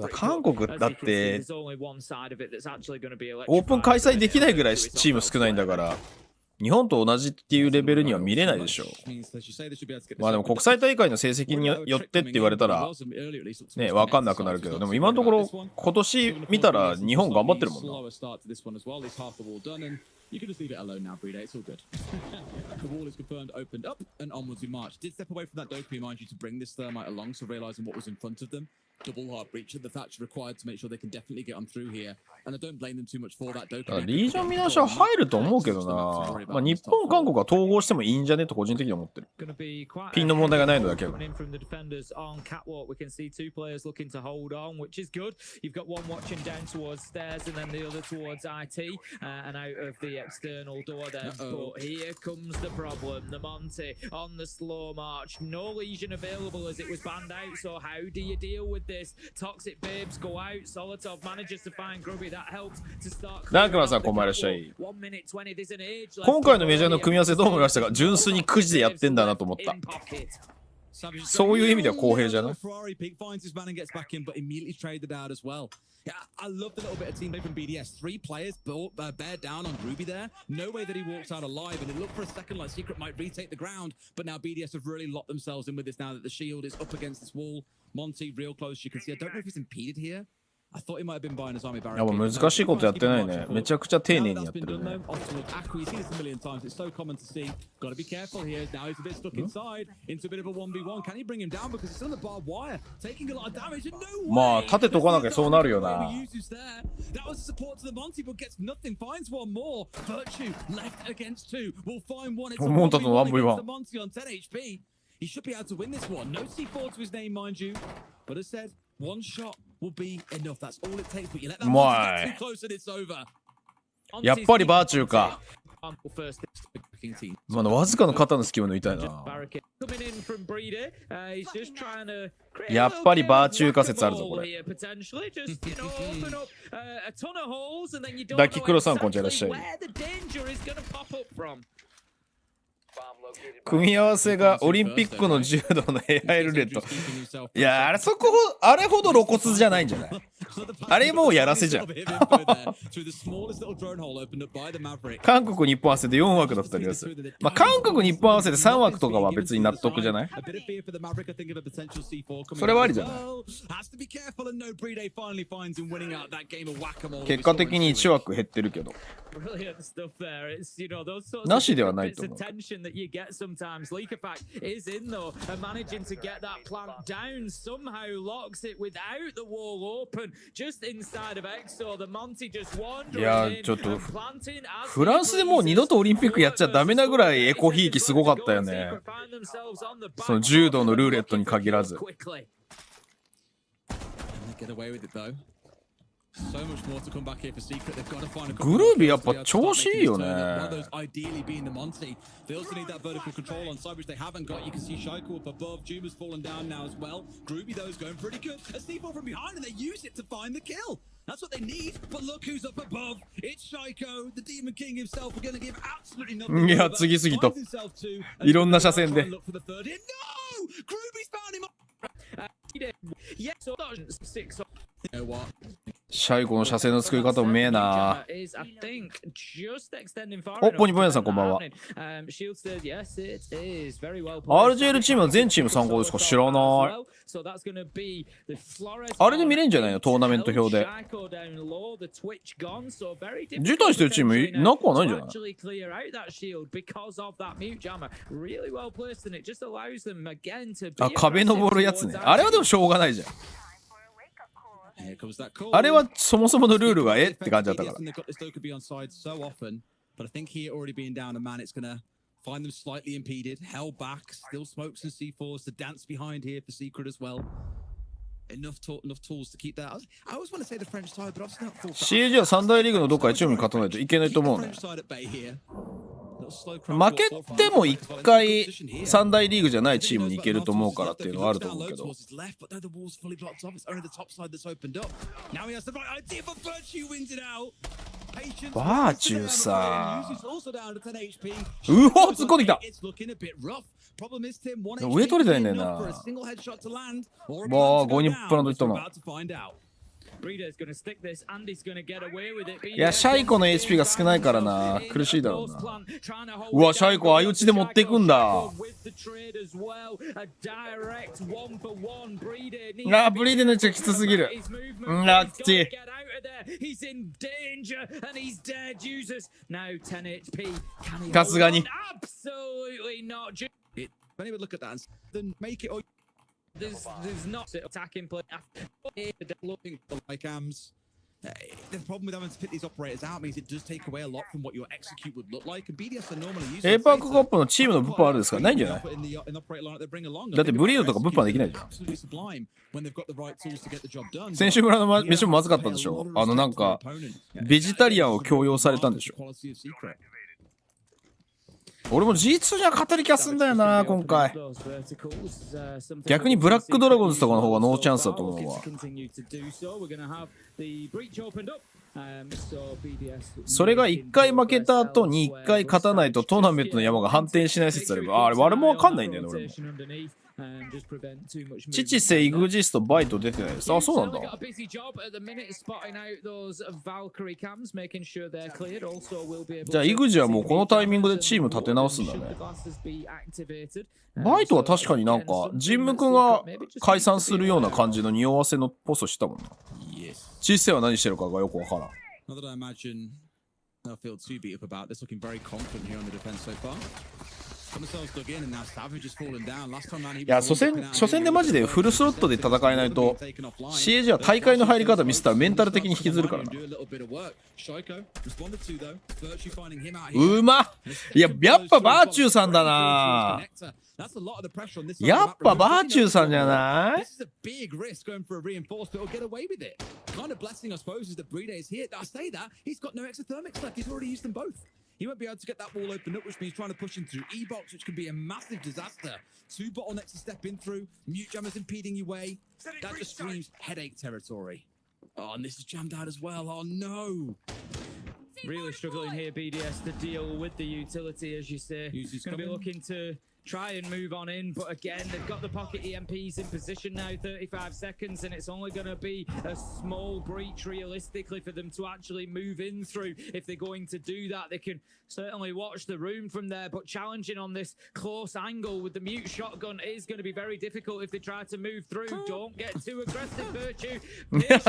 韓国だってオープン開催できないぐらいチーム少ないんだから日本と同じっていうレベルには見れないでしょ。まあでも国際大会の成績によってって言われたらね分かんなくなるけどでも今のところ今年見たら日本頑張ってるもんな。You can just leave it alone now, Breda. It's all good. The wall is confirmed, opened up, and onwards we march. Did step away from that Doku, mind you, to bring this thermite along, so realizing what was in front of them. Double hard breach of the thatch required to make sure they can definitely get on through here. And I don't blame them too much for that. Doku. リージョン見直しは入ると思うけどな。まあ日本、韓国は統合してもいいんじゃねと個人的に思ってる。ピンの問題がないのだけど。External door then, but here comes the problem. The Monty on the slow march. No lesion available as it was banned out. So how do you deal with this? Toxic babes go out. Solitov manages to find Grubby. That helps to start. ダークマンさんこんばんは。今今回のメジャーの組み合わせどう思いましたか？純粋に9時でやってんだなと思った。そういう意味では公平じゃない？ Yeah, I love the little bit of team play from BDS. 3 players bear down on Ruby there. No way that he walks out alive. And it looked for a second like Secret might retake the ground. But now BDS have really locked themselves in with this now that the shield is up against this wall. Monty real close. You can see. I don't know if he's impeded here. I thought he might have been buying his army barricade. やっぱ難しいことやってないね。めちゃくちゃ丁寧にやってるね。We've seen this a million times. It's so common to see. Got to be careful here. Now he's a bit stuck inside into a bit of a 1v1. Can he bring him down because it's on the barbed wire, taking a lot of damage? And no way. まあ立てとかなきゃそうなるよな。 That was support to the Monty, but gets nothing. Finds one more. Virtue left against 2. We'll find one. It's a 1v1 against the Monty on 10 HP. He should be able to win this one. No C4 to his name, mind you. But as said, one shot will be enough. That's all it takes. But you let that get too close and it's over. やっぱりバーチューか。まだわずかの肩の隙を抜いたいな。やっぱりバーチュー仮説あるぞこれ。ダキクロさんこんにちはいらっしゃい。組み合わせがオリンピックの柔道の AI ルーレット。いやあれあれほど露骨じゃないんじゃない？あれもうやらせじゃん。韓国日本合わせて4枠だったりする。まあ韓国日本合わせて3枠とかは別に納得じゃない？それはありじゃない？結果的に1枠減ってるけど。なしではないと思う。Sometimes Leakerpack is in though and managing to get that plant down somehow locks it without the wall open just inside of Exo. The Monty just wandering いやちょっとフランスでもう二度とオリンピックやっちゃダメなぐらいエコひいきすごかったよね。その柔道のルーレットに限らず。グルービーやっぱ調子いいよね。いや次々といろんな車線で。シャイコの車線の作り方もめえな。お、ポニポニさんこんばんは。RJL チームは全チーム参考ですか？知らない。あれで見れんじゃないの？トーナメント表で。辞退してるチームなくはないんじゃない？あ、壁登るやつね。あれはでもしょうがないじゃん。あれはそもそものルールがって感じだったから。CAG は三大リーグのどっかでチームに勝たないといけないと思うね。負けても1回三大リーグじゃないチームに行けると思うからっていうのはあると思うけど。バーチューさ、うお突っ込んできた。上取れたいんだよな。わあ5人プランドいったな。いや、シャイコの HP が少ないからな、苦しいだろうな。うわ、シャイコ相打ちで持っていくんだ。あ、ブリーデの位置がきつすぎる。あ、きつい。さすがに。There's not attacking play after developing the cams. The problem with having to put these operators out means it does take away a lot from what your execute would look like. And BDS are normally using. エーパークコップのチームの物販あるんですか？ないんじゃない？だってブリードとか物販できないじゃん。選手村の飯もまずかったんでしょ？なんかベジタリアンを強要されたんでしょ？俺も G2 じゃ語り気がすんだよな今回。逆にブラックドラゴンズとかの方がノーチャンスだと思うわ。それが1回負けた後に1回勝たないとトーナメントの山が反転しない説あれば、あれもわかんないんだよね俺も。父セイグジストバイト出てないです。あ、そうなんだ。じゃあイグジはもうこのタイミングでチーム立て直すんだね。バイトは確かになんかジンム君が解散するような感じの匂わせのポストしたもんな。チセは何してるかがよくわからん。いや、初戦でマジでフルスロットで戦えないと CAG は大会の入り方見せたらメンタル的に引きずるからな。うまっ。いや、やっぱバーチューさんだな。やっぱバーチューさんじゃない？He won't be able to get that wall opened up, which means trying to push in through E-box, which can be a massive disaster. 2 bottlenecks to step in through, mute jammers impeding your way. That just screams headache territory. Oh, and this is jammed out as well. Oh no! Really struggling here, BDS, to deal with the utility, as you say. Going to be looking to try and move on in, but again, they've got the pocket EMPs in position now, 35 seconds, and it's only going to be a small breach realistically for them to actually move in through. If they're going to do that, they can certainly watch the room from there, but challenging on this close angle with the mute shotgun is going to be very difficult if they try to move through. Don't get too aggressive, Virtue. Would have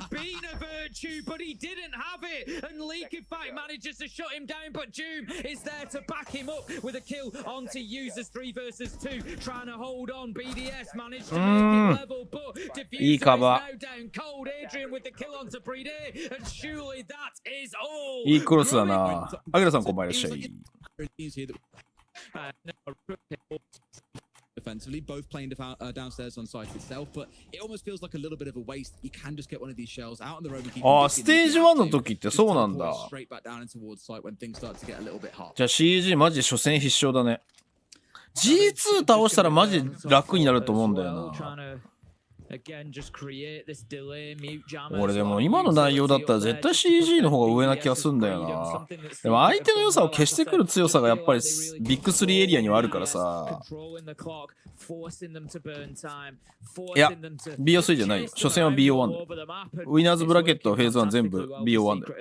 been a Virtue, but he didn't have it, and Leak in fact manages to shut him down, but Doom is there to back him up with a kill onto Users 3 versus 2, trying to hold on. BDS managed to make it level, but Diffuser is now down cold. Adrian with the kill onto Brede, and surely that is all. いいクロスだな。アゲラさんこんばんいらっしゃい。Defensively, both playing downstairs on site itself, but it almost feels like a little bit of a waste. You can just get one of these shells out on the road. ああ、ステージ1の時ってそうなんだ。じゃあ CAG マジで初戦必勝だね。G2 倒したらマジ楽になると思うんだよな。俺でも今の内容だったら絶対 CG の方が上な気がするんだよな。でも相手の良さを消してくる強さがやっぱりビッグ3エリアにはあるからさ。いや BO3 じゃないよ。初戦は BO1 だよ。ウィナーズブラケットはフェーズ1全部 BO1 だよ。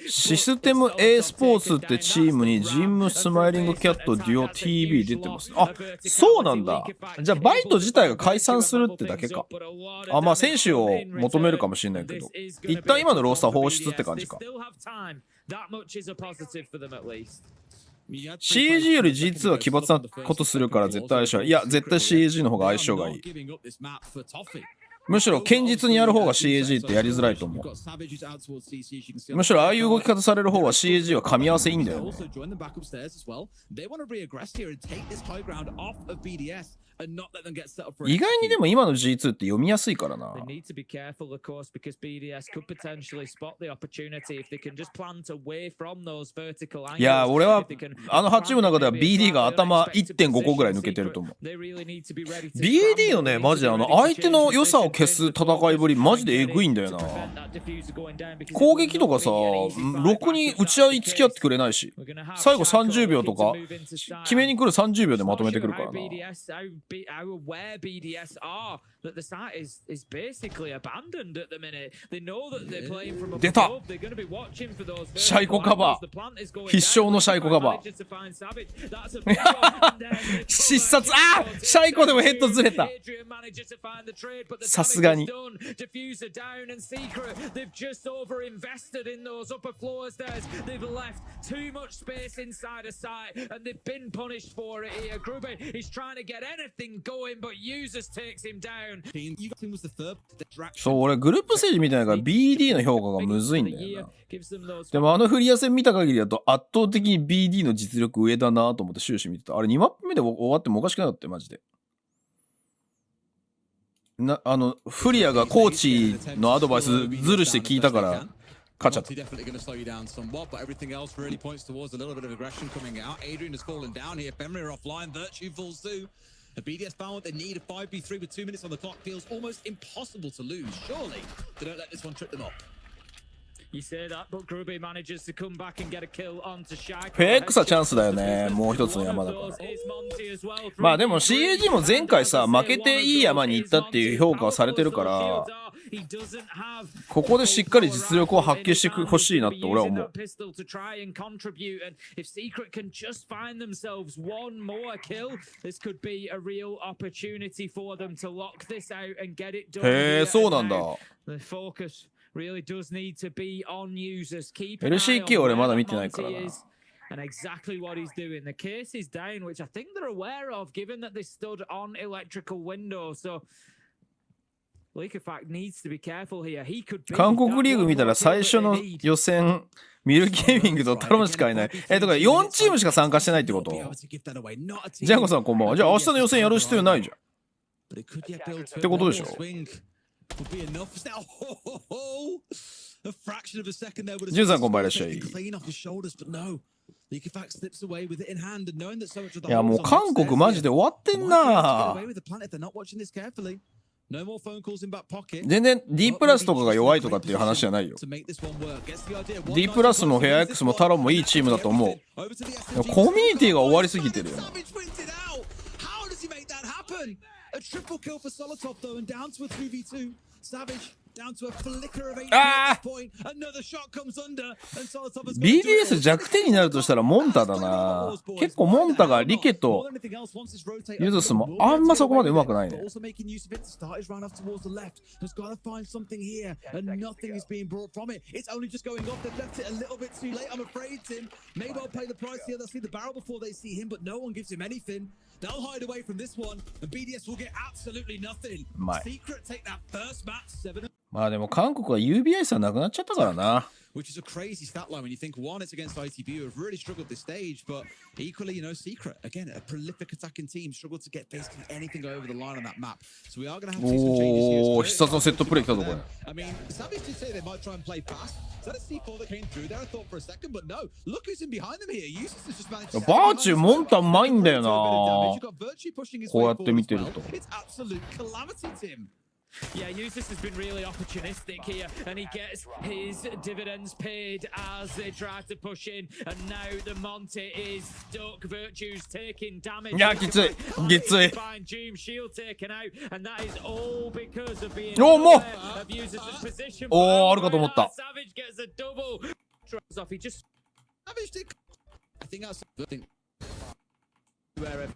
システム A スポーツってチームにジムスマイリングキャットデュオ TV 出てます。あ、そうなんだ。じゃあバイト自体が解散するってだけか。あ、まあ選手を求めるかもしれないけど、一旦今のロースター放出って感じか。CAG より G2 は奇抜なことするから絶対相性いい。いや、絶対 CAG の方が相性がいい。むしろ堅実にやる方が CAG ってやりづらいと思う。むしろああいう動き方される方は CAG は噛み合わせいいんだよね。意外にでも今の G2 って読みやすいからな。いや俺はあの8チームの中では BD が頭 1.5 個ぐらい抜けてると思う。BD のねマジで相手の良さを消す戦いぶりマジでエグいんだよな。攻撃とかさろくに打ち合い付き合ってくれないし、最後30秒とか決めに来る30秒でまとめてくるからな。出たシャイコカバー、必勝のシャイコカバー必殺。あーシャイコでもヘッドずれた。さすがにそう俺グループステージみたいなから BD の評価がむずいんだよな。でもフリア戦見た限りだと圧倒的に BD の実力上だなと思って終始見てた。あれ2マップ目で終わってもおかしくなかったよマジで。フリアがコーチのアドバイスズルして聞いたから勝っちゃった。BDS found what they need. A 5v3 with 2 minutes on the clock feels almost impossible to lose. Surely they don't let this one trip them up. You say that, but Grubby manages to come back and get a kill onto Shaq. フェイクさチャンスだよね。もう一つの山だから。まあでも CAG も前回さ負けていい山に行ったっていう評価はされてるから、ここでしっかり実力を発揮してほしいなって俺は思う。へえ、そうなんだ。LCK 俺まだ見てないからな。And exactly what he's doing. The case is down, which I think they're aware of, given that they stood on electrical windows. So, Leakerfact needs to be careful here. He could be. 韓国リーグ見たら最初の予選、ミルゲーミングとタロンしかいない。とか4チームしか参加してないってこと？ジャンコさんこんばんは。じゃあ明日の予選やる必要ないじゃん。ってことでしょジュンさんこんばんいらっしゃい。いやもう韓国マジで終わってんな。全然 D プラスとかが弱いとかっていう話じゃないよ。D プラスもフェア X もタロンもいいチームだと思う。コミュニティが終わりすぎてるよな。BDS 弱点になるとしたらモンタだな。結構モンタがリケとユズスもあんまそこまでうまくないね。まあでも韓国は UBI さなくなっちゃったからな。Which is a crazy stat line when you think, one, it's against ITB, who have really struggled this stage, but equally, you know, Secret, again, a prolific attacking team, struggled to get basically anything over the line on that map. So we are going to have to see some changes here. おー、必殺のセットプレイ来たぞこれ。I mean, Savage did say they might try and play fast. Is that a C4 that came through there? I thought for a second, but no. Look who's in behind them here. Useless has just managed to... バーチューモンタうまいんだよな。こうやって見てると。It's absolute calamity, Tim. Yeah, Usus has been really opportunistic here, and he gets his dividends paid as they try to push in, and now the Monty is stuck. Virtue's taking damage. いや、きつい。きつい。Find Doom shield taken out, and that is all because of being おー、もう of Usus's position. おー、あるかと思った。Savage gets a double. Throws off. He just Savage did... I think that's... I think... where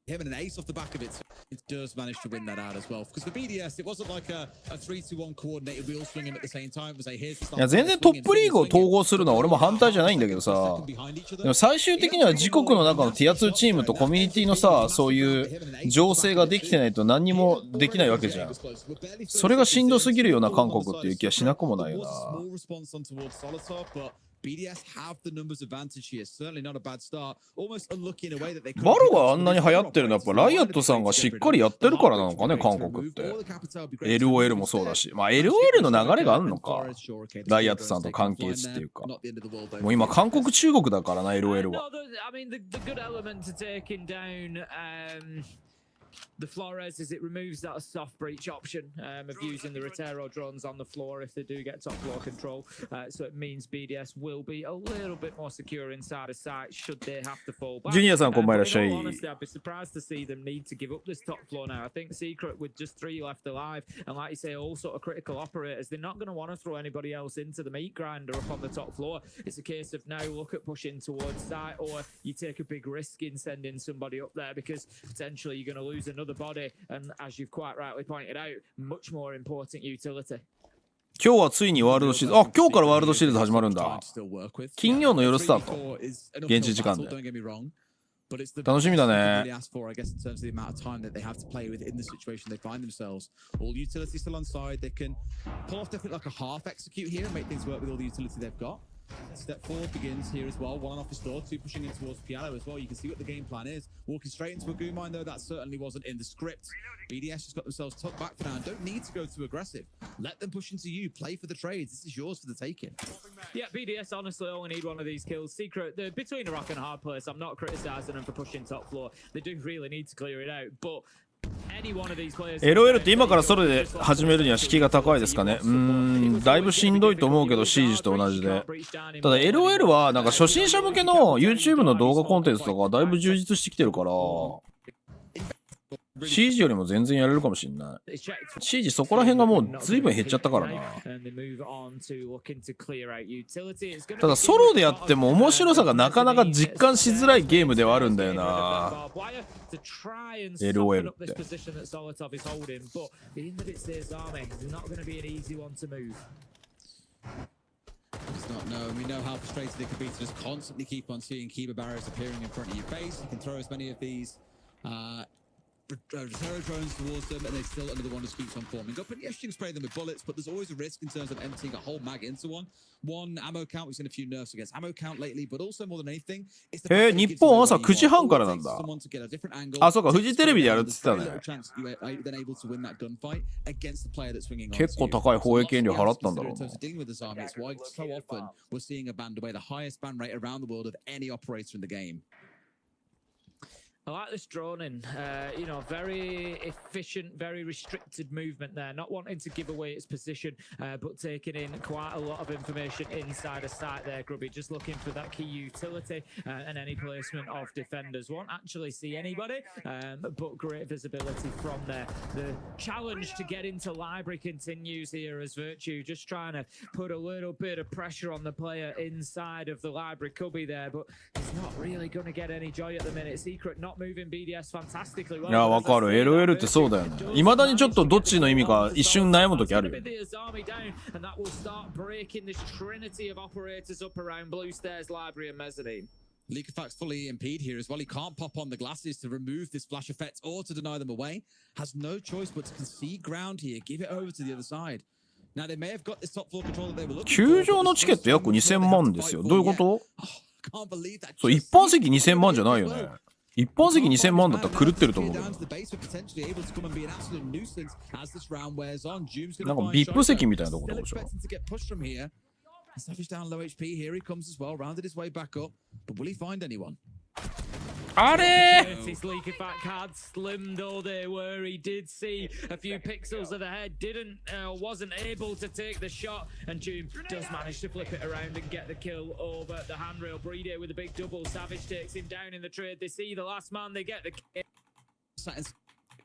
him and an ace off the back of it. It just managed to win that out as well. Because for BDS, it wasn't like a 3-2-1 coordinated wheel swing him at the same time. It was like, here's the いや全然トップリーグを統合するのは俺も反対じゃないんだけどさ、でも最終的には自国の中のティア2チームとコミュニティのさ、そういう情勢ができてないと何にもできないわけじゃん。それがしんどすぎるような韓国っていう気はしなくもないよな。BDS have the numbers advantage here. Certainly not a bad start. Almost unlucky in a way that they could. バロがあんなに流行ってるのはやっぱライアットさんがしっかりやってるからなのかね、韓国って。LOL もそうだし。まあ LOL の流れがあるのか。ライアットさんと関係値っていうか。もう今韓国中国だからな、LOL は。The Flores is it removes that soft breach option of using the Rotero drones on the floor if they do get top floor control. So it means BDS will be a little bit more secure inside of site should they have to fall back. ジュニアさんこんばんいらっしゃい。Honestly, I'd be surprised to see them need to give up this top floor now. I think Secret with just 3 left alive, and like you say, all sort of critical operators, they're not going to want to throw anybody else into the meat grinder up on the top floor. It's a case of now look at pushing towards site, or you take a big risk in sending somebody up there because potentially you're going to lose another body, and as you've quite rightly pointed out, much more important utility. 今日はついにワールドシリーズ、あ、今日からワールドシリーズ始まるんだ。金曜の夜スタート。現地時間で。楽しみだね。Step 4 begins here as well. 1 off his door, 2 pushing in towards Piano as well. You can see what the game plan is. Walking straight into a goo mine though, that certainly wasn't in the script. BDS just got themselves tucked back for now and don't need to go too aggressive. Let them push into you, play for the trades. This is yours for the taking. Yeah, BDS honestly only need one of these kills. Secret, they're between a rock and a hard place. I'm not criticizing them for pushing top floor. They do really need to clear it out, but LOL って今からソロで始めるには敷居が高いですかね。だいぶしんどいと思うけど、シージと同じで。ただ LOL はなんか初心者向けの YouTube の動画コンテンツとかだいぶ充実してきてるから、シージよりも全然やれるかもしんない。シージそこら辺がもう随分減っちゃったからな。ただソロでやっても面白さがなかなか実感しづらいゲームではあるんだよな。LOL って。It's not known. We know how frustrated it can be to just constantly keep on seeing Kiba barriers appearing in front of your face. You can throw as many of these terror drones towards them, and they still another one just keeps on forming up. And yes, you can spray them with bullets, but there's always a risk in terms of emptying a whole mag into one. One ammo count, we've seen a few nerfs against ammo count lately, but also more than anything, it's the fact that 日本朝9時半からなんだ。あ、そうか、フジテレビでやるって言ってたね。結構高い放映権料払ったんだろうな。I like this droning, you know, very efficient, very restricted movement there, not wanting to give away its position, but taking in quite a lot of information inside a site there, Grubby, just looking for that key utility and any placement of defenders. Won't actually see anybody, but great visibility from there. The challenge to get into library continues here as Virtue, just trying to put a little bit of pressure on the player inside of the library. Could be there, but he's not really going to get any joy at the minute. Secret not moving BDS fantastically well. いや、わかる。LOL ってそうだよね。未だにちょっとどっちの意味か一瞬悩むときあるよ。And that will start breaking this trinity of operators up around Blue Stairs Library and Mezzanine. Leak effects fully impede here as well. He can't pop on the glasses to remove this flash effect or to deny them away. Has no choice but to concede ground here. Give it over to the other side. Now they may have got this top floor control that they were looking for. 球場のチケット約2000万ですよ。どういうこと？そう、一般席2000万じゃないよね。一般席2000万だったら狂ってると思うけど。なんか VIP 席みたいなところでしょ。Savage down low HP. Here he comes as well. Rounded his way back up. But will he find anyone? あれ His leak effect had slimmed all day where he did see a few pixels of the head, wasn't able to take the shot, and Doom does manage to flip it around and get the kill over the handrail. Breeder with a big double. Savage takes him down in the trade. They see the last man, they get the kill.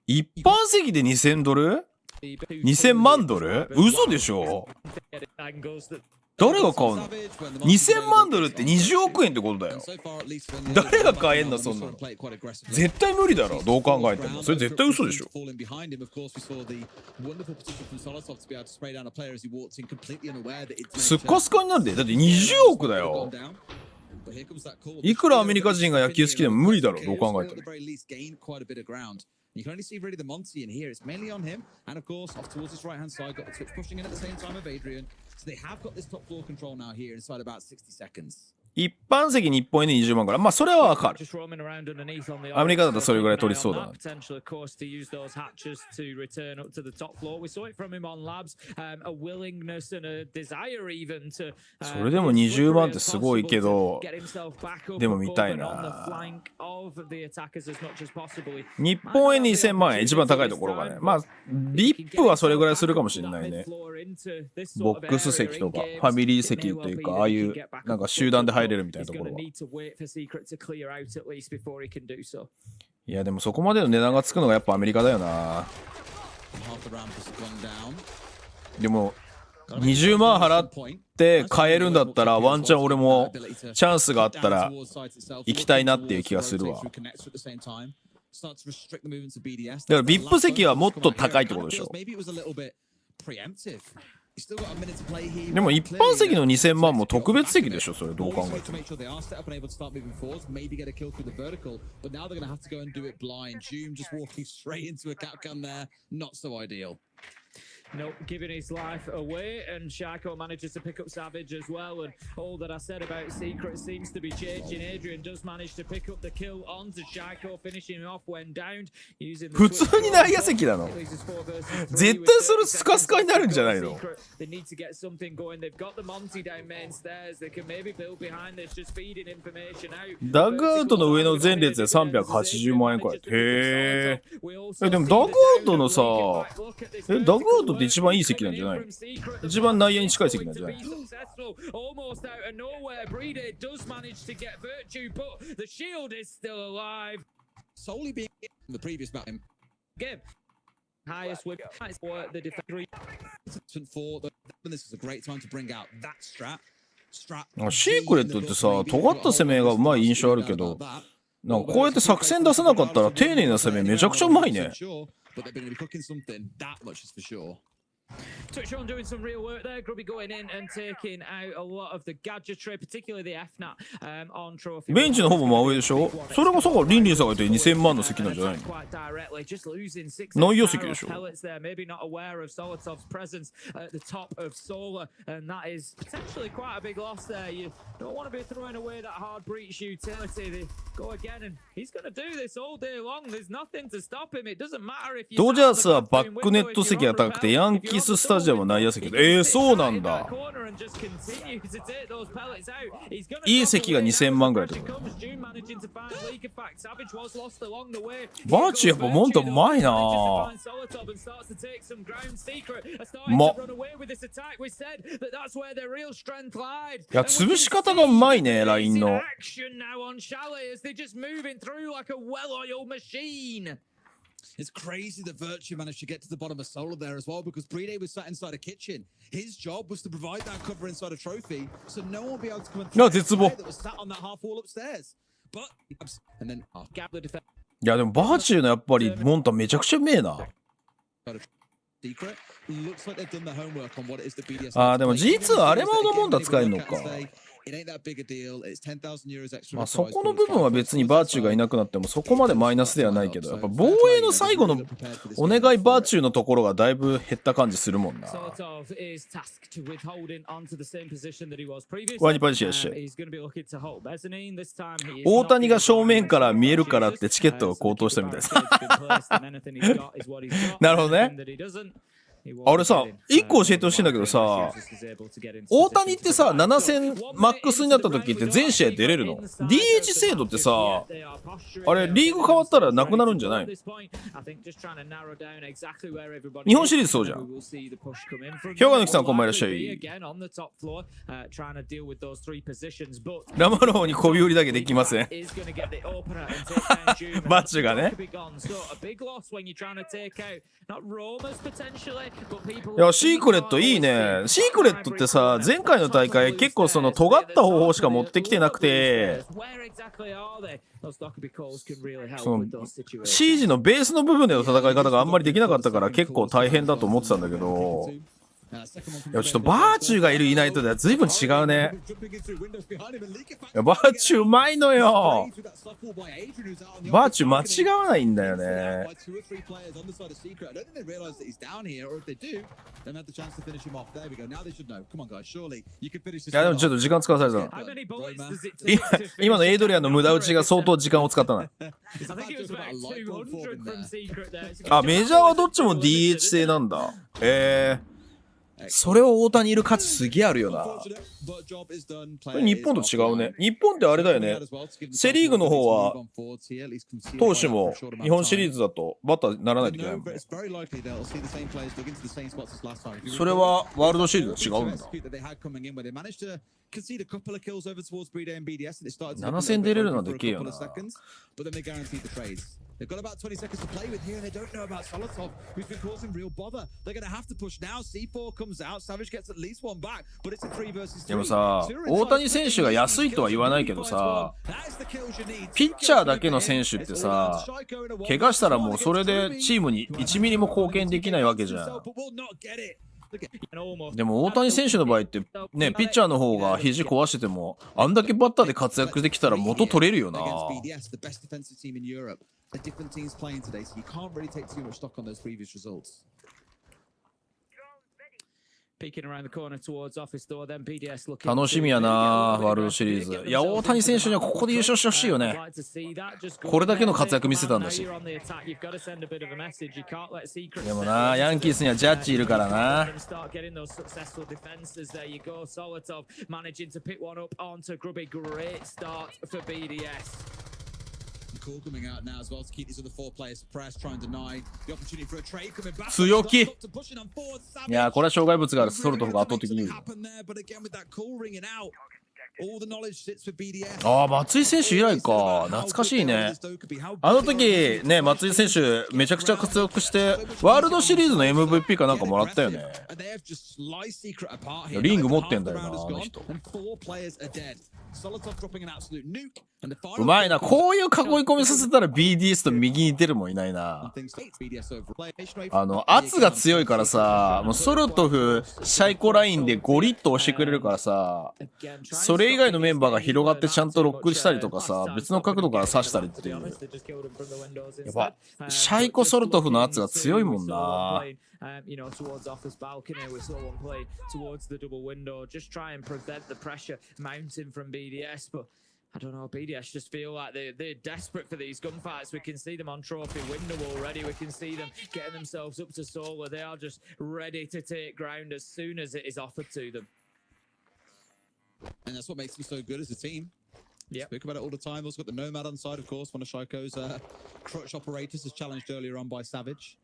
一般席で2000ドル ?2000 万ドル嘘でしょ誰が買うの ?2000 万ドルって20億円ってことだよ。誰が買えんのそんなの。絶対無理だろ、どう考えても。それ絶対嘘でしょ。すっかすかになるで。だって20億だよ。いくらアメリカ人が野球好きでも無理だろ、どう考えても。You can only see really the Monty in here. It's mainly on him. And of course, off towards his right-hand side, got the switch pushing in at the same time of Adrian. So they have got this top floor control now here inside about 60 seconds. 一般席日本円で20万から。まあそれはわかる。アメリカだとそれぐらい取りそうだな。それでも20万ってすごいけど、でも見たいな。日本円2000万円一番高いところがね。まあ VIP はそれぐらいするかもしれないね。ボックス席とかファミリー席というか、ああいうなんか集団で入れるみたいなところは。いやでもそこまでの値段がつくのがやっぱアメリカだよな。でも20万払って買えるんだったらワンチャン俺もチャンスがあったら行きたいなっていう気がするわ。だから VIP 席はもっと高いってことでしょ。でも一般席の2000万も特別席でしょ、それどう考えても。Nope, giving his life away, and Shaiko manages to pick up Savage as well, and all that I said about Secret seems to be changing. Adrian does manage to pick up the kill onto Shaiko, finishing him off when downed. 普通に内野席なの。絶対それスカスカになるんじゃないの。They need to get something going. They've got the Monty down main stairs. They can maybe build behind this, just feeding information out. ダッグアウトの上の前列で380万円くらい。へえ。でもダッグアウトのさ、ダッグアウトって一番いい席なんじゃないの？一番内野に近い席なんじゃないの？シークレットってさ、尖った攻めがうまい印象あるけど、なんかこうやって作戦出せなかったら丁寧な攻めめちゃくちゃうまいね。Twitchon doing some real work there. Grubby going in and taking out a lot of the gadgetry, particularly the FNAT on trophy. ベンチの方も真上でしょ。それがさ、リンリンさんが言って2000万の席なんじゃないの？内野席でしょ。Maybe not aware of Solotov's presence at the top of Solar, and that is potentially quite a big loss there. You don't want to be throwing away that hard breach utility. They go again, and he's going to do this all day long. There's nothing to stop him. It doesn't matter if you. ドジャースはバックネット席が高くて、ヤンキースタジアムは内野席で。そうなんだ。いい席が2000万ぐらいってこと。バーチやっぱモンタうまいな。いや、潰し方がうまいね、ラインの。It's crazy that Virtue managed to get to the bottom of Solar there as well, because Brede was sat inside a kitchen. His job was to provide that cover inside a trophy, so no one would be able to come and throw that was sat on that half wall upstairs. But and then gap the defense. いやでもバーチューのやっぱりモンタめちゃくちゃうめえな。ああでも G2 はあれモードモンタ使えるのか。まあそこの部分は別にバーチューがいなくなってもそこまでマイナスではないけど、やっぱ防衛の最後のお願いバーチューのところがだいぶ減った感じするもんな。ワニパンチやし、大谷が正面から見えるからってチケットが高騰したみたいです。なるほどね。あれさ、1個教えてほしいんだけどさ、大谷ってさ、7戦マックスになった時って全試合出れるの？ DH 制度ってさ、あれ、リーグ変わったらなくなるんじゃないの？日本シリーズそうじゃん。兵庫の木さん、こんばんいらっしゃい。ラマローに媚び売りだけできません。バッチュがね。いや、シークレットいいね。シークレットってさ、前回の大会結構その尖った方法しか持ってきてなくて、そのシージのベースの部分での戦い方があんまりできなかったから結構大変だと思ってたんだけど、いやちょっとバーチューがいるいないとでは随分違うね。いやバーチューうまいのよ。バーチュー間違わないんだよね。いやでもちょっと時間使わされたな。今のエイドリアンの無駄打ちが相当時間を使ったな。あ、メジャーはどっちも DH 制なんだ。それを大谷いる価値すげえあるよな。日本と違うね。日本ってあれだよね。セリーグの方は投手も日本シリーズだとバッターにならないといけないもんね。それはワールドシリーズと違うんだ。7戦出れるのはでけえよな。They've got about 20 seconds to play with here, and they don't know about Solotov, who's been causing real bother. They're going to have to push now. C4 comes out. Savage gets at least one back, but it's a 3 versus 3. でもさ、大谷選手が安いとは言わないけどさ、ピッチャーだけの選手ってさ、怪我したらもうそれでチームに1ミリも貢献できないわけじゃん。でも大谷選手の場合ってね、ピッチャーの方が肘壊しててもあんだけバッターで活躍できたら元取れるよな。楽しみやな、ワールドシリーズ。いや、大谷選手にはここで優勝してほしいよね。これだけの活躍見せたんだし。でもな、ヤンキースにはジャッジいるからな。強気。いや、これは障害物があるソルトフが圧倒的にいい。ああ、松井選手以来か。懐かしいね。あの時ね、松井選手めちゃくちゃ活躍してワールドシリーズの MVP かなんかもらったよね。リング持ってんだよな、あの人。うまいな。こういう囲い込みさせたら BDS と右に出るもいないな。圧が強いからさ、もうソルトフシャイコラインでゴリッと押してくれるからさ、それ以外のメンバーが広がってちゃんとロックしたりとかさ、別の角度から刺したりっていう。やっぱシャイコソルトフの圧が強いもんな。towards office balcony, we saw one play towards the double window, just try and prevent the pressure mounting from BDS, but I don't know, BDS just feel like they're desperate for these gunfights. We can see them on trophy window already. We can see them getting themselves up to solo. They are just ready to take ground as soon as it is offered to them. And that's what makes them so good as a team. Yeah, speak about it all the time. Also got the Nomad on side, of course, one of Shiko's crutch operators is challenged earlier on by Savage.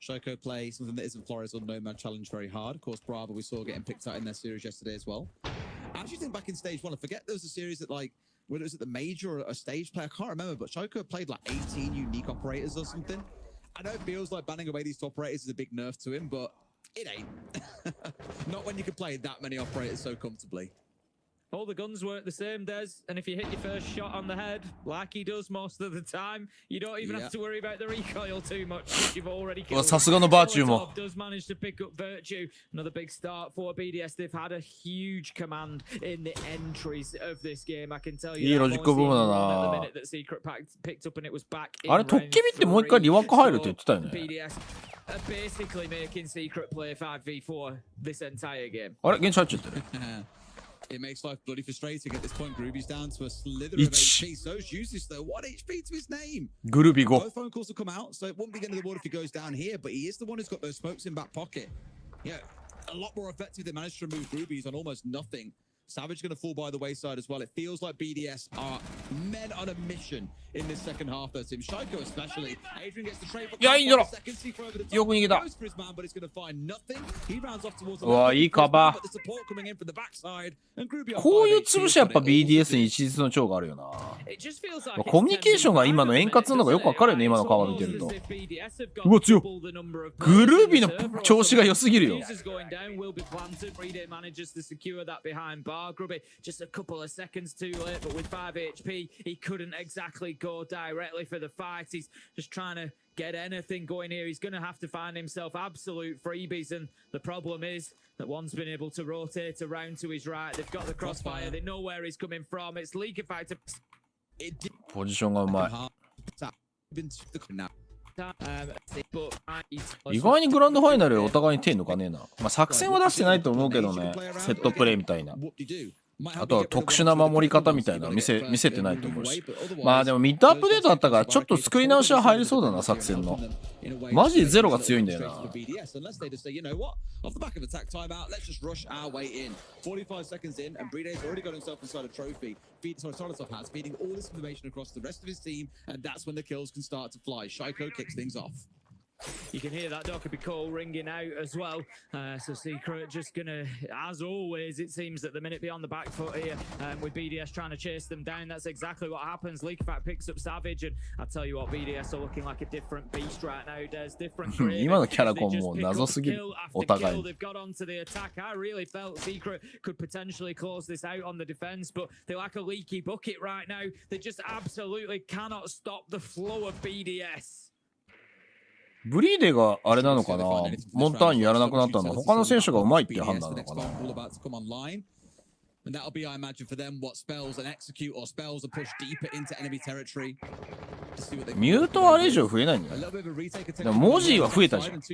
Shiko play something that isn't Flores or Nomad challenge very hard. Of course, Bravo we saw getting picked out in their series yesterday as well. I actually think back in stage 1, I forget there was a series that like, whether it was at the major or a stage play, I can't remember, but Shiko played like 18 unique operators or something. I know it feels like banning away these two operators is a big nerf to him, but it ain't. Not when you can play that many operators so comfortably. All the guns work the same, Des, and if you hit your first shot on the head, like he does most of the time, you don't even have to worry about the recoil too much because you've already killed. さすがのバーチューも。Does manage to pick up Virtue. Another big start for BDS. They've had a huge command in the entries of this game. I can tell you. いいロジックブームだな。あれ、トッケビってもう一回リワーク入るって言ってたよね。BDS are basically making Secret play 5v4 this entire game. あれ、現地入っちゃってる。It makes life bloody frustrating at this point. Groovy's down to a slither of HP. So's useless though. 1 HP to his name. グルービー5。 Both phone calls will come out, so it won't be the end of the world if he goes down here. But he is the one who's got those smokes in back pocket. Yeah, a lot more effective. They managed to remove Groovy's on almost nothing. Savage going to fall by the wayside as well. It feels like BDS are men on a mission in this second half. Though Tim Shaiko especially. Adrian gets the trade. いや、いいんだろ。よく逃げた。うわ、いいカバー。こういう潰しはやっぱ BDS に一律の長があるよな。コミュニケーションが今の円滑なのがよくわかるよね、今のカバー見てると。うわ、強い。グルービーの調子が良すぎるよ。Grubby just a couple of seconds too late, but with 5 HP, he couldn't exactly go directly for the fight. He's just trying to get anything going here. He's going to have to find himself absolute freebies, and the problem is that one's been able to rotate around to his right. They've got the crossfire. They know where he's coming from. It's League of Fighter. ポジションがうまい。意外にグランドファイナルお互いに手抜かねえな。まあ作戦は出してないと思うけどね。セットプレイみたいな。あとは特殊な守り方みたいなの見せてないと思うし。まあでもミッドアップデートあったからちょっと作り直しは入りそうだな、作戦の。マジでゼロが強いんだよな。Off the back of attack timeout, let's just rush our way in. 45 seconds in, and Bride's already got himself inside a trophy. Solitov has feeding all this information across the rest of his team, and that's when the kills can start to fly. Shaiko kicks things off. You can hear that Dokkaebi call ringing out as well. So Secret just gonna, as always, it seems at the minute be on the back foot here with BDS trying to chase them down. That's exactly what happens. League Fact picks up Savage, and I tell you what, BDS are looking like a different beast right now. There's different. 今のキャラコンもう謎すぎる。お互い。 They've got onto the attack. I really felt Secret could potentially close this out on the defense, but they're like a leaky bucket right now. They just absolutely cannot stop the flow of BDS. ブリーデがあれなのかな、モンターニュやらなくなったのは他の選手がうまいっていう判断なのかな。And that'll be, I imagine, for them what spells and execute or spells are pushed deeper into enemy territory. ミュートはあれ以上増えないんだよ。でもモジーは増えたじゃん。ペ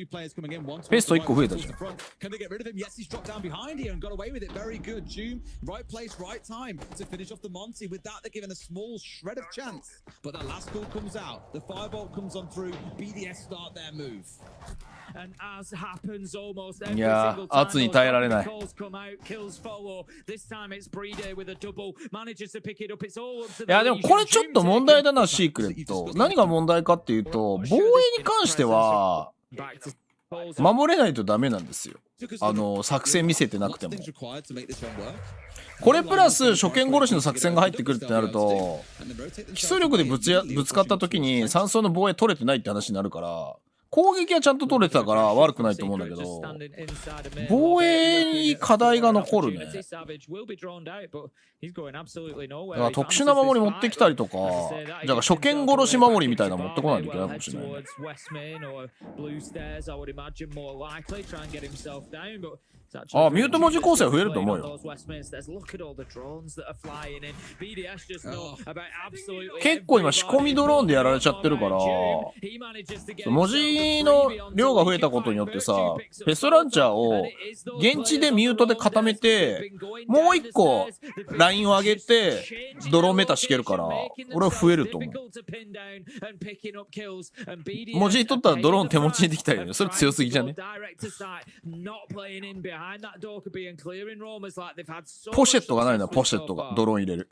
スト1個増えたじゃん。Can they get rid of him? Yes, he's dropped down behind here and got away with it. Very good. June, right place, right time to finish off the Monty. With that, they're given a small shred of chance. But that last call comes out. The firebolt comes on through. BDS start their move. And as happens almost every いやー、圧に耐えられない。いやでもこれちょっと問題だな、シークレット。何が問題かっていうと、防衛に関しては守れないとダメなんですよ。作戦見せてなくても。これプラス初見殺しの作戦が入ってくるってなると、基礎力でぶつかった時に3層の防衛取れてないって話になるから、攻撃はちゃんと取れてたから悪くないと思うんだけど、防衛に課題が残るね。だから特殊な守り持ってきたりとか、じゃあ初見殺し守りみたいなの持ってこないといけないかもしれないね。あ、ミュート文字構成は増えると思うよ。結構今仕込みドローンでやられちゃってるから、文字の量が増えたことによってさ、ペストランチャーを現地でミュートで固めて、もう一個ラインを上げてドローンメタ敷けるから、俺は増えると思う。文字取ったらドローン手持ちにできたりね。それ強すぎじゃね？ポシェットがないな、ポシェットがドローン入れる。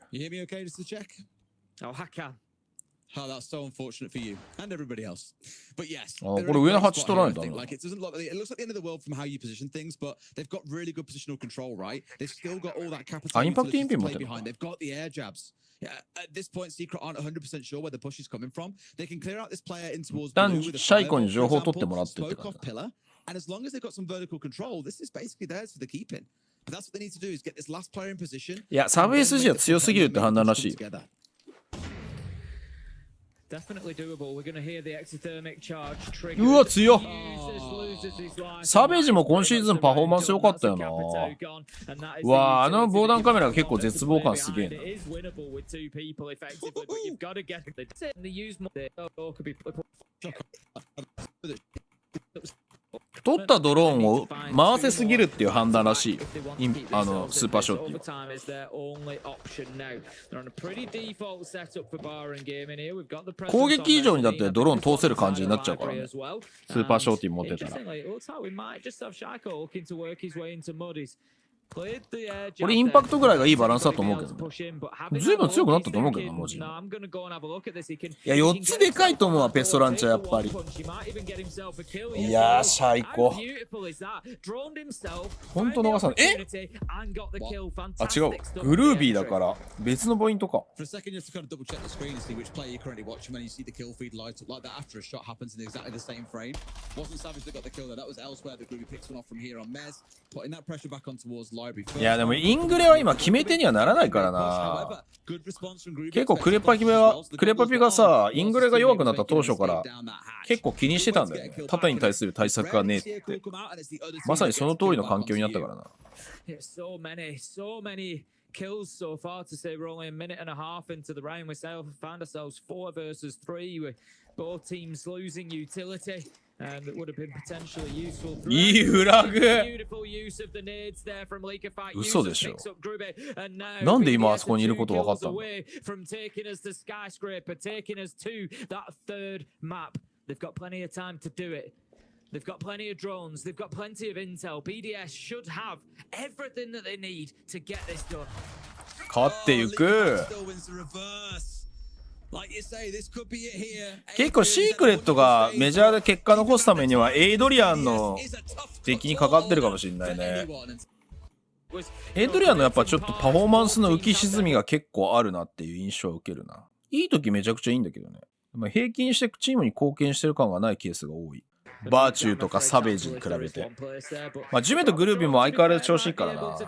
Oh, that's so unfortunate for you and everybody else. But yes, これ上の8取らないとダメだ。It looks like the end of the world from how you position things, but they've got really good positional control, right? They've still got all that capital to play behind. They've got the air jabs. Yeah, at this point, Secret aren't 100% sure where the push is coming from. They can clear out this player in towards blue with a fireball, for example, smoke off pillar, and as long as they've got some vertical control, this is basically theirs for the keeping. But that's what they need to do is get this last player in position. いや、サブ SG は強すぎるって判断らしい。Definitely doable. We're going to hear the exothermic charge trigger. うわ、強っ。 Loses his life. サベージも今シーズンパフォーマンス良かったよな。うわ、あの防弾カメラが結構絶望感すげえな。 It is winnable with two people effectively, but you've got to get it. They use more. Could be 取ったドローンを回せすぎるっていう判断らしいよ。スーパーショット。攻撃以上にだってドローン通せる感じになっちゃうからね。スーパーショーティン持ってたら。俺インパクトぐらいがいいバランスだと思うけどね。ずいぶん強くなったと思うけどな、文字。いや、4つでかいと思うわ、ペストランチャーやっぱり。いやー、最高。ほんと逃さない。えあ、違う。グルービーだから、別のポイントか。いやでもイングレは今決め手にはならないからな。結構クレパピがさ、イングレが弱くなった当初から結構気にしてたんだよね。縦に対する対策がねえって。まさにその通りの環境になったからな。Kills so far to say we're only a minute and a half into the round. We found ourselves 4 versus 3 with both teams losing utility. That would have been potentially useful. いいフラグ。 Beautiful use of the nades there from Leakerfight. 嘘でしょ。なんで今あそこにいること分かったの? From taking us to skyscraper, taking us to that third map. They've got plenty of time to do it. They've got plenty of drones. They've got plenty of intel. BDS should have everything that they need to get this done. 勝ってゆく。結構シークレットがメジャーで結果残すためにはエイドリアンの出来にかかってるかもしれないね。エイドリアンのやっぱちょっとパフォーマンスの浮き沈みが結構あるなっていう印象を受けるな。いい時めちゃくちゃいいんだけどね。平均してチームに貢献してる感がないケースが多い。バーチューとかサベージに比べて。まあ、ジュメとグルービーも相変わらず調子いいからな。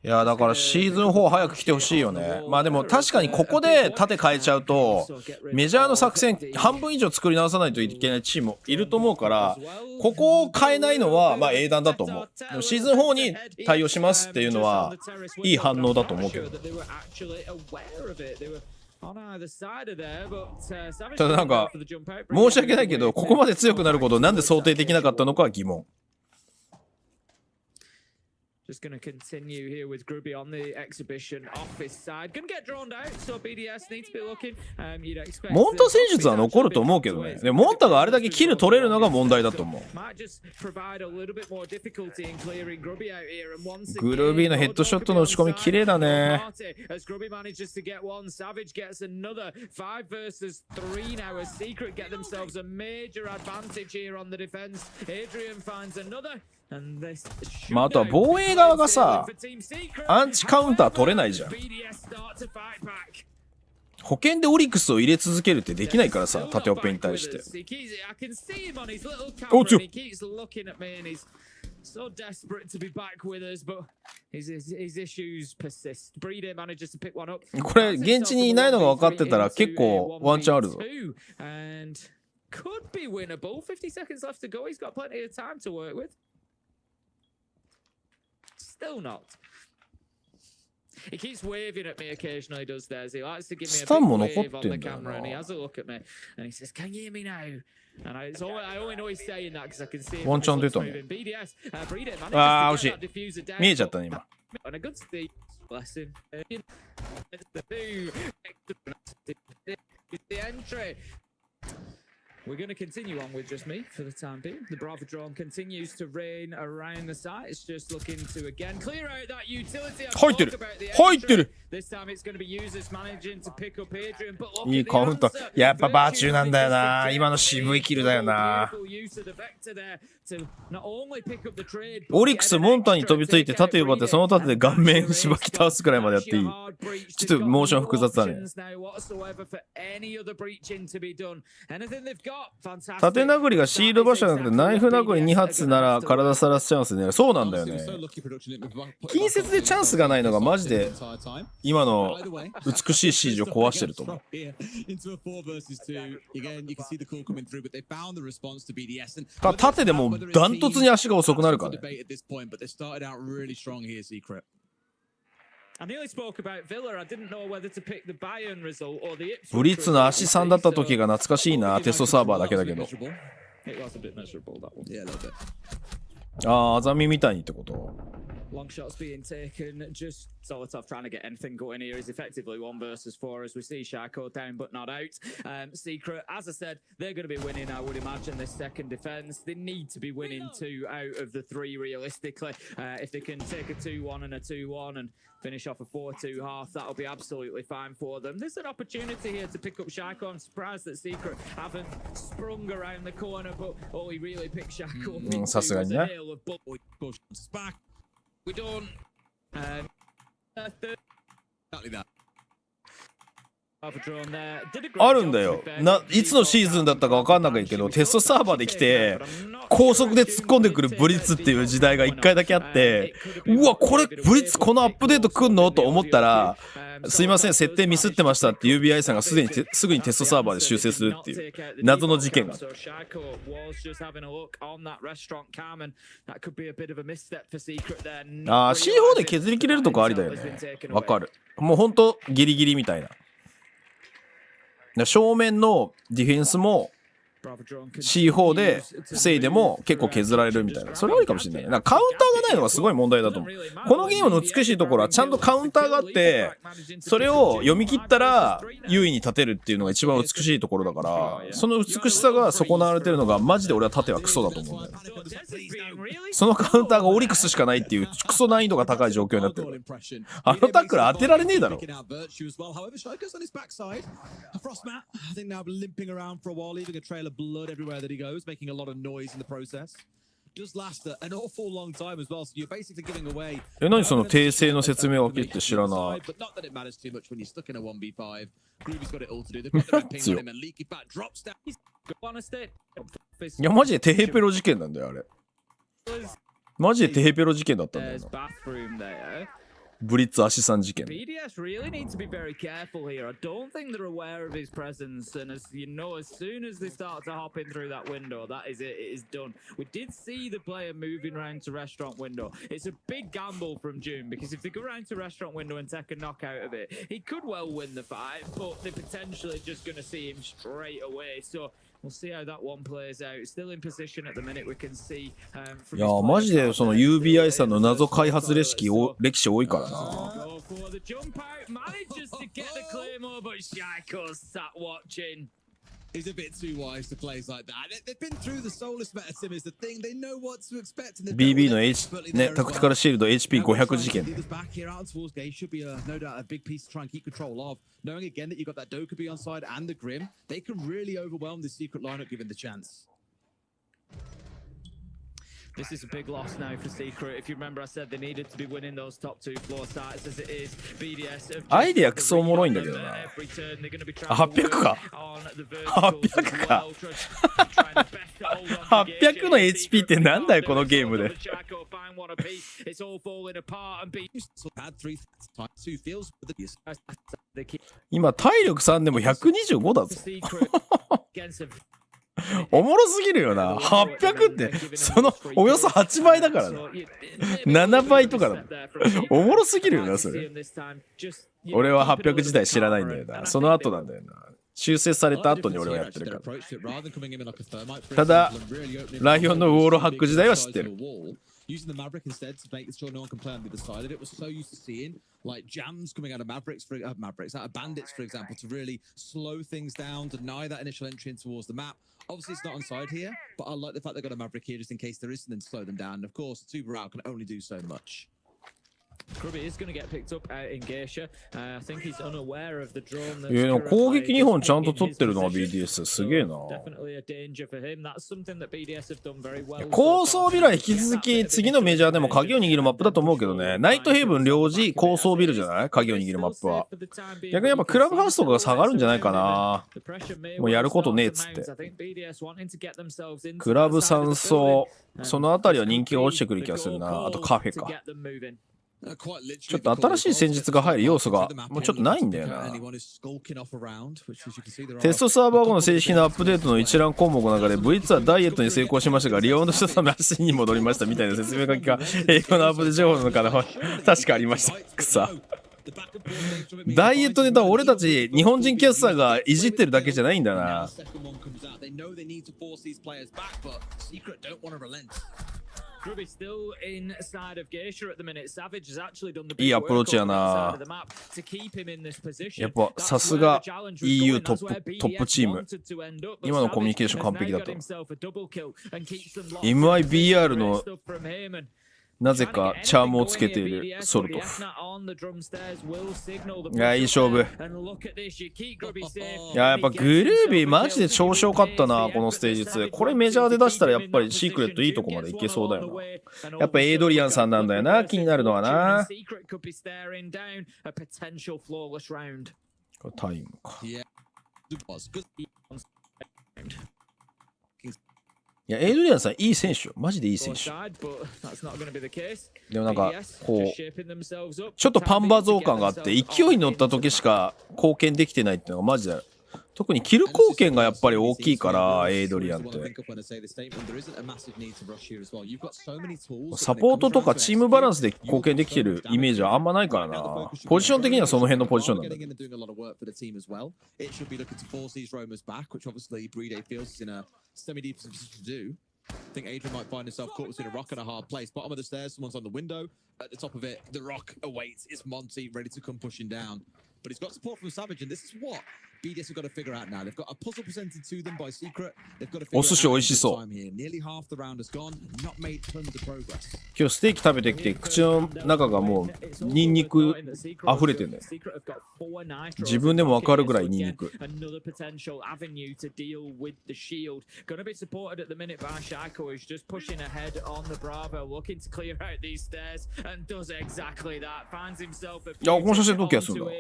いやだからシーズン4早く来てほしいよね。まあでも確かにここで縦変えちゃうとメジャーの作戦半分以上作り直さないといけないチームもいると思うから、ここを変えないのはまあ英断だと思う。でもシーズン4に対応しますっていうのはいい反応だと思うけど。ただなんか申し訳ないけど、ここまで強くなることをなんで想定できなかったのかは疑問。Just going to continue here with Gruby on the exhibition office side. Going to get drawn out, so BDS needs to be looking. You'd expect. モンタ戦術は残ると思うけどね。でモンタがあれだけキル取れるのが問題だと思う。グルービーのヘッドショットの打ち込み綺麗だね。As Gruby manages to get one, Savage gets another. 5 versus 3 now. As Secret get themselves a major advantage here on the defense. Adrian finds another. まああとは防衛側がさ、アンチカウンター取れないじゃん。保険でオリックスを入れ続けるってできないからさ、縦オペに対して。おっちょ。これ現地にいないのが分かってたら結構ワンチャンあるぞ。Could be winnable. 50 seconds left to go. He's got plenty of time to work with. Still not. He keeps waving at me occasionally, does there? He likes to give me a big wave on the camera, and he has a look at me, and he says, "Can you hear me now?" And I only know he's saying that because I can see him. ワンチャン出たね。ああ、惜しい。見えちゃったね、今。On a good speed. Bless him. The entry. We're going to continue on with just me for the time being. The Bravo drone continues to rain around the site. It's just looking to again clear out that utility. 入ってる入ってる This time it's going to be users managing to pick up Adrian. But いいカウント。やっぱバーチューなんだよな。今の渋いキルだよな。オリックスモンターに飛びついて縦奪ってその縦で顔面しばき倒すくらいまでやっていい。ちょっとモーション複雑だね。縦殴りがシールド場所じゃなくてナイフ殴り2発なら体さらすチャンスね。そうなんだよね。近接でチャンスがないのがマジで今の美しいシージを壊してると思う。縦でもうダントツに足が遅くなるからね。ブリッツの足3だった時が懐かしいな。テストサーバーだけだけど。ああ、アザミみたいにってこと？ Long shots being taken, just Zolotov trying to get anything going here is effectively 1 versus 4 as we see Sharko down but not out. Secret, as I said, they're going to be winning, I would imagine, this second defense. They need to be winning 2 out of the 3 realistically. If they can take a 2-1 and a 2-1 and finish off a 4-2 half, that'll be absolutely fine for them. There's an opportunity here to pick up Sharko. I'm surprised that Secret haven't sprung around the corner, but all he really picked Sharko up into was a nail of back. We don't. Exactly that. あるんだよ。いつのシーズンだったか分かんないけど、テストサーバーで来て高速で突っ込んでくるブリッツっていう時代が1回だけあって、うわこれブリッツこのアップデート来んのと思ったら、すいません設定ミスってましたって UBI さんがすぐにテストサーバーで修正するっていう謎の事件が。ああ C4 で削り切れるとこありだよね。わかる。もうほんとギリギリみたいな。正面のディフェンスも C4 で防いでも結構削られるみたいな。それはありかもしれない。なんかカウンターがないのがすごい問題だと思う。このゲームの美しいところはちゃんとカウンターがあって、それを読み切ったら優位に立てるっていうのが一番美しいところだから、その美しさが損なわれてるのがマジで俺は縦はクソだと思うんだよ。そのカウンターがオリックスしかないっていうクソ難易度が高い状況になってる。あのタックル当てられねえだろ。blood everywhere that he goes, making a lot of noise in the process. Does last an awful long time as well, so you're basically giving away. 何その訂正の説明を聞いて知らない。But not that it matters too much when you're stuck in a 1v5. Groovy's got it all to do. They've got the red ping on him and leaky back drops down. いやマジでテヘペロ事件なんだよあれ。マジでテヘペロ事件だったんだよな。ブリッツアシさん事件。BDS really need to be very careful here. I don't think they're aware of his presence, and as you know, as soon as they start to hop in through that window, that is it. It is done. We did see the player moving around to restaurant window. It's a big gamble from June because if they go around to restaurant window and take a knockout of it, he could well win the fight, but they're potentially just going to see him straight away. So we'll see how that one plays out. Still in position at the minute. We can see. いやマジでその UBI さんの謎開発歴史多いからな。He's a bit too wise to plays like that. They've been through the soulless meta sim is the thing. They know what to expect. BB の ねタクティカルシールド HP500 事件。Back here out towards gate should be no doubt a big piece to try and keep control of. Knowing again that you've got that Dokkaebi on side and the Grim, they can really overwhelm the secret lineup given the chance. This is a big loss now for Secret. If you remember, I said they needed to be winning those top 2 floor sites as it is. BDS アイディアクソおもろいんだけどな。800か。800か。800の HP ってなんだよこのゲームで。今体力3でも125だぞ。おもろすぎるよな。800ってそのおよそ8倍だからな。7倍とかだもん。おもろすぎるよなそれ。俺は800時代知らないんだよな。その後なんだよな。修正された後に俺はやってるから。ただライオンのウォールハック時代は知ってる。using the Maverick instead to make sure no one can play on the other side of it. Was so used to seeing like jams coming out of out of bandits, for example, to really slow things down, deny that initial entry in towards the map. Obviously, it's not on side here, but I like the fact they've got a Maverick here just in case there is something to slow them down. And of course, the Tuber out can only do so much. Grubby is going to get picked up out in Geisha. I think he's unaware of the drone. でも攻撃2本ちゃんと取ってるのが BDS すげえな。Definitely a danger for him. That's something that BDS have done very well. 高層ビルは引き続き次のメジャーでも鍵を握るマップだと思うけどね。ナイトヘイブン領事高層ビルじゃない？鍵を握るマップは。逆にやっぱクラブハウスとかが下がるんじゃないかな。もうやることねえっつって。クラブ3層、そのあたりは人気が落ちてくる気がするな。あとカフェか。ちょっと新しい戦術が入る要素がもうちょっとないんだよな。テストサーバー後の正式なアップデートの一覧項目の中で V2 はダイエットに成功しましたがリバウンドしたため足に戻りましたみたいな説明書きが英語のアップデート情報の中で確かありました。くさダイエットネタは俺たち日本人キャスターがいじってるだけじゃないんだな。いいアプローチやな。やっぱさすが EU トップチーム。今のコミュニケーション完璧だった。MIBR のなぜかチャームをつけているソルトフ。いや、いい勝負。いや、やっぱグルービーマジで調子よかったな、このステージ2。これメジャーで出したらやっぱりシークレットいいとこまでいけそうだよな。やっぱエイドリアンさんなんだよな、気になるのはな。タイムか。いや、エイドリアンさんいい選手よ。マジでいい選手。でもなんか、こう、ちょっとパンバ増感があって、勢いに乗った時しか貢献できてないっていうのがマジで。特にキル貢献がやっぱり大きいから、エイドリアンって。サポートとかチームバランスで貢献できてるイメージはあんまないからな。ポジション的にはその辺のポジションなんだ。semi-deep position to do. I think Adrian might find himself caught between a rock and a hard place. Bottom of the stairs, someone's on the window. At the top of it, the rock awaits. It's Monty ready to come pushing down. But he's got support from Savage, and this is what BDS have got to figure out now. They've got a puzzle presented to them by Secret. They've got to figure out time here. Nearly half the round has gone. Not made tons of progress. 今日ステーキ食べてきて口の中がもうニンニク溢れてるんだよ。自分でもわかるぐらいニンニク。Another potential avenue to deal with the shield. Going to be supported at the minute by Shaiko, who's just pushing ahead on the Bravo, looking to clear out these stairs, and does exactly that. Finds himself aいや、この写真どう気がするんだ。プ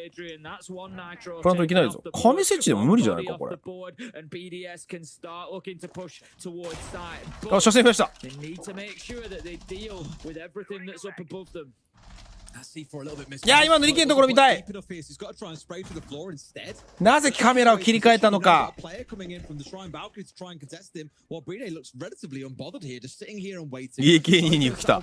ラントいきなりぞ。神設置でも無理じゃないかこれ。あ、車線増やした。いや、今のリケのところ見たい。なぜカメラを切り替えたのか。家系ニンニク来た。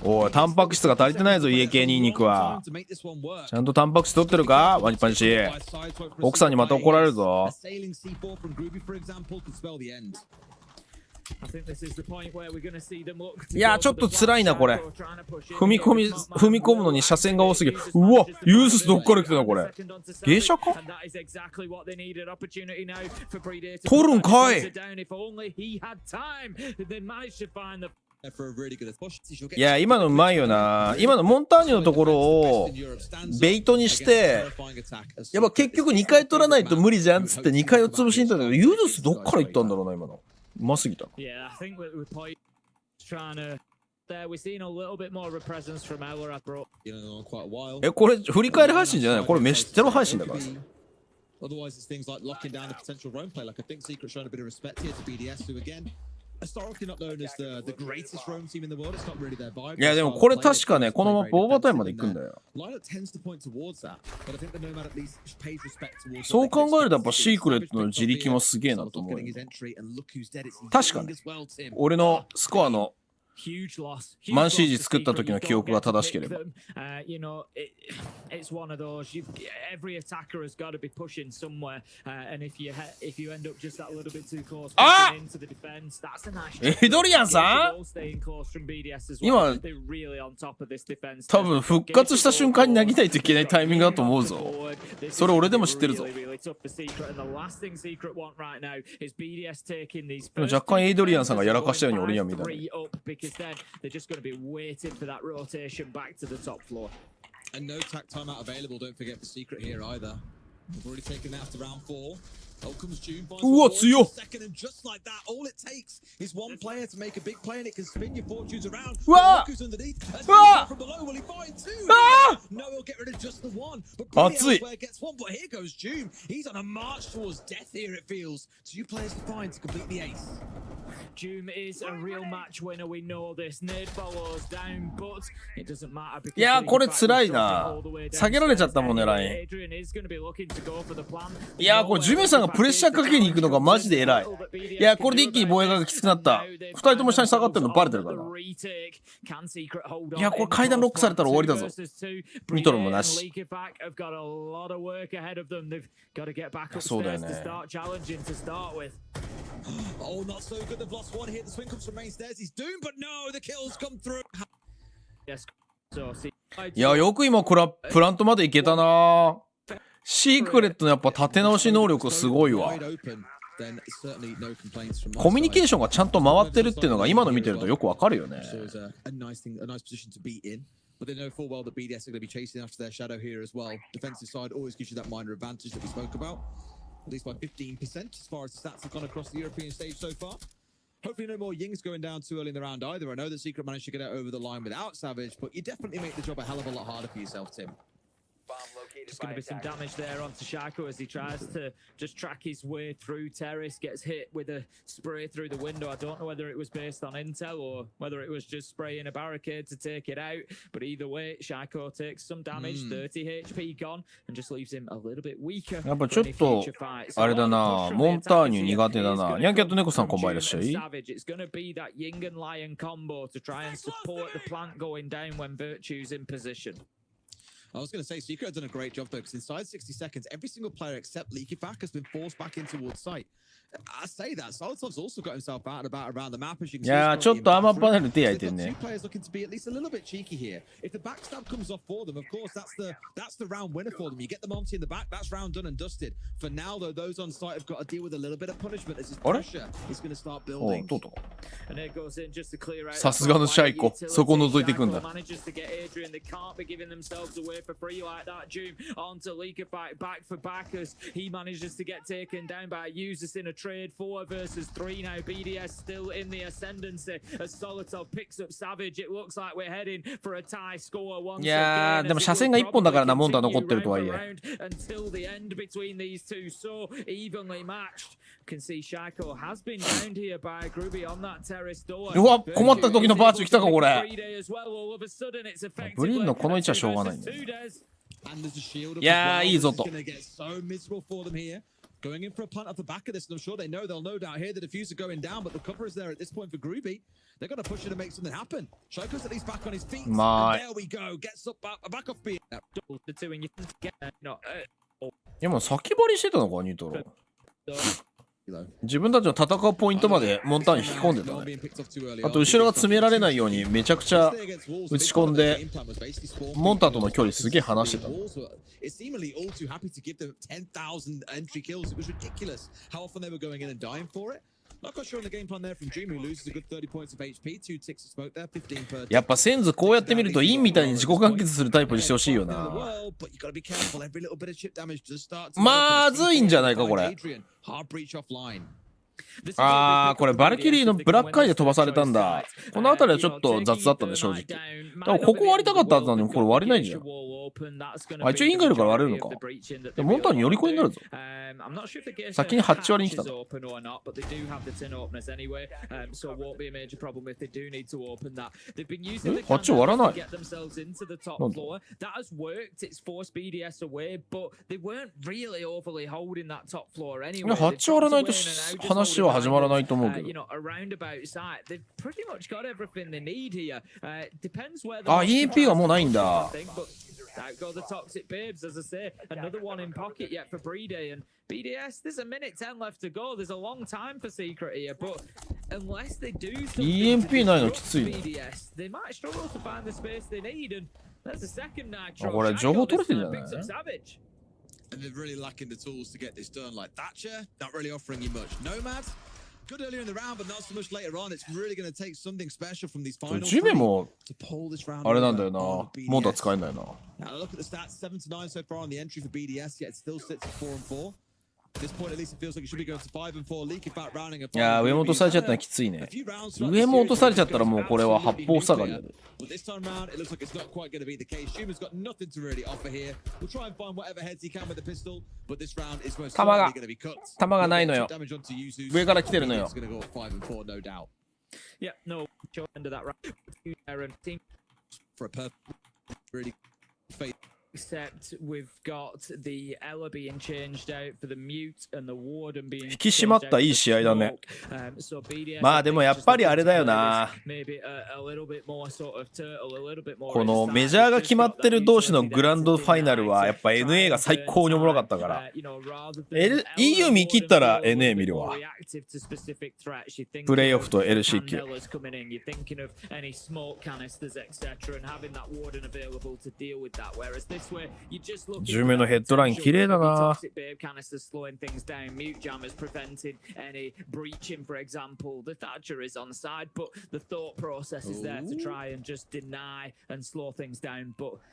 おい、タンパク質が足りてないぞ、家系ニンニクは。ちゃんとタンパク質取ってるかワニパンチ。奥さんにまた怒られるぞ。いや、ちょっと辛いなこれ。踏み込むのに車線が多すぎる。うわ、ユースどっから来てんのこれ。芸者か。取るんかい。いや、今のうまいよな。今のモンターニュのところをベイトにしてやっぱ結局2回取らないと無理じゃんっつって2回を潰しに行ったんだけど、ユースどっから行ったんだろうな今の。うますぎた。これ振り返り配信じゃない、これ飯テロ配信だから。Otherwise, it's things like locking down a potential roam play. Like I think Secret's showing a bit of respect here to BDS, who again, historically not known as the greatest roam team in the world. It's not really their vibe. いやでもこれ確かね、このマップオーバータイムまで行くんだよ。そう考えるとやっぱシークレットの自力もすげえなと思う。確かね、俺のスコアのマンシージ作った時の記憶が正しければ。あ！エドリアンさん？今、多分復活した瞬間に投げないといけないタイミングだと思うぞ。それ俺でも知ってるぞ。若干エイドリアンさんがやらかしたように俺には見えたね。And no tack timeout available, don't forget for Secret here either. We've already taken that after round 4. Out comes June. Second, and just like that, all it takes is one player to make a big play, and it can spin your fortunes around. Who's underneath? From below, will he find two? No, he'll get rid of just the one. But Elsewhere gets one. But here goes June. He's on a march towards death here, it feels. 2 players to find to complete the ace. Doom is a real match winner, we know this. Nade follows down, but it doesn't matter because いやーこれ辛いな。下げられちゃったもんねライン。いやーこれジュメさんがプレッシャーかけに行くのがマジで偉い。いやこれで一気に防衛がきつくなった。2人とも下に下がってるのバレてるからな。いやこれ階段ロックされたら終わりだぞ。ニトロもなし。そうだよね。Oh, not so good. They've lost one hit. The swing comes from main stairs. He's doomed, but no, the kills come through. いやよく今これはプラントまでいけたな。シークレットのやっぱ立て直し能力すごいわ。コミュニケーションがちゃんと回ってるっていうのが今の見てるとよくわかるよね。But they know full well that BDS are going to be chasing after their shadow here as well. Defensive side always gives you that minor advantage that we spoke about. At least by 15% as far as the stats have gone across the European stage so far. Hopefully no more Yings going down too early in the round either. I know that Secret managed to get out over the line without Savage, but you definitely make the job a hell of a lot harder for yourself, Tim. There's going to be some damage there onto Shaco as he tries to just track his way through terrace, gets hit with a spray through the window. I don't know whether it was based on intel or whether it was just spraying a barricade to take it out, but either way, Shaco takes some damage, 30 HP gone, and just leaves him a little bit weaker. やっぱちょっとあれだな、モンターニュ苦手だな。ニャンキャット猫さんこんばんいらっしゃい。It's going to be that Ying and Lion combo to try and support the plant going down when Virtue's in position. I was going to say, Secret have done a great job though, because inside 60 seconds, every single player except Leaky Back has been forced back in towards site. I say that, Solotov's also got himself out and about around the map, as you can see. いやーちょっとアーマーパネル手焼いてんね。 Two players looking to be at least a little bit cheeky here. If the backstab comes off for them, of course, that's the round winner for them. You get the Monty in the back, that's round done and dusted. For now, though, those on site have got to deal with a little bit of punishment as his pressure is going to start building. さすがのシャイコ、そこを覗いていくんだ。Doom onto Leaker back for backers. He manages to get taken down by users in a trade 4 versus 3 now. BDS still in the ascendancy as Solotov picks up Savage. It looks like we're heading for a tie score once again. いやーでも車線が1本だからな、モンター残ってるとはいえ。Until the end between these two, so evenly matched. Can see Shaco has been downed here by Groovy on that terrace door. うわ、困った時のバーチュー来たかこれ。ブリーンのこの位置はしょうがないんだよ。いやーいいぞと。Going in for a punt off the back of this, and I'm sure they'll no doubt hear the diffuser going down, but the cover is there at this point for Groovy. They're going to push it to make something happen. Shaco's at least back on his feet. And there we go. Gets up back off beat. でも先張りしてたのかニトロ。自分たちの戦うポイントまでモンターに引き込んでたね。あと後ろが詰められないようにめちゃくちゃ打ち込んでモンターとの距離すげえ離してた。やっぱセンズこうやって見るとインみたいに自己完結するタイプにしてほしいよな。まずいんじゃないかこれ。あーこれバルキリーのブラックアイで飛ばされたんだ。この辺りはちょっと雑だったね正直。でもここ割りたかったはずなのにこれ割れないんじゃん。あ、一応インがいるから割れるのか。でもモンターに寄り越えになるぞ。先に8割に来たの。8割らない。なんだ8割らないと話は始まらないと思うけど。あ、EMP はもうないんだ。Out go the toxic babes, as I say. Another one in pocket yet for Breedy. And BDS, there's a minute 10 left to go. There's a long time for Secret here, but unless they do something EMP ないのきついね。 BDS, they might struggle to find the space they need. And that's the second nitro. これ情報取れてんじゃない？ Picks up Savage. And they're really lacking the tools to get this done. Like Thatcher, not really offering you much. Nomad, good earlier in the round, but not so much later on. It's really going to take something special from these final ジメも to pull this round. あれなんだよな。モーター使えないな。 Now look at the stats, 7 to 9 so far on the entry for BDS, yet it still sits at 4 and 4. At this point, at least it feels like it should be going to 5 and 4. Leak about rounding up. いやー、上も落とされちゃったのはきついね。上も落とされちゃったらもうこれは八方塞がりだね。But this time round, it looks like it's not quite going to be the case. Shuma's got nothing to really offer here. We'll try and find whatever heads he can with the pistol, but this round is most certainly going to be cut. 弾がないのよ。上から来てるのよ。It's going to go 5 and 4, no doubt. Yeah, no, end of that round. For a perfect, really fake. Except we've got the Ella being changed out for the mute and the Warden being 引き締まったいい試合だね。まあでもやっぱりあれだよな。このメジャーが決まってる同士のグランドファイナルはやっぱ NA が最高におもろかったから。EU 見切ったら NA 見るわ。プレイオフと LC 級。10名のヘッドライン綺麗だな。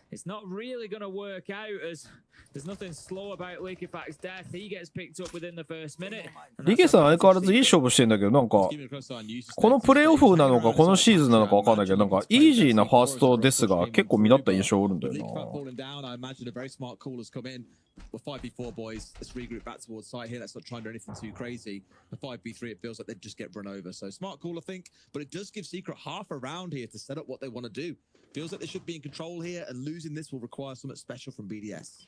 It's not really going to work out as there's nothing slow about Liquifact's death. He gets picked up within the first minute. リケさん相変わらずいい勝負してんだけど、なんかこのプレイオフなのかこのシーズンなのかわかんないけど、なんかイージーなファーストですが結構目立った印象あるんだよな。We're 5v4 boys. Let's regroup back towards site here. Let's not try and do anything too crazy. The 5v3, it feels like they'd just get run over. So smart call, I think. But it does give Secret half a round here to set up what they want to do. Feels like they should be in control here, and losing this will require something special from BDS.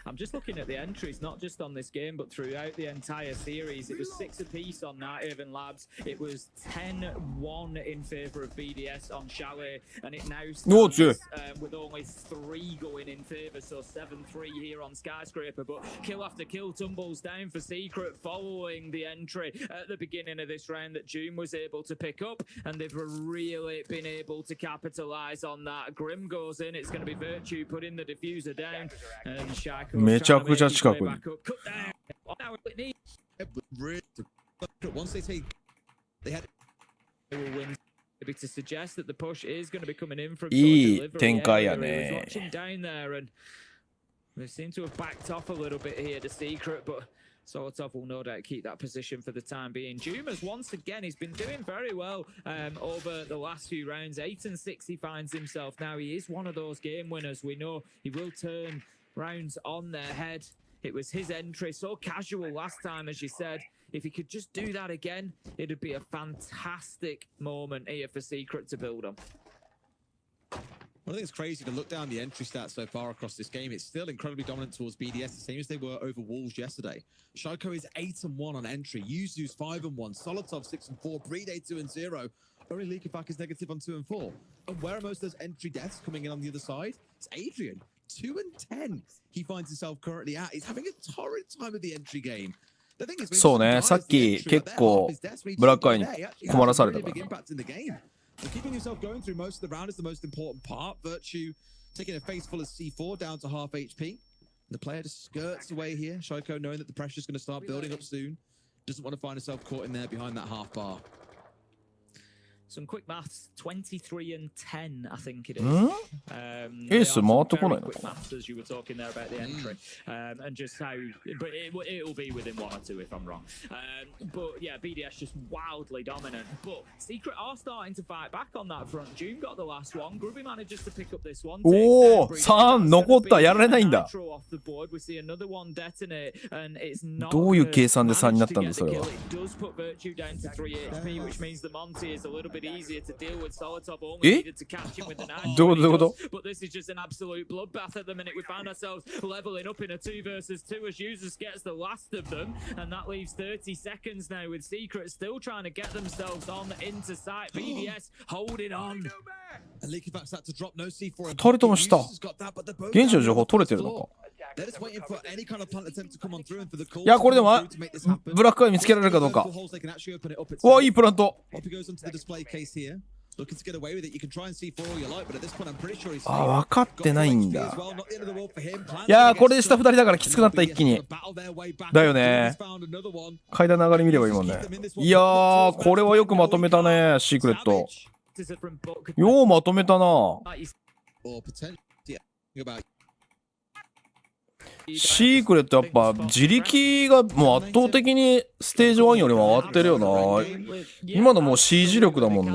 I'm just looking at the entries, not just on this game, but throughout the entire series. It was 6 apiece on Nighthaven Labs. It was 10-1 in favor of BDS on Chalet, and it now stands with only 3 going in favor, so 7-3 here on Skyscraper. But kill after kill tumbles down for Secret following the entry at the beginning of this round that June was able to pick up, and they've really been able to capitalize on that. Grim goes in, it's going to be Virtue putting the diffuser down, and Shaco めちゃくちゃ近くに。 Once they take, they had to suggest that the push is going to be coming in from いい展開やね。 They seem to have backed off a little bit here to Secret, but Solotov will no doubt keep that position for the time being. Jumas, once again, he's been doing very well over the last few rounds. 8 and 6 he finds himself now. He is one of those game winners. We know he will turn rounds on their head. It was his entry, so casual last time, as you said. If he could just do that again, it'd be a fantastic moment here for Secret to build on. I think it's crazy to look down the entry stats so far across this game. It's still incredibly dominant towards BDS, the same as they were over Wolves yesterday. Shoko is 8-1 on entry. Yuzu's 5-1. Solotov 6-4. Breede 2-0. Only Liquefac is negative on 2 and 4. And where are most of those entry deaths coming in on the other side? It's Adrian. 2-10 he finds himself currently at. He's having a torrid time of the entry game. そうね、さっき結構ブラックアイに困らされたから。 So keeping himself going through most of the round is the most important part. Virtue taking a face full of C4 down to half HP. The player just skirts away here. Shoko knowing that the pressure is going to start building up soon. Doesn't want to find himself caught in there behind that half bar. Some quick maths, 23 and 10, I think it is. エース回ってこないの quick かな maths, as you were talking there about the entry, and just how, but it'll be within 1 or 2 if I'm wrong. But yeah, BDS just wildly dominant. But Secret are starting to fight back on that front. June got the last one. Groovy manages to pick up this one. おお、3残った。やられないんだ。 Off the board, we see another one detonate, and it's not どういう計算で3になったんだそれは。 It does put Virtue down to 3 HP, which means the Monty is a little bit easier to deal with. Solitop only needed to catch him with the knife. どういうこと？ But this is just an absolute bloodbath at the minute. We found ourselves leveling up in a 2 versus 2 as Users gets the last of them, and that leaves 30 seconds now with Secret still trying to get themselves on into sight. BDS holding on. 2人とも下。現地の情報取れてるのか。いや、これでもブラックアイ見つけられるかどうか。うわ、いいプラント。あ、分かってないんだ。いやー、これで下2人だからきつくなった一気に。だよね。階段の上がり見ればいいもんね。いやー、これはよくまとめたね、シークレット。ようまとめたな。シークレットやっぱ自力がもう圧倒的にステージ1よりも上がってるよな。今のもう CG 力だもんな。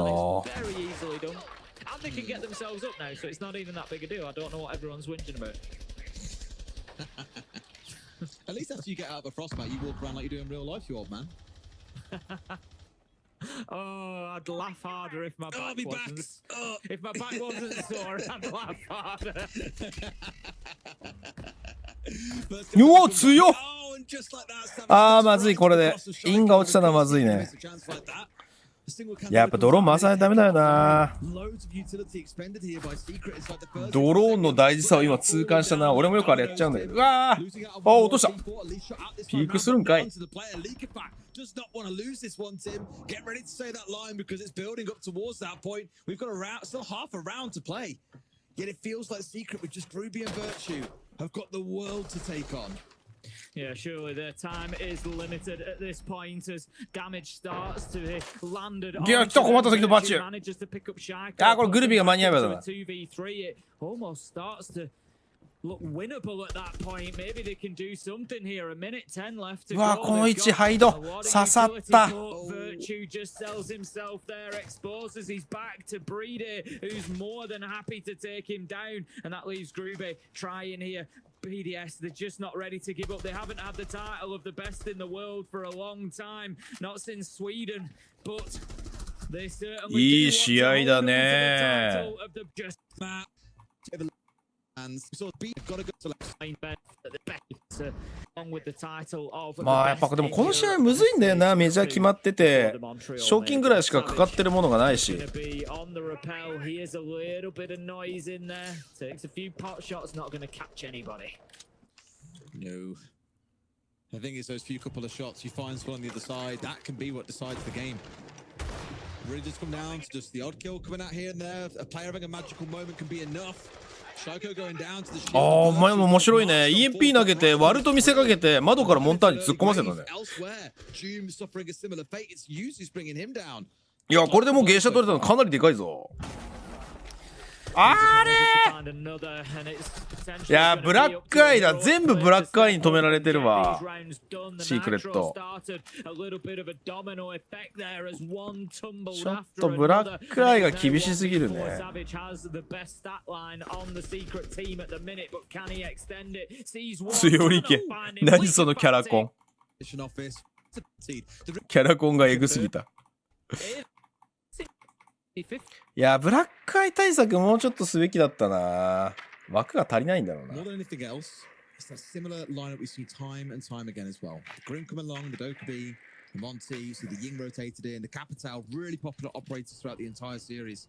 Oh, I'd laugh harder if my back wasn't. If my back wasn't sore, I'd laugh harder. うわ、強っ。あー、まずい、これで。インが落ちたのはまずいね。やっぱドローン回さないとダメだよな。ドローンの大事さを今痛感したな。俺もよくあれやっちゃうんだけど。うわー、あ、落とした。ピークするんかい。Does not want to lose this one, Tim. Get ready to say that line because it's building up towards that point. We've got a round, still half a round to play. Yet it feels like Secret with just Ruby and Virtue have got the world to take on. Yeah, surely their time is limited at this point as damage starts to be landed on. 来た、困った時のバッチ。Manages to pick up Shark. あ、これグルビーが間に合えばだな。2v3, it almost starts to look winnable at that point. Maybe they can do something here. A minute 10 left to go. うわ、この位置ハイド刺さった。 Virtue just sells himself there, exposes his back to Breedy, who's more than happy to take him down, and that leaves Groovy trying here. BDS, they're just not ready to give up. They haven't had the title of the best in the world for a long time, not since Sweden, but they certainly いい試合だね。 まあやっぱでもこの試合むずいんだよな。メジャー決まってて賞金ぐらいしかかかってるものがないし。 No. I think it's those few couple of shots he finds one on the other side. That can be what decides the game. Really just come down to just the odd kill coming out here and there. A player having a magical moment can be enough. Shoko going down to the shield. ああ、お前も面白いね。EMP 投げて割ると見せかけて窓からモンターに突っ込ませたね。いや、これでもう芸者取れたのかなりでかいぞ。あれいや、ブラックアイだ。全部ブラックアイに止められてるわ。シークレット。ちょっとブラックアイが厳しすぎるね。強いけ。何そのキャラコン。キャラコンがエグすぎた。いや、ブラックアイ対策もうちょっとすべきだったな。枠が足りないんだろうな。More than anything else, it's that similar lineup we see time and time again as well. The Grim come along, the Dokkaebi, the Monty, you see the Ying rotated in, the Capital, really popular operators throughout the entire series.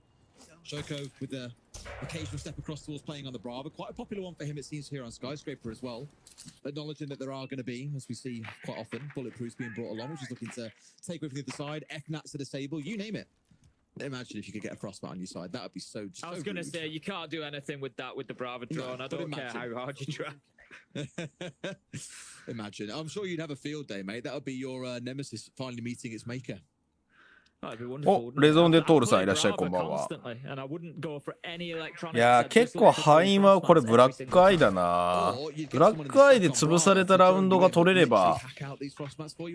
Shoko with the occasional step across towards playing on the Brava. Quite a popular one for him, it seems, here on Skyscraper as well. Acknowledging that there are going to be, as we see quite often, bulletproofs being brought along, which is looking to take away from the other side. F-Nats to disable, you name it. Imagine if you could get a frostbite on your side. That would be so. I was going to say you can't do anything with that with the Brava drone. No, I don't care how hard you try. Imagine. I'm sure you'd have a field day, mate. That would be your nemesis finally meeting its maker. お、レゾンでトールさんいらっしゃい、こんばんは。いやー、結構敗因はこれブラックアイだな。ブラックアイで潰されたラウンドが取れれば、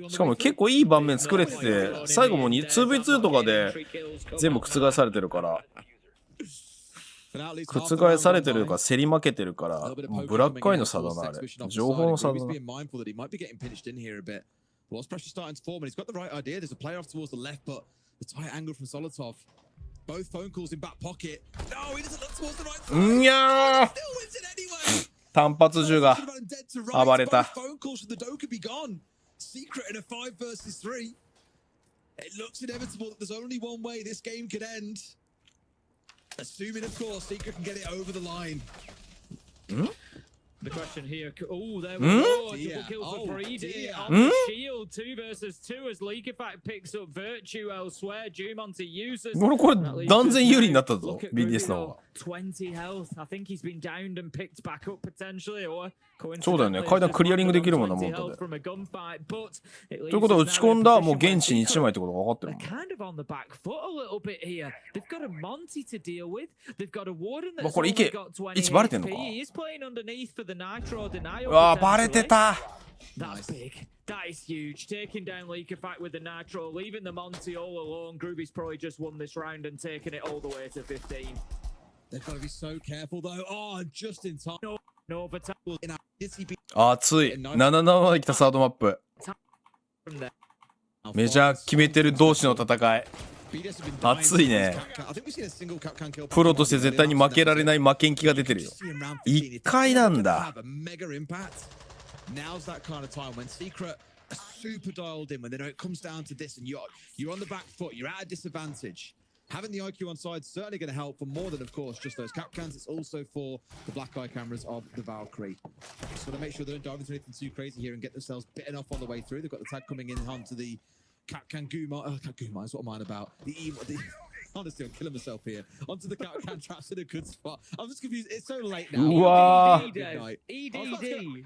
しかも結構いい盤面作れてて、最後も 2v2 とかで全部覆されてるから、覆されてるか競り負けてるから、もうブラックアイの差だな、あれ。情報の差だな。What's pressure starting to form, and he's got the right idea. There's a player off towards the left, but the tight angle from Solotov. Both phone calls in back pocket. No, he doesn't look towards the right side. いやー、 Still wins it anyway. 単発銃が暴れた。 Phone calls from the dough could be gone. Secret in a 5 versus 3. It looks inevitable that there's only one way this game could end. Assuming, of course, Secret can get it over the line. The question here, oh, there we go. Double kill for Breedy on the shield. 2 versus 2 as Leak Effect picks up Virtue elsewhere. Jumonte uses. これ断然有利になったぞ、BDS の方が。20 health. I think he's been downed and picked back up potentially. Or そうだよね、階段クリアリングできるもんな、もんだで。ということは打ち込んだもう現地に1枚ってことが分かってるもん。Kind of on the back foot a little bit here. They've got a Monty to deal with. They've got a Warden that's これ池、位置バレてんのか。 He's playing underneath for the Nitro denial. うわー、バレてた。 That's big. That is huge. Taking down Leak Effect with the Nitro, leaving the Monty all alone. Groovy's probably just won this round and taken it all the way to 15. They've got to be so careful though. Oh, just in time. No overtime. 熱い。7-7まで来たサードマップ。メジャー決めてる同士の戦い。熱いね。プロとして絶対に負けられない負けん気が出てるよ。1回なんだ。Now's that kind of time when Secret are super dialed in, when they know it comes down to this and you're on the back foot, you're at a disadvantage. Having the IQ on side is certainly going to help for more than, of course, just those cap cans. It's also for the black eye cameras of the Valkyrie. Just got to make sure they don't dive into anything too crazy here and get themselves bitten off on the way through. They've got the tag coming in onto the cap can Guma. Cap Guma is what am I about? Honestly, I'm killing myself here. Onto the cap can traps in a good spot. I'm just confused. It's so late now. Wow. EDD.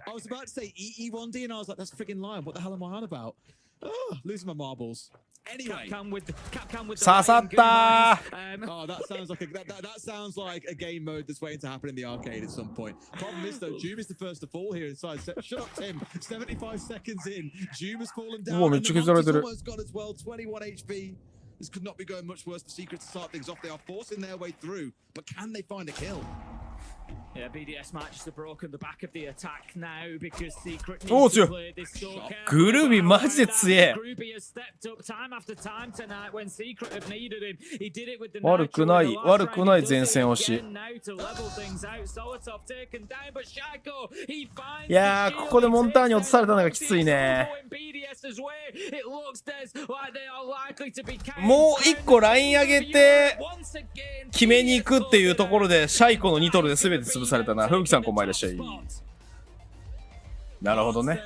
I was about to say EE1D and I was like, that's a friggin' lie. What the hell am I on about? Oh, losing my marbles. Anyway,刺さった。 oh, that sounds like a game mode that's waiting to happen in the arcade at some point. Problem is though, Doom is the first to fall here inside. Shut up, Tim. 75 seconds in, Doom has fallen down. And the Monty's almost gone as well. 21 HP. This could not be going much worse for Secret to start things off. They are forcing their way through, but can they find a kill? Yeah, BDS matches have broken the back of the attack now because Secret おー、 needs 強 to い。 play this so carefully. グルービーマジで強え。 Groovy has stepped up time after time tonight when Secret have needed him. He did it with the 悪くない、悪くない前線押し。 now to level things out. Solotov taken down, but Shaco, he finds いやー、ここでモンターに落とされたのがきついね。もう1個ライン上げて決めに行くっていうところでシャイコの2トルで全て潰されたな。ふうきさんこんばんいらっしゃい。なるほどね。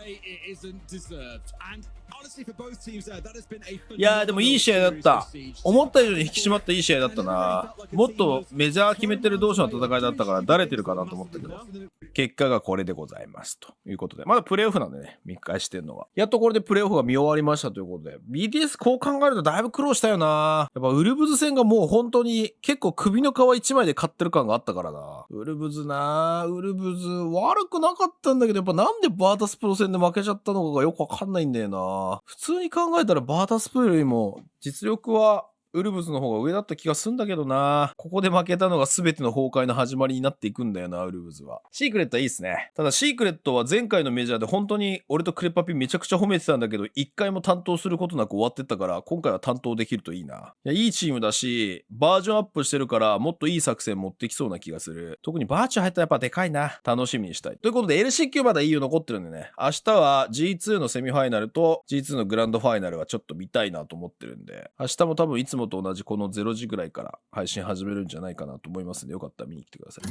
いやーでもいい試合だった。思った以上に引き締まったいい試合だったな。もっとメジャー決めてる同士の戦いだったからだれてるかなと思ったけど、結果がこれでございますということで、まだプレイオフなんでね、見返してんのはやっとこれでプレイオフが見終わりましたということで、 BTS こう考えるとだいぶ苦労したよな。やっぱウルブズ戦がもう本当に結構首の皮1枚で勝ってる感があったからな。ウルブズ悪くなかったんだけど、やっぱなんでバータスプロ戦で負けちゃったのかがよくわかんないんだよな。普通に考えたらバータスプロよりも実力はウルブズの方が上だった気がすんだけどな。ここで負けたのが全ての崩壊の始まりになっていくんだよな、ウルブズは。シークレットはいいっすね。ただシークレットは前回のメジャーで本当に俺とクレパピめちゃくちゃ褒めてたんだけど、一回も担当することなく終わってったから、今回は担当できるといいな。いいチームだし、バージョンアップしてるからもっといい作戦持ってきそうな気がする。特にバーチャー入ったらやっぱでかいな。楽しみにしたい。ということで LCQ まだ EU 残ってるんでね。明日は G2 のセミファイナルと G2 のグランドファイナルはちょっと見たいなと思ってるんで、明日も多分いつもと同じこの0時ぐらいから配信始めるんじゃないかなと思いますんで、よかったら見に来てください。